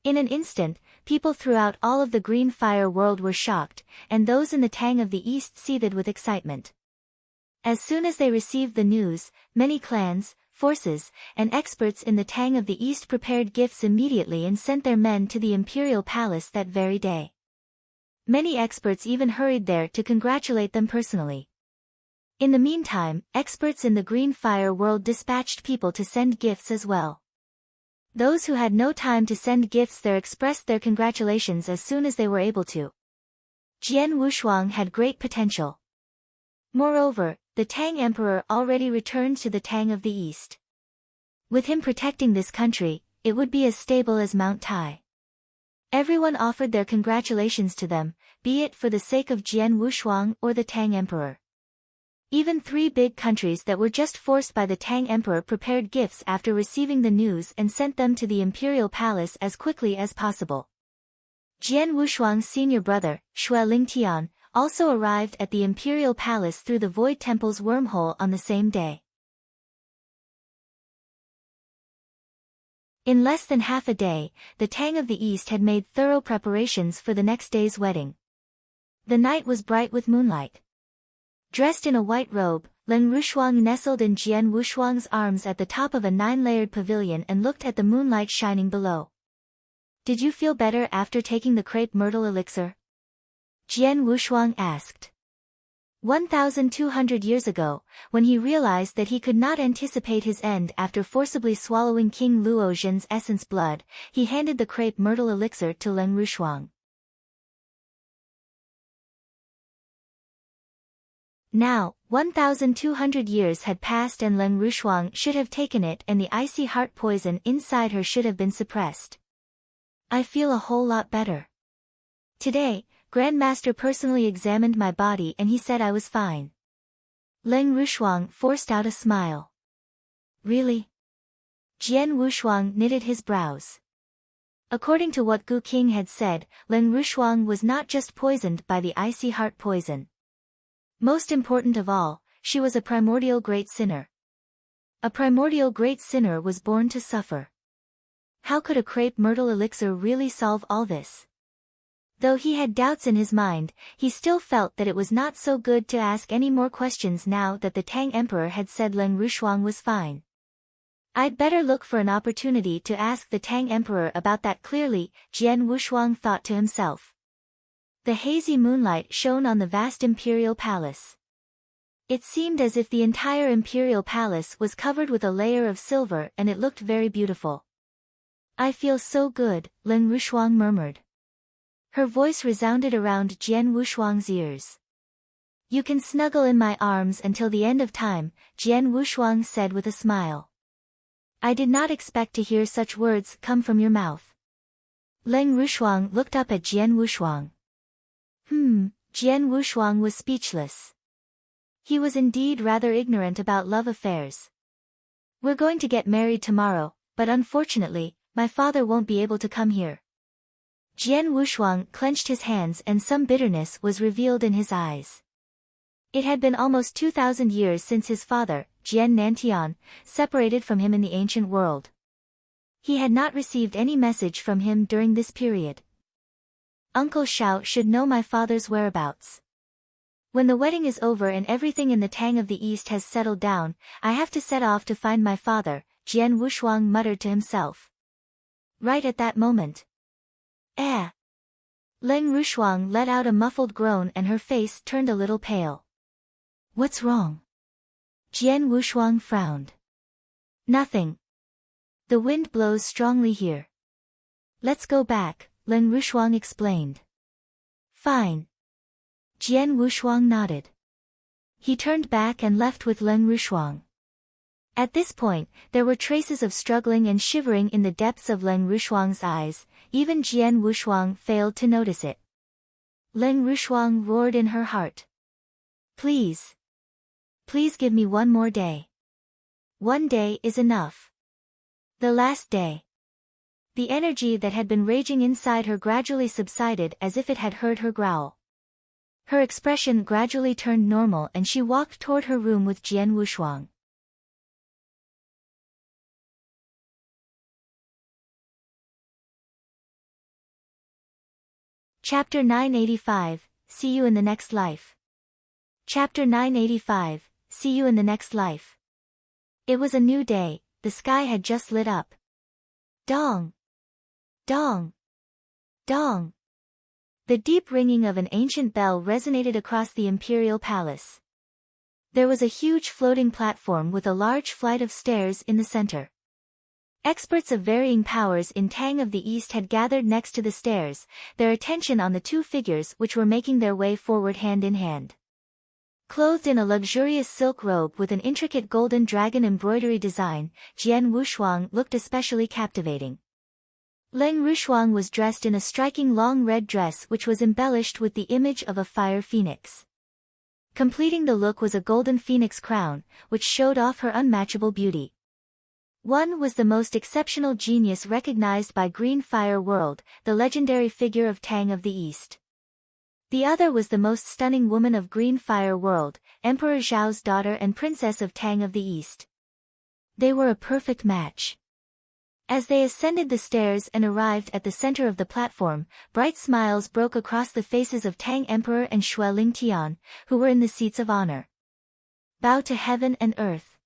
S1: In an instant, people throughout all of the Green Fire world were shocked, and those in the Tang of the East seethed with excitement. As soon as they received the news, many clans, forces, and experts in the Tang of the East prepared gifts immediately and sent their men to the imperial palace that very day. Many experts even hurried there to congratulate them personally. In the meantime, experts in the Green Fire world dispatched people to send gifts as well. Those who had no time to send gifts there expressed their congratulations as soon as they were able to. Jian Wushuang had great potential. Moreover, the Tang Emperor already returned to the Tang of the East. With him protecting this country, it would be as stable as Mount Tai. Everyone offered their congratulations to them, be it for the sake of Jian Wushuang or the Tang Emperor. Even 3 big countries that were just forced by the Tang Emperor prepared gifts after receiving the news and sent them to the imperial palace as quickly as possible. Jian Wushuang's senior brother, Xue Lingtian, also arrived at the imperial palace through the Void Temple's wormhole on the same day. In less than half a day, the Tang of the East had made thorough preparations for the next day's wedding. The night was bright with moonlight. Dressed in a white robe, Leng Rushuang nestled in Jian Wushuang's arms at the top of a 9-layered pavilion and looked at the moonlight shining below. Did you feel better after taking the crepe myrtle elixir? Jian Wushuang asked. 1,200 years ago, when he realized that he could not anticipate his end after forcibly swallowing King Luo Zhen's essence blood, he handed the crepe myrtle elixir to Leng Rushuang. Now, 1,200 years had passed and Leng Rushuang should have taken it and the icy heart poison inside her should have been suppressed. I feel a whole lot better. Today, Grandmaster personally examined my body and he said I was fine. Leng Rushuang forced out a smile. Really? Jian Wushuang knitted his brows. According to what Gu King had said, Leng Rushuang was not just poisoned by the icy heart poison. Most important of all, she was a primordial great sinner. A primordial great sinner was born to suffer. How could a crepe myrtle elixir really solve all this? Though he had doubts in his mind, he still felt that it was not so good to ask any more questions now that the Tang Emperor had said Leng Rushuang was fine. I'd better look for an opportunity to ask the Tang Emperor about that clearly, Jian Wushuang thought to himself. The hazy moonlight shone on the vast imperial palace. It seemed as if the entire imperial palace was covered with a layer of silver and it looked very beautiful. I feel so good, Leng Rushuang murmured. Her voice resounded around Jian Wushuang's ears. You can snuggle in my arms until the end of time, Jian Wushuang said with a smile. I did not expect to hear such words come from your mouth. Leng Rushuang looked up at Jian Wushuang. Jian Wushuang was speechless. He was indeed rather ignorant about love affairs. We're going to get married tomorrow, but unfortunately, my father won't be able to come here. Jian Wushuang clenched his hands and some bitterness was revealed in his eyes. It had been almost 2,000 years since his father, Jian Nantian, separated from him in the ancient world. He had not received any message from him during this period. Uncle Shao should know my father's whereabouts. When the wedding is over and everything in the Tang of the East has settled down, I have to set off to find my father, Jian Wushuang muttered to himself. Right at that moment. Leng Rushuang let out a muffled groan and her face turned a little pale. What's wrong? Jian Wushuang frowned. Nothing. The wind blows strongly here. Let's go back, Leng Rushuang explained. Fine. Jian Wushuang nodded. He turned back and left with Leng Rushuang. At this point, there were traces of struggling and shivering in the depths of Leng Rushuang's eyes, even Jian Wushuang failed to notice it. Leng Rushuang roared in her heart. Please. Please give me one more day. One day is enough. The last day. The energy that had been raging inside her gradually subsided as if it had heard her growl. Her expression gradually turned normal and she walked toward her room with Jian Wushuang. Chapter 985, See You in the Next Life. Chapter 985, See You in the Next Life. It was a new day, the sky had just lit up. Dong! Dong! Dong! The deep ringing of an ancient bell resonated across the imperial palace. There was a huge floating platform with a large flight of stairs in the center. Experts of varying powers in Tang of the East had gathered next to the stairs, their attention on the two figures which were making their way forward hand in hand. Clothed in a luxurious silk robe with an intricate golden dragon embroidery design, Jian Wushuang looked especially captivating. Leng Rushuang was dressed in a striking long red dress which was embellished with the image of a fire phoenix. Completing the look was a golden phoenix crown, which showed off her unmatchable beauty. One was the most exceptional genius recognized by Green Fire World, the legendary figure of Tang of the East. The other was the most stunning woman of Green Fire World, Emperor Zhao's daughter and princess of Tang of the East. They were a perfect match. As they ascended the stairs and arrived at the center of the platform, bright smiles broke across the faces of Tang Emperor and Xue Lingtian, who were in the seats of honor. Bow to heaven and earth.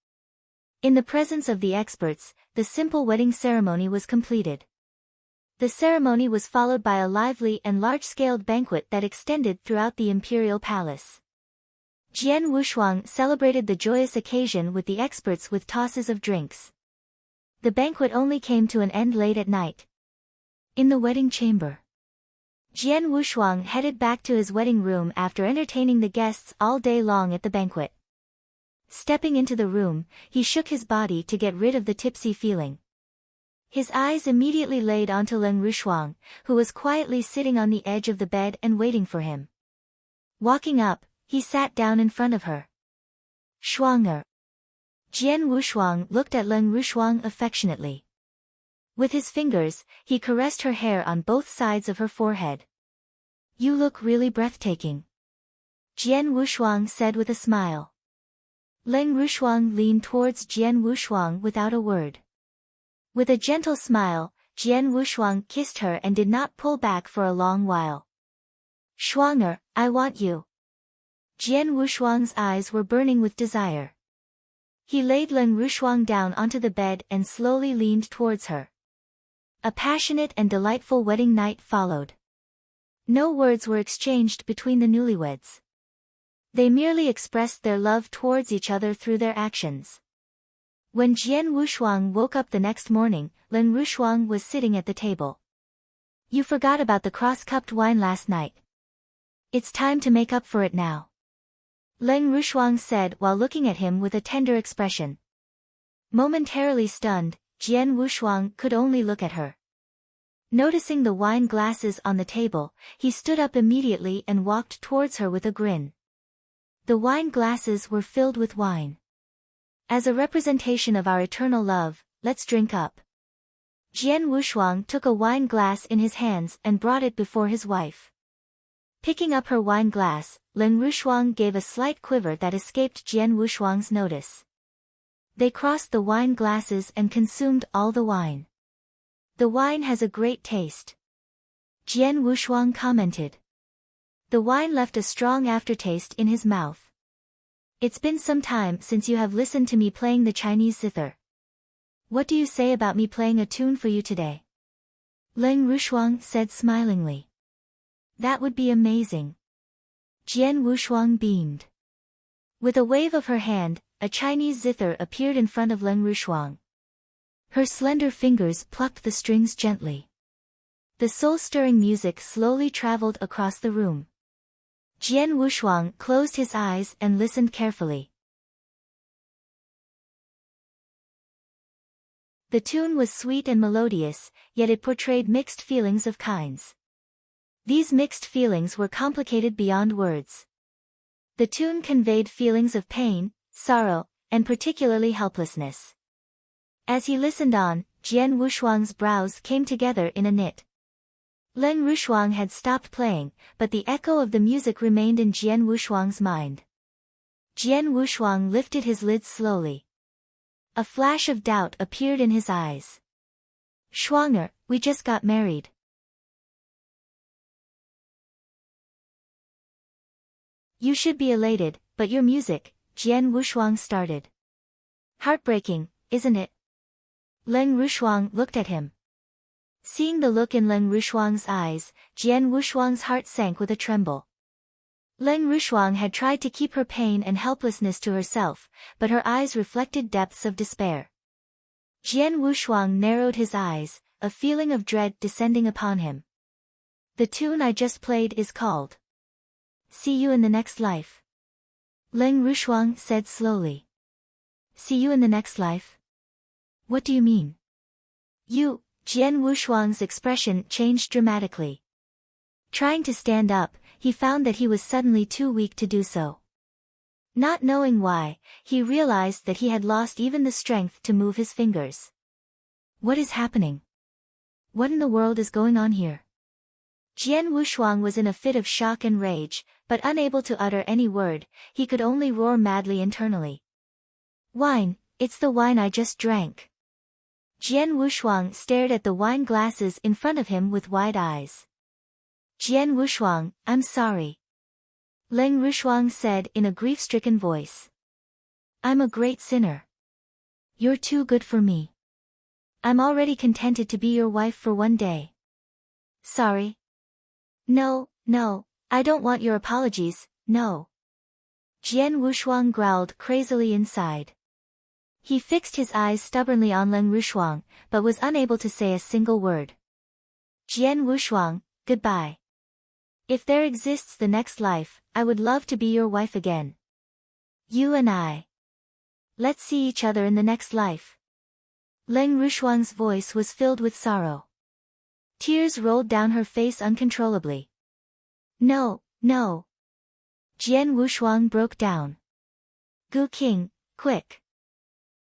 S1: In the presence of the experts, the simple wedding ceremony was completed. The ceremony was followed by a lively and large-scaled banquet that extended throughout the imperial palace. Jian Wushuang celebrated the joyous occasion with the experts with tosses of drinks. The banquet only came to an end late at night. In the wedding chamber, Jian Wushuang headed back to his wedding room after entertaining the guests all day long at the banquet. Stepping into the room, he shook his body to get rid of the tipsy feeling. His eyes immediately laid onto Leng Rushuang, who was quietly sitting on the edge of the bed and waiting for him. Walking up, he sat down in front of her. Shuanger. Jian Wushuang looked at Leng Rushuang affectionately. With his fingers, he caressed her hair on both sides of her forehead. You look really breathtaking. Jian Wushuang said with a smile. Leng Rushuang leaned towards Jian Wushuang without a word. With a gentle smile, Jian Wushuang kissed her and did not pull back for a long while. Shuanger, I want you. Jian Wushuang's eyes were burning with desire. He laid Leng Rushuang down onto the bed and slowly leaned towards her. A passionate and delightful wedding night followed. No words were exchanged between the newlyweds. They merely expressed their love towards each other through their actions. When Jian Wushuang woke up the next morning, Leng Rushuang was sitting at the table. You forgot about the cross-cupped wine last night. It's time to make up for it now. Leng Rushuang said while looking at him with a tender expression. Momentarily stunned, Jian Wushuang could only look at her. Noticing the wine glasses on the table, he stood up immediately and walked towards her with a grin. The wine glasses were filled with wine. As a representation of our eternal love, let's drink up. Jian Wushuang took a wine glass in his hands and brought it before his wife. Picking up her wine glass, Leng Rushuang gave a slight quiver that escaped Jian Wushuang's notice. They crossed the wine glasses and consumed all the wine. The wine has a great taste. Jian Wushuang commented. The wine left a strong aftertaste in his mouth. It's been some time since you have listened to me playing the Chinese zither. What do you say about me playing a tune for you today? Leng Rushuang said smilingly. That would be amazing. Jian Wushuang beamed. With a wave of her hand, a Chinese zither appeared in front of Leng Rushuang. Her slender fingers plucked the strings gently. The soul-stirring music slowly traveled across the room. Jian Wushuang closed his eyes and listened carefully. The tune was sweet and melodious, yet it portrayed mixed feelings of kinds. These mixed feelings were complicated beyond words. The tune conveyed feelings of pain, sorrow, and particularly helplessness. As he listened on, Jian Wushuang's brows came together in a knit. Leng Rushuang had stopped playing, but the echo of the music remained in Jian Wushuang's mind. Jian Wushuang lifted his lids slowly. A flash of doubt appeared in his eyes. Schwanger, we just got married. You should be elated, but your music, Jian Wushuang started. Heartbreaking, isn't it? Leng Rushuang looked at him. Seeing the look in Leng Rushuang's eyes, Jian Wushuang's heart sank with a tremble. Leng Rushuang had tried to keep her pain and helplessness to herself, but her eyes reflected depths of despair. Jian Wushuang narrowed his eyes, a feeling of dread descending upon him. The tune I just played is called See You in the Next Life. Leng Rushuang said slowly. See you in the next life? What do you mean? You, Jian Wushuang's expression changed dramatically. Trying to stand up, he found that he was suddenly too weak to do so. Not knowing why, he realized that he had lost even the strength to move his fingers. What is happening? What in the world is going on here? Jian Wushuang was in a fit of shock and rage, but unable to utter any word, he could only roar madly internally. Wine, it's the wine I just drank. Jian Wushuang stared at the wine glasses in front of him with wide eyes. Jian Wushuang, I'm sorry. Leng Rushuang said in a grief-stricken voice. I'm a great sinner. You're too good for me. I'm already contented to be your wife for one day. Sorry. No, I don't want your apologies, no. Jian Wushuang growled crazily inside. He fixed his eyes stubbornly on Leng Rushuang, but was unable to say a single word. Jian Wushuang, goodbye. If there exists the next life, I would love to be your wife again. You and I. Let's see each other in the next life. Leng Rushuang's voice was filled with sorrow. Tears rolled down her face uncontrollably. No. Jian Wushuang broke down. Gu King, quick.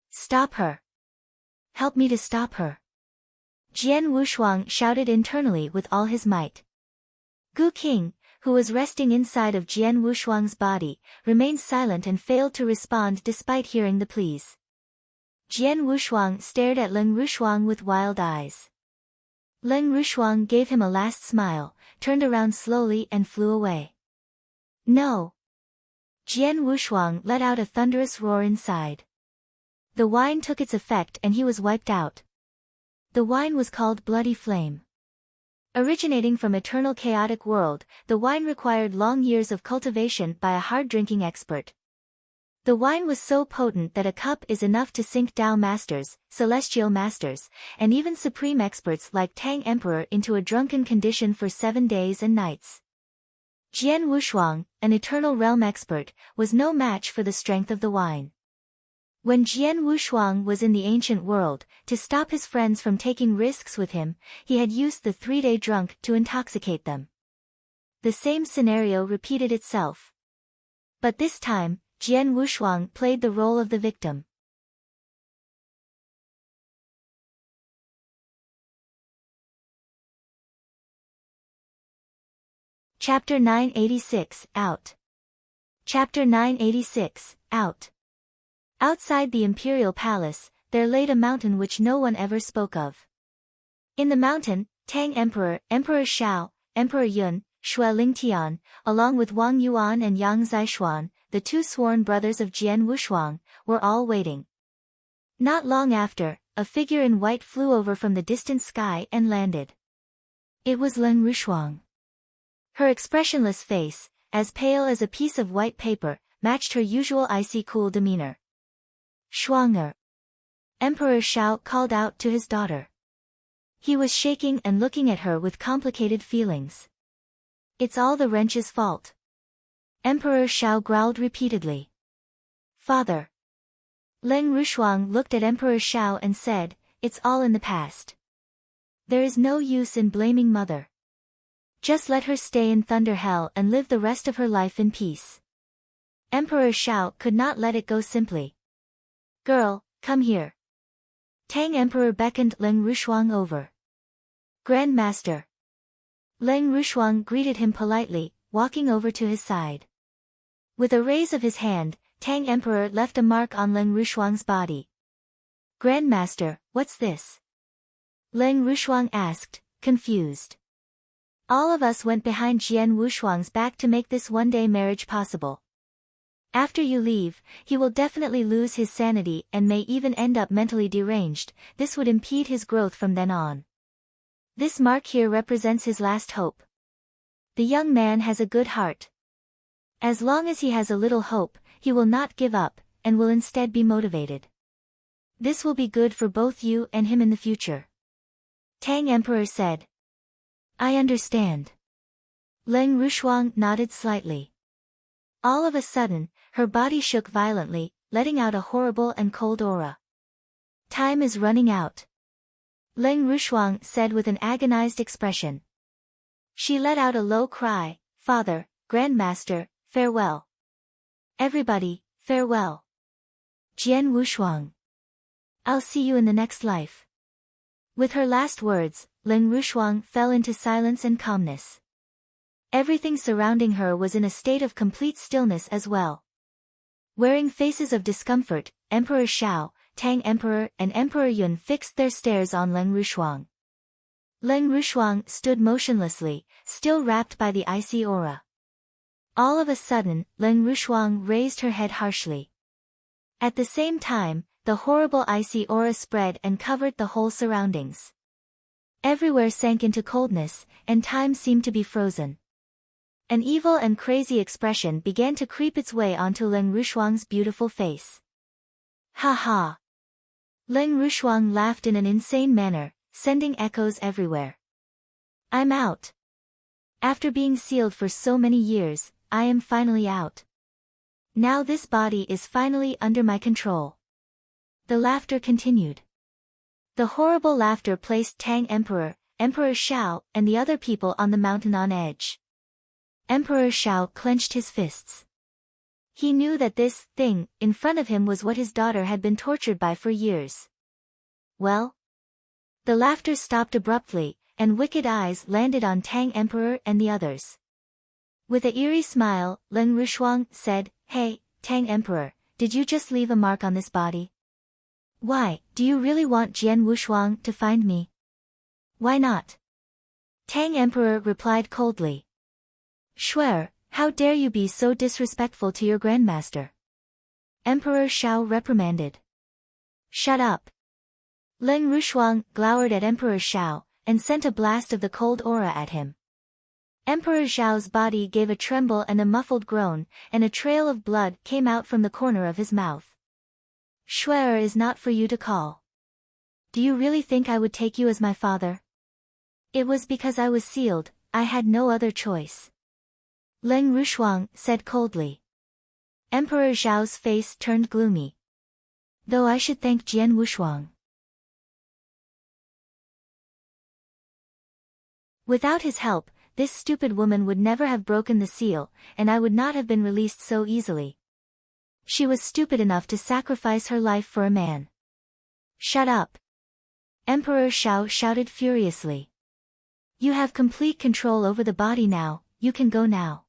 S1: Stop her. Help me to stop her. Jian Wushuang shouted internally with all his might. Gu King, who was resting inside of Jian Wushuang's body, remained silent and failed to respond despite hearing the pleas. Jian Wushuang stared at Leng Rushuang with wild eyes. Leng Rushuang gave him a last smile, turned around slowly and flew away. No. Jian Wushuang let out a thunderous roar inside. The wine took its effect and he was wiped out. The wine was called Bloody Flame. Originating from eternal chaotic world, the wine required long years of cultivation by a hard-drinking expert. The wine was so potent that a cup is enough to sink Dao masters, celestial masters, and even supreme experts like Tang Emperor into a drunken condition for 7 days and nights. Jian Wushuang, an eternal realm expert, was no match for the strength of the wine. When Jian Wushuang was in the ancient world, to stop his friends from taking risks with him, he had used the 3-day drunk to intoxicate them. The same scenario repeated itself. But this time, Jian Wushuang played the role of the victim. Chapter 986, Out. Chapter 986, Out. Outside the imperial palace, there laid a mountain which no one ever spoke of. In the mountain, Tang Emperor, Emperor Shao, Emperor Yun, Shui Lingtian, along with Wang Yuan and Yang Zishuan, the 2 sworn brothers of Jian Wushuang, were all waiting. Not long after, a figure in white flew over from the distant sky and landed. It was Leng Rushuang. Her expressionless face, as pale as a piece of white paper, matched her usual icy cool demeanor. Shuanger. Emperor Shao called out to his daughter. He was shaking and looking at her with complicated feelings. It's all the wrench's fault. Emperor Shao growled repeatedly. Father. Leng Rushuang looked at Emperor Shao and said, it's all in the past. There is no use in blaming mother. Just let her stay in Thunder Hell and live the rest of her life in peace. Emperor Shao could not let it go simply. Girl, come here. Tang Emperor beckoned Leng Rushuang over. Grand Master. Leng Rushuang greeted him politely, walking over to his side. With a raise of his hand, Tang Emperor left a mark on Leng Rushuang's body. Grand Master, what's this? Leng Rushuang asked, confused. All of us went behind Jian Wushuang's back to make this one-day marriage possible. After you leave, he will definitely lose his sanity and may even end up mentally deranged. This would impede his growth from then on. This mark here represents his last hope. The young man has a good heart. As long as he has a little hope, he will not give up, and will instead be motivated. This will be good for both you and him in the future. Tang Emperor said. I understand. Leng Rushuang nodded slightly. All of a sudden, her body shook violently, letting out a horrible and cold aura. Time is running out. Leng Rushuang said with an agonized expression. She let out a low cry, Father, Grand Master, farewell. Everybody, farewell. Jian Wushuang. I'll see you in the next life. With her last words, Leng Rushuang fell into silence and calmness. Everything surrounding her was in a state of complete stillness as well. Wearing faces of discomfort, Emperor Shao, Tang Emperor and Emperor Yun fixed their stares on Leng Rushuang. Leng Rushuang stood motionlessly, still wrapped by the icy aura. All of a sudden, Leng Rushuang raised her head harshly. At the same time, the horrible icy aura spread and covered the whole surroundings. Everywhere sank into coldness, and time seemed to be frozen. An evil and crazy expression began to creep its way onto Leng Rushuang's beautiful face. Ha ha! Leng Rushuang laughed in an insane manner, sending echoes everywhere. I'm out. After being sealed for so many years, I am finally out. Now this body is finally under my control. The laughter continued. The horrible laughter placed Tang Emperor, Emperor Shao, and the other people on the mountain on edge. Emperor Shao clenched his fists. He knew that this thing in front of him was what his daughter had been tortured by for years. Well? The laughter stopped abruptly, and wicked eyes landed on Tang Emperor and the others. With an eerie smile, Leng Rushuang said, Hey, Tang Emperor, did you just leave a mark on this body? Why, do you really want Jian Wushuang to find me? Why not? Tang Emperor replied coldly. Shuer, how dare you be so disrespectful to your grandmaster? Emperor Shao reprimanded. Shut up. Leng Rushuang glowered at Emperor Shao, and sent a blast of the cold aura at him. Emperor Zhao's body gave a tremble and a muffled groan, and a trail of blood came out from the corner of his mouth. Shuer is not for you to call. Do you really think I would take you as my father? It was because I was sealed, I had no other choice. Leng Rushuang said coldly. Emperor Zhao's face turned gloomy. Though I should thank Jian Wushuang. Without his help, this stupid woman would never have broken the seal, and I would not have been released so easily. She was stupid enough to sacrifice her life for a man. Shut up! Emperor Shao shouted furiously. You have complete control over the body now, you can go now.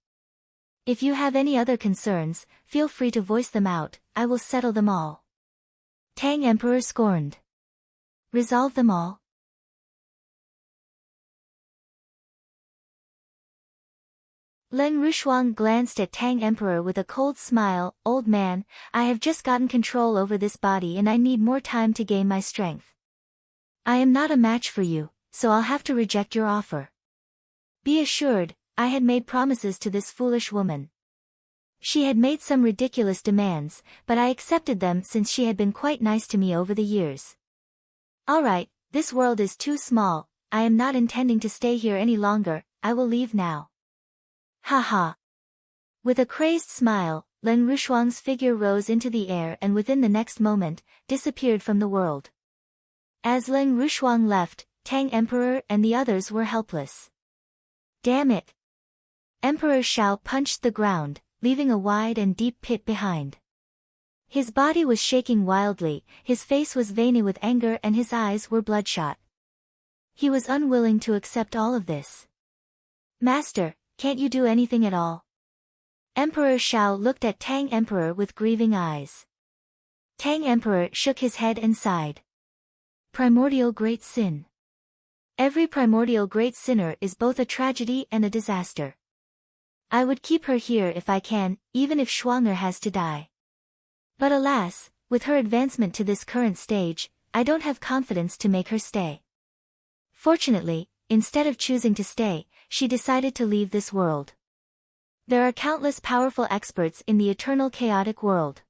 S1: If you have any other concerns, feel free to voice them out, I will settle them all. Tang Emperor scorned. Resolve them all? Leng Rushuang glanced at Tang Emperor with a cold smile. Old man, I have just gotten control over this body and I need more time to gain my strength. I am not a match for you, so I'll have to reject your offer. Be assured, I had made promises to this foolish woman. She had made some ridiculous demands, but I accepted them since she had been quite nice to me over the years. Alright, this world is too small, I am not intending to stay here any longer, I will leave now. Haha. With a crazed smile, Leng Rushuang's figure rose into the air and within the next moment, disappeared from the world. As Leng Rushuang left, Tang Emperor and the others were helpless. Damn it! Emperor Shao punched the ground, leaving a wide and deep pit behind. His body was shaking wildly, his face was veiny with anger and his eyes were bloodshot. He was unwilling to accept all of this. Master, can't you do anything at all? Emperor Shao looked at Tang Emperor with grieving eyes. Tang Emperor shook his head and sighed. Primordial great sin. Every primordial great sinner is both a tragedy and a disaster. I would keep her here if I can, even if Schwanger has to die. But alas, with her advancement to this current stage, I don't have confidence to make her stay. Fortunately, instead of choosing to stay, she decided to leave this world. There are countless powerful experts in the eternal chaotic world.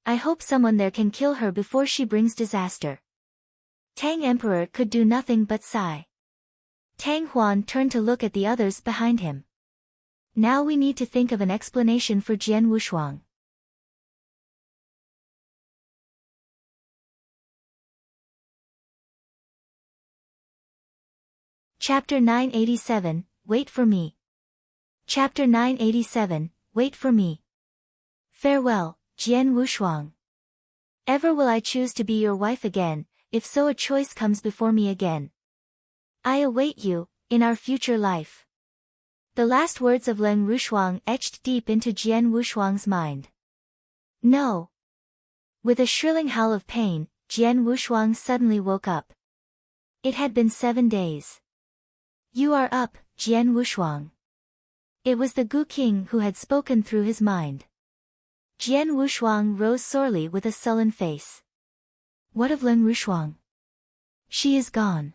S1: I hope someone there can kill her before she brings disaster. Tang Emperor could do nothing but sigh. Tang Huan turned to look at the others behind him. Now we need to think of an explanation for Jian Wushuang. Chapter 987, Wait for Me. Chapter 987, Wait for Me. Farewell, Jian Wushuang. Ever will I choose to be your wife again, if so a choice comes before me again. I await you, in our future life. The last words of Leng Rushuang etched deep into Jian Wushuang's mind. No. With a shrilling howl of pain, Jian Wushuang suddenly woke up. It had been 7 days. You are up, Jian Wushuang. It was the Gu King who had spoken through his mind. Jian Wushuang rose sorely with a sullen face. What of Leng Rushuang? She is gone.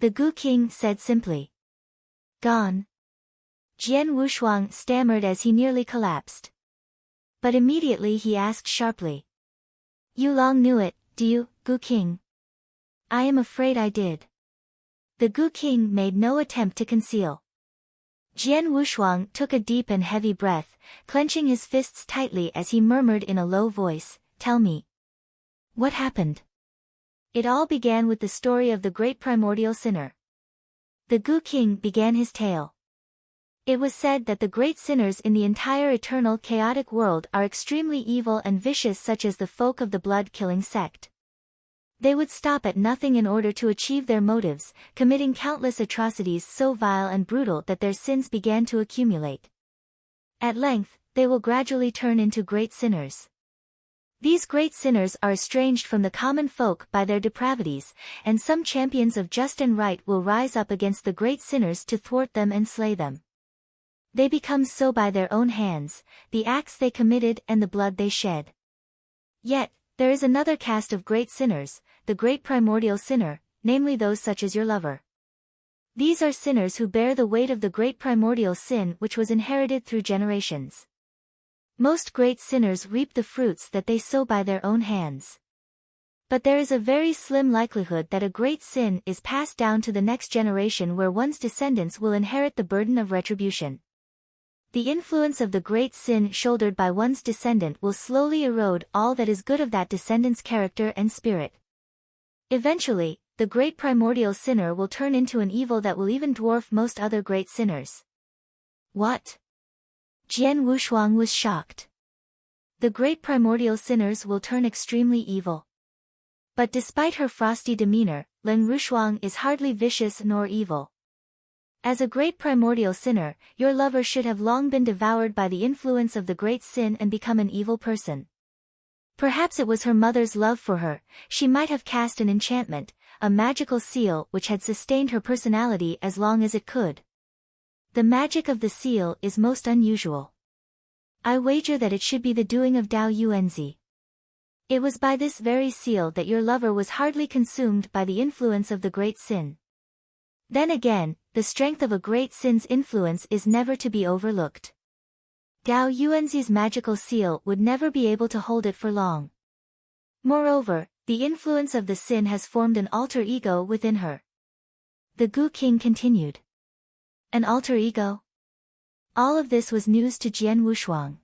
S1: The Gu King said simply. Gone. Jian Wushuang stammered as he nearly collapsed. But immediately he asked sharply. You long knew it, do you, Gu King? I am afraid I did. The Gu King made no attempt to conceal. Jian Wushuang took a deep and heavy breath, clenching his fists tightly as he murmured in a low voice, Tell me. What happened? It all began with the story of the great primordial sinner. The Gu King began his tale. It was said that the great sinners in the entire eternal chaotic world are extremely evil and vicious, such as the folk of the blood-killing sect. They would stop at nothing in order to achieve their motives, committing countless atrocities so vile and brutal that their sins began to accumulate. At length, they will gradually turn into great sinners. These great sinners are estranged from the common folk by their depravities, and some champions of just and right will rise up against the great sinners to thwart them and slay them. They become so by their own hands, the acts they committed and the blood they shed. Yet, there is another caste of great sinners, the great primordial sinner, namely those such as your lover. These are sinners who bear the weight of the great primordial sin which was inherited through generations. Most great sinners reap the fruits that they sow by their own hands. But there is a very slim likelihood that a great sin is passed down to the next generation, where one's descendants will inherit the burden of retribution. The influence of the great sin shouldered by one's descendant will slowly erode all that is good of that descendant's character and spirit. Eventually, the great primordial sinner will turn into an evil that will even dwarf most other great sinners. What? Jian Wushuang was shocked. The great primordial sinners will turn extremely evil. But despite her frosty demeanor, Leng Rushuang is hardly vicious nor evil. As a great primordial sinner, your lover should have long been devoured by the influence of the great sin and become an evil person. Perhaps it was her mother's love for her. She might have cast an enchantment, a magical seal which had sustained her personality as long as it could. The magic of the seal is most unusual. I wager that it should be the doing of Dao Yuanzi. It was by this very seal that your lover was hardly consumed by the influence of the great sin. Then again, the strength of a great sin's influence is never to be overlooked. Dao Yuanzi's magical seal would never be able to hold it for long. Moreover, the influence of the sin has formed an alter ego within her. The Gu King continued. An alter ego? All of this was news to Jian Wushuang.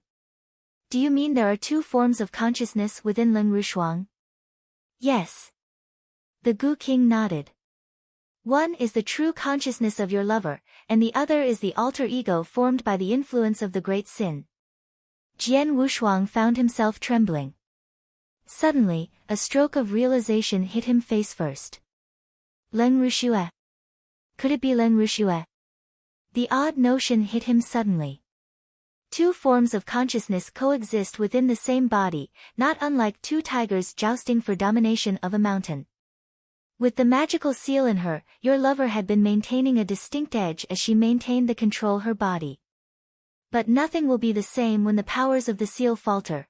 S1: Do you mean there are two forms of consciousness within Leng Rushuang? Yes. The Gu King nodded. One is the true consciousness of your lover, and the other is the alter ego formed by the influence of the great sin. Jian Wushuang found himself trembling. Suddenly, a stroke of realization hit him face first. Leng Rushue. Could it be Leng Rushue? The odd notion hit him suddenly. Two forms of consciousness coexist within the same body, not unlike two tigers jousting for domination of a mountain. With the magical seal in her, your lover had been maintaining a distinct edge as she maintained the control her body. But nothing will be the same when the powers of the seal falter.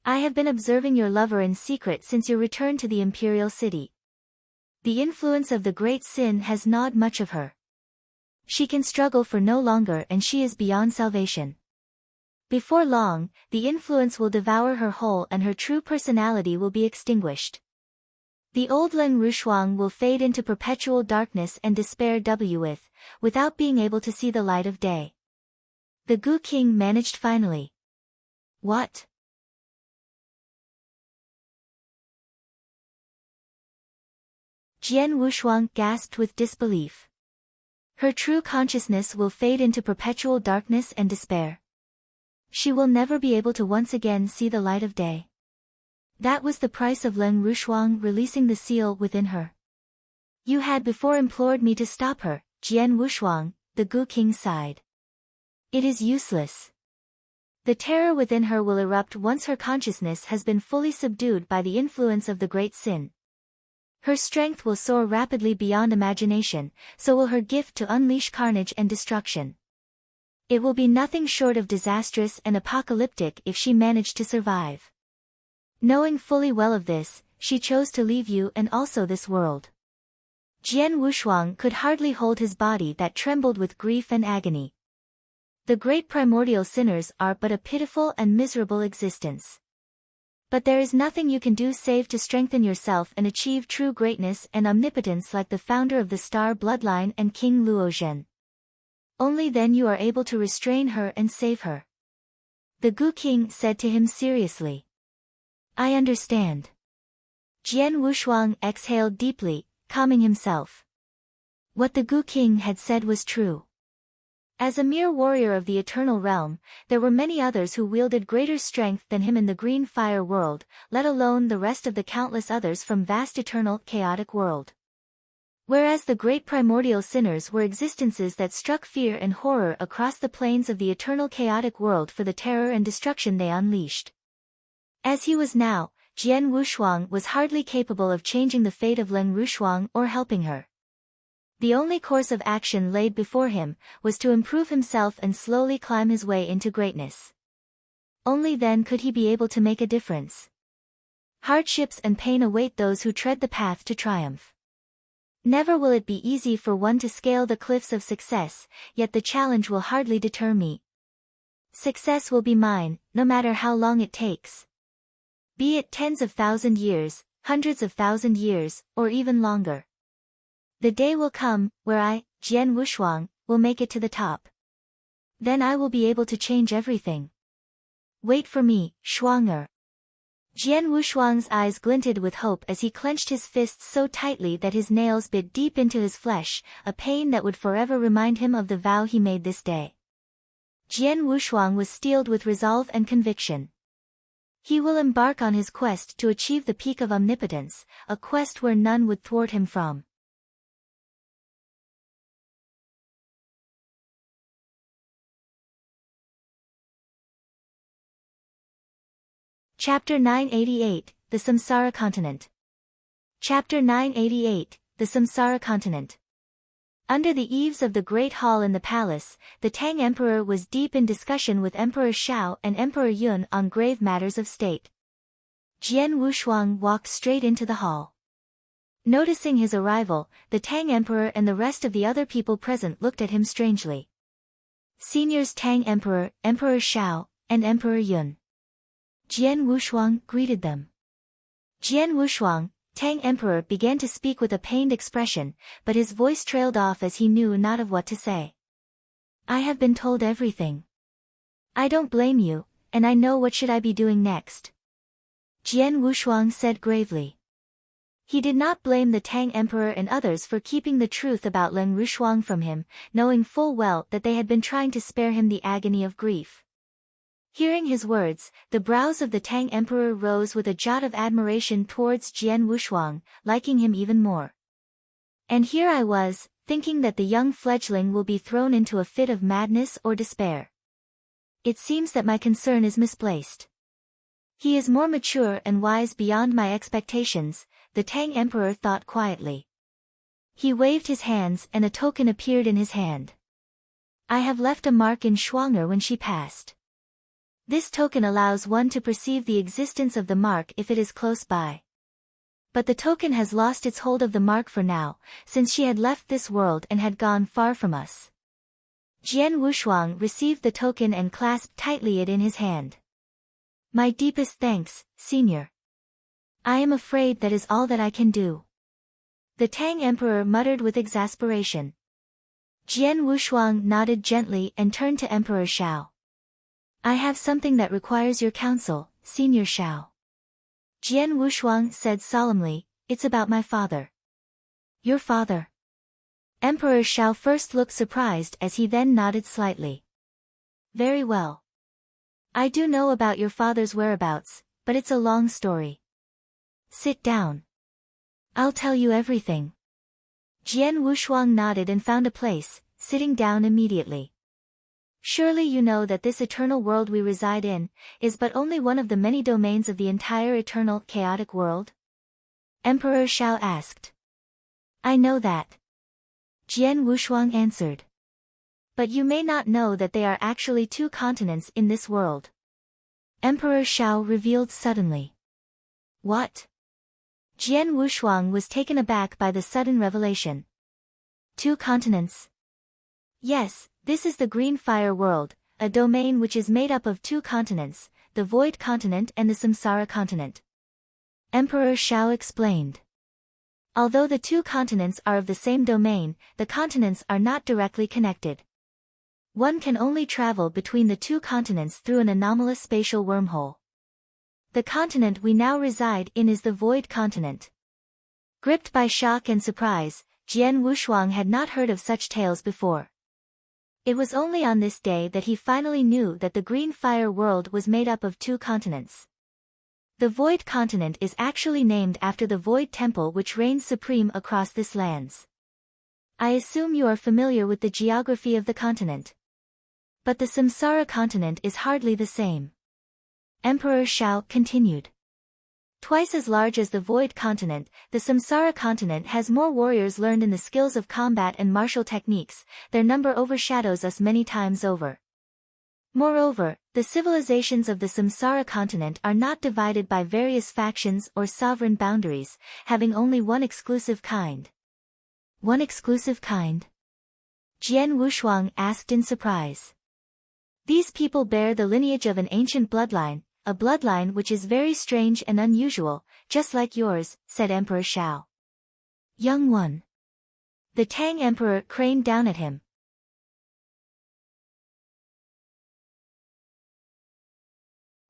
S1: I have been observing your lover in secret since your return to the imperial city. The influence of the great sin has gnawed much of her. She can struggle for no longer and she is beyond salvation. Before long, the influence will devour her whole and her true personality will be extinguished. The old Leng Rushuang will fade into perpetual darkness and despair without being able to see the light of day. The Gu King managed finally. What? Jian Wushuang gasped with disbelief. Her true consciousness will fade into perpetual darkness and despair. She will never be able to once again see the light of day. That was the price of Leng Rushuang releasing the seal within her. You had before implored me to stop her, Jian Wushuang, the Gu King sighed. It is useless. The terror within her will erupt once her consciousness has been fully subdued by the influence of the great sin. Her strength will soar rapidly beyond imagination, so will her gift to unleash carnage and destruction. It will be nothing short of disastrous and apocalyptic if she managed to survive. Knowing fully well of this, she chose to leave you and also this world. Jian Wushuang could hardly hold his body that trembled with grief and agony. The great primordial sinners are but a pitiful and miserable existence. But there is nothing you can do save to strengthen yourself and achieve true greatness and omnipotence like the founder of the star bloodline and King Luozhen. Only then you are able to restrain her and save her. The Gu King said to him seriously. I understand. Jian Wushuang exhaled deeply, calming himself. What the Gu King had said was true. As a mere warrior of the eternal realm, there were many others who wielded greater strength than him in the green fire world, let alone the rest of the countless others from vast eternal chaotic world. Whereas the great primordial sinners were existences that struck fear and horror across the plains of the eternal chaotic world for the terror and destruction they unleashed. As he was now, Jian Wushuang was hardly capable of changing the fate of Leng Rushuang or helping her. The only course of action laid before him was to improve himself and slowly climb his way into greatness. Only then could he be able to make a difference. Hardships and pain await those who tread the path to triumph. Never will it be easy for one to scale the cliffs of success, yet the challenge will hardly deter me. Success will be mine, no matter how long it takes. Be it tens of thousand years, hundreds of thousand years, or even longer. The day will come, where I, Jian Wushuang, will make it to the top. Then I will be able to change everything. Wait for me, Shuang-er. Jian Wushuang's eyes glinted with hope as he clenched his fists so tightly that his nails bit deep into his flesh, a pain that would forever remind him of the vow he made this day. Jian Wushuang was steeled with resolve and conviction. He will embark on his quest to achieve the peak of omnipotence, a quest where none would thwart him from. Chapter 988, The Samsara Continent. Chapter 988, The Samsara Continent. Under the eaves of the Great Hall in the palace, the Tang Emperor was deep in discussion with Emperor Shao and Emperor Yun on grave matters of state. Jian Wushuang walked straight into the hall. Noticing his arrival, the Tang Emperor and the rest of the other people present looked at him strangely. Seniors Tang Emperor, Emperor Shao, and Emperor Yun. Jian Wushuang greeted them. Jian Wushuang, Tang Emperor began to speak with a pained expression, but his voice trailed off as he knew not of what to say. I have been told everything. I don't blame you, and I know what should I be doing next. Jian Wushuang said gravely. He did not blame the Tang Emperor and others for keeping the truth about Leng Rushuang from him, knowing full well that they had been trying to spare him the agony of grief. Hearing his words, the brows of the Tang Emperor rose with a jot of admiration towards Jian Wushuang, liking him even more. And here I was, thinking that the young fledgling will be thrown into a fit of madness or despair. It seems that my concern is misplaced. He is more mature and wise beyond my expectations, the Tang Emperor thought quietly. He waved his hands and a token appeared in his hand. I have left a mark in Shuang-er when she passed. This token allows one to perceive the existence of the mark if it is close by. But the token has lost its hold of the mark for now, since she had left this world and had gone far from us. Jian Wushuang received the token and clasped tightly it in his hand. My deepest thanks, Senior. I am afraid that is all that I can do. The Tang Emperor muttered with exasperation. Jian Wushuang nodded gently and turned to Emperor Shao. I have something that requires your counsel, Senior Shao. Jian Wushuang said solemnly, it's about my father. Your father? Emperor Shao first looked surprised as he then nodded slightly. Very well. I do know about your father's whereabouts, but it's a long story. Sit down. I'll tell you everything. Jian Wushuang nodded and found a place, sitting down immediately. Surely you know that this eternal world we reside in, is but only one of the many domains of the entire eternal, chaotic world? Emperor Shao asked. I know that. Jian Wushuang answered. But you may not know that they are actually two continents in this world. Emperor Shao revealed suddenly. What? Jian Wushuang was taken aback by the sudden revelation. Two continents? Yes, this is the Green Fire World, a domain which is made up of two continents, the Void Continent and the Samsara Continent. Emperor Shao explained. Although the two continents are of the same domain, the continents are not directly connected. One can only travel between the two continents through an anomalous spatial wormhole. The continent we now reside in is the Void Continent. Gripped by shock and surprise, Jian Wushuang had not heard of such tales before. It was only on this day that he finally knew that the Green Fire World was made up of two continents. The Void Continent is actually named after the Void Temple which reigns supreme across this lands. I assume you are familiar with the geography of the continent. But the Samsara Continent is hardly the same. Emperor Shao continued. Twice as large as the Void Continent, the Samsara Continent has more warriors learned in the skills of combat and martial techniques, their number overshadows us many times over. Moreover, the civilizations of the Samsara Continent are not divided by various factions or sovereign boundaries, having only one exclusive kind. One exclusive kind? Jian Wushuang asked in surprise. These people bear the lineage of an ancient bloodline, a bloodline which is very strange and unusual, just like yours, said Emperor Shao. Young one. The Tang Emperor craned down at him.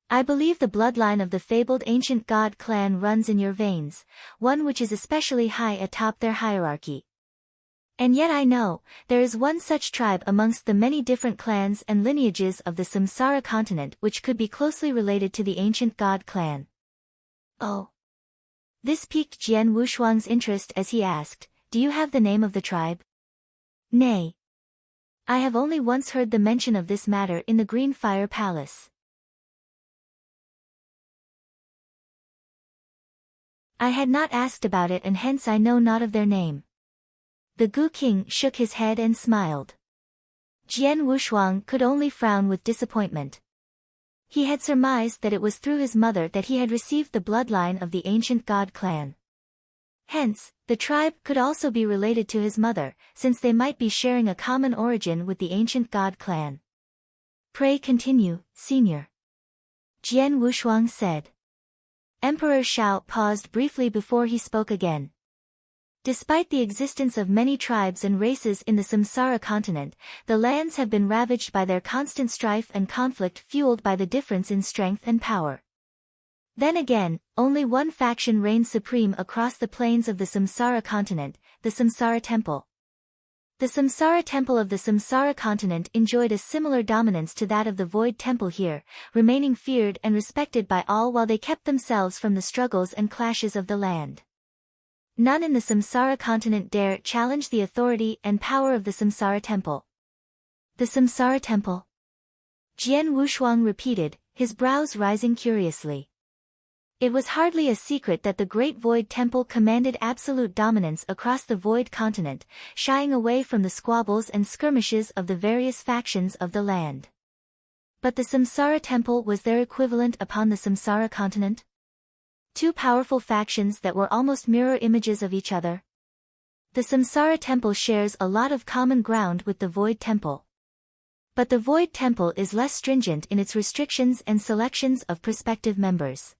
S1: I believe the bloodline of the fabled ancient god clan runs in your veins, one which is especially high atop their hierarchy. And yet I know, there is one such tribe amongst the many different clans and lineages of the Samsara continent which could be closely related to the ancient god clan. Oh. This piqued Jian Wushuang's interest as he asked, do you have the name of the tribe? Nay. I have only once heard the mention of this matter in the Green Fire Palace. I had not asked about it and hence I know not of their name. The Gu King shook his head and smiled. Jian Wushuang could only frown with disappointment. He had surmised that it was through his mother that he had received the bloodline of the ancient god clan. Hence, the tribe could also be related to his mother, since they might be sharing a common origin with the ancient god clan. Pray continue, senior. Jian Wushuang said. Emperor Shao paused briefly before he spoke again. Despite the existence of many tribes and races in the Samsara continent, the lands have been ravaged by their constant strife and conflict fueled by the difference in strength and power. Then again, only one faction reigns supreme across the plains of the Samsara continent, the Samsara Temple. The Samsara Temple of the Samsara continent enjoyed a similar dominance to that of the Void Temple here, remaining feared and respected by all while they kept themselves from the struggles and clashes of the land. None in the Samsara continent dare challenge the authority and power of the Samsara Temple. The Samsara Temple? Jian Wushuang repeated, his brows rising curiously. It was hardly a secret that the Great Void Temple commanded absolute dominance across the Void continent, shying away from the squabbles and skirmishes of the various factions of the land. But the Samsara Temple was their equivalent upon the Samsara continent? Two powerful factions that were almost mirror images of each other. The Samsara Temple shares a lot of common ground with the Void Temple. But the Void Temple is less stringent in its restrictions and selections of prospective members.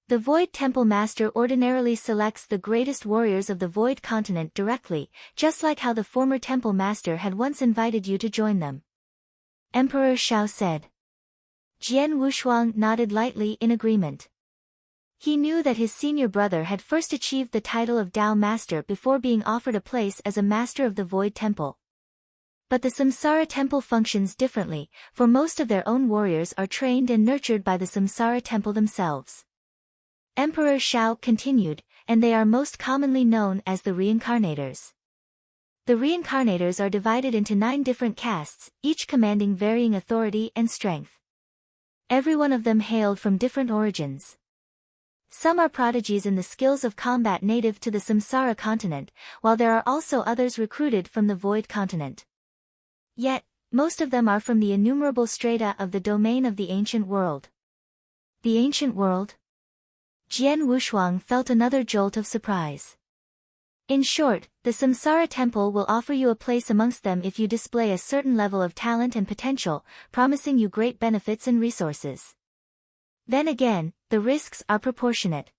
S1: The Void Temple Master ordinarily selects the greatest warriors of the Void continent directly, just like how the former Temple Master had once invited you to join them. Emperor Shao said. Jian Wushuang nodded lightly in agreement. He knew that his senior brother had first achieved the title of Dao Master before being offered a place as a Master of the Void Temple. But the Samsara Temple functions differently, for most of their own warriors are trained and nurtured by the Samsara Temple themselves. Emperor Shao continued, and they are most commonly known as the Reincarnators. The Reincarnators are divided into 9 different castes, each commanding varying authority and strength. Every one of them hailed from different origins. Some are prodigies in the skills of combat native to the Samsara continent, while there are also others recruited from the Void continent. Yet, most of them are from the innumerable strata of the domain of the ancient world. The ancient world? Jian Wushuang felt another jolt of surprise. In short, the Samsara Temple will offer you a place amongst them if you display a certain level of talent and potential, promising you great benefits and resources. Then again, the risks are proportionate.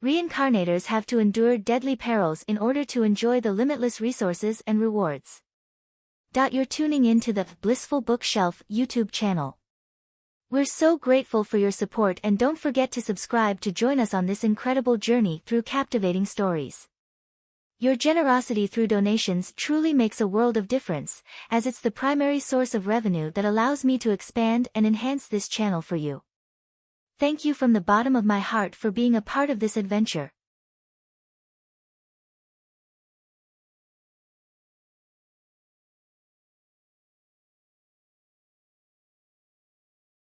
S1: Reincarnators have to endure deadly perils in order to enjoy the limitless resources and rewards. You're tuning in to the Blissful Bookshelf YouTube channel. We're so grateful for your support and don't forget to subscribe to join us on this incredible journey through captivating stories. Your generosity through donations truly makes a world of difference, as it's the primary source of revenue that allows me to expand and enhance this channel for you. Thank you from the bottom of my heart for being a part of this adventure.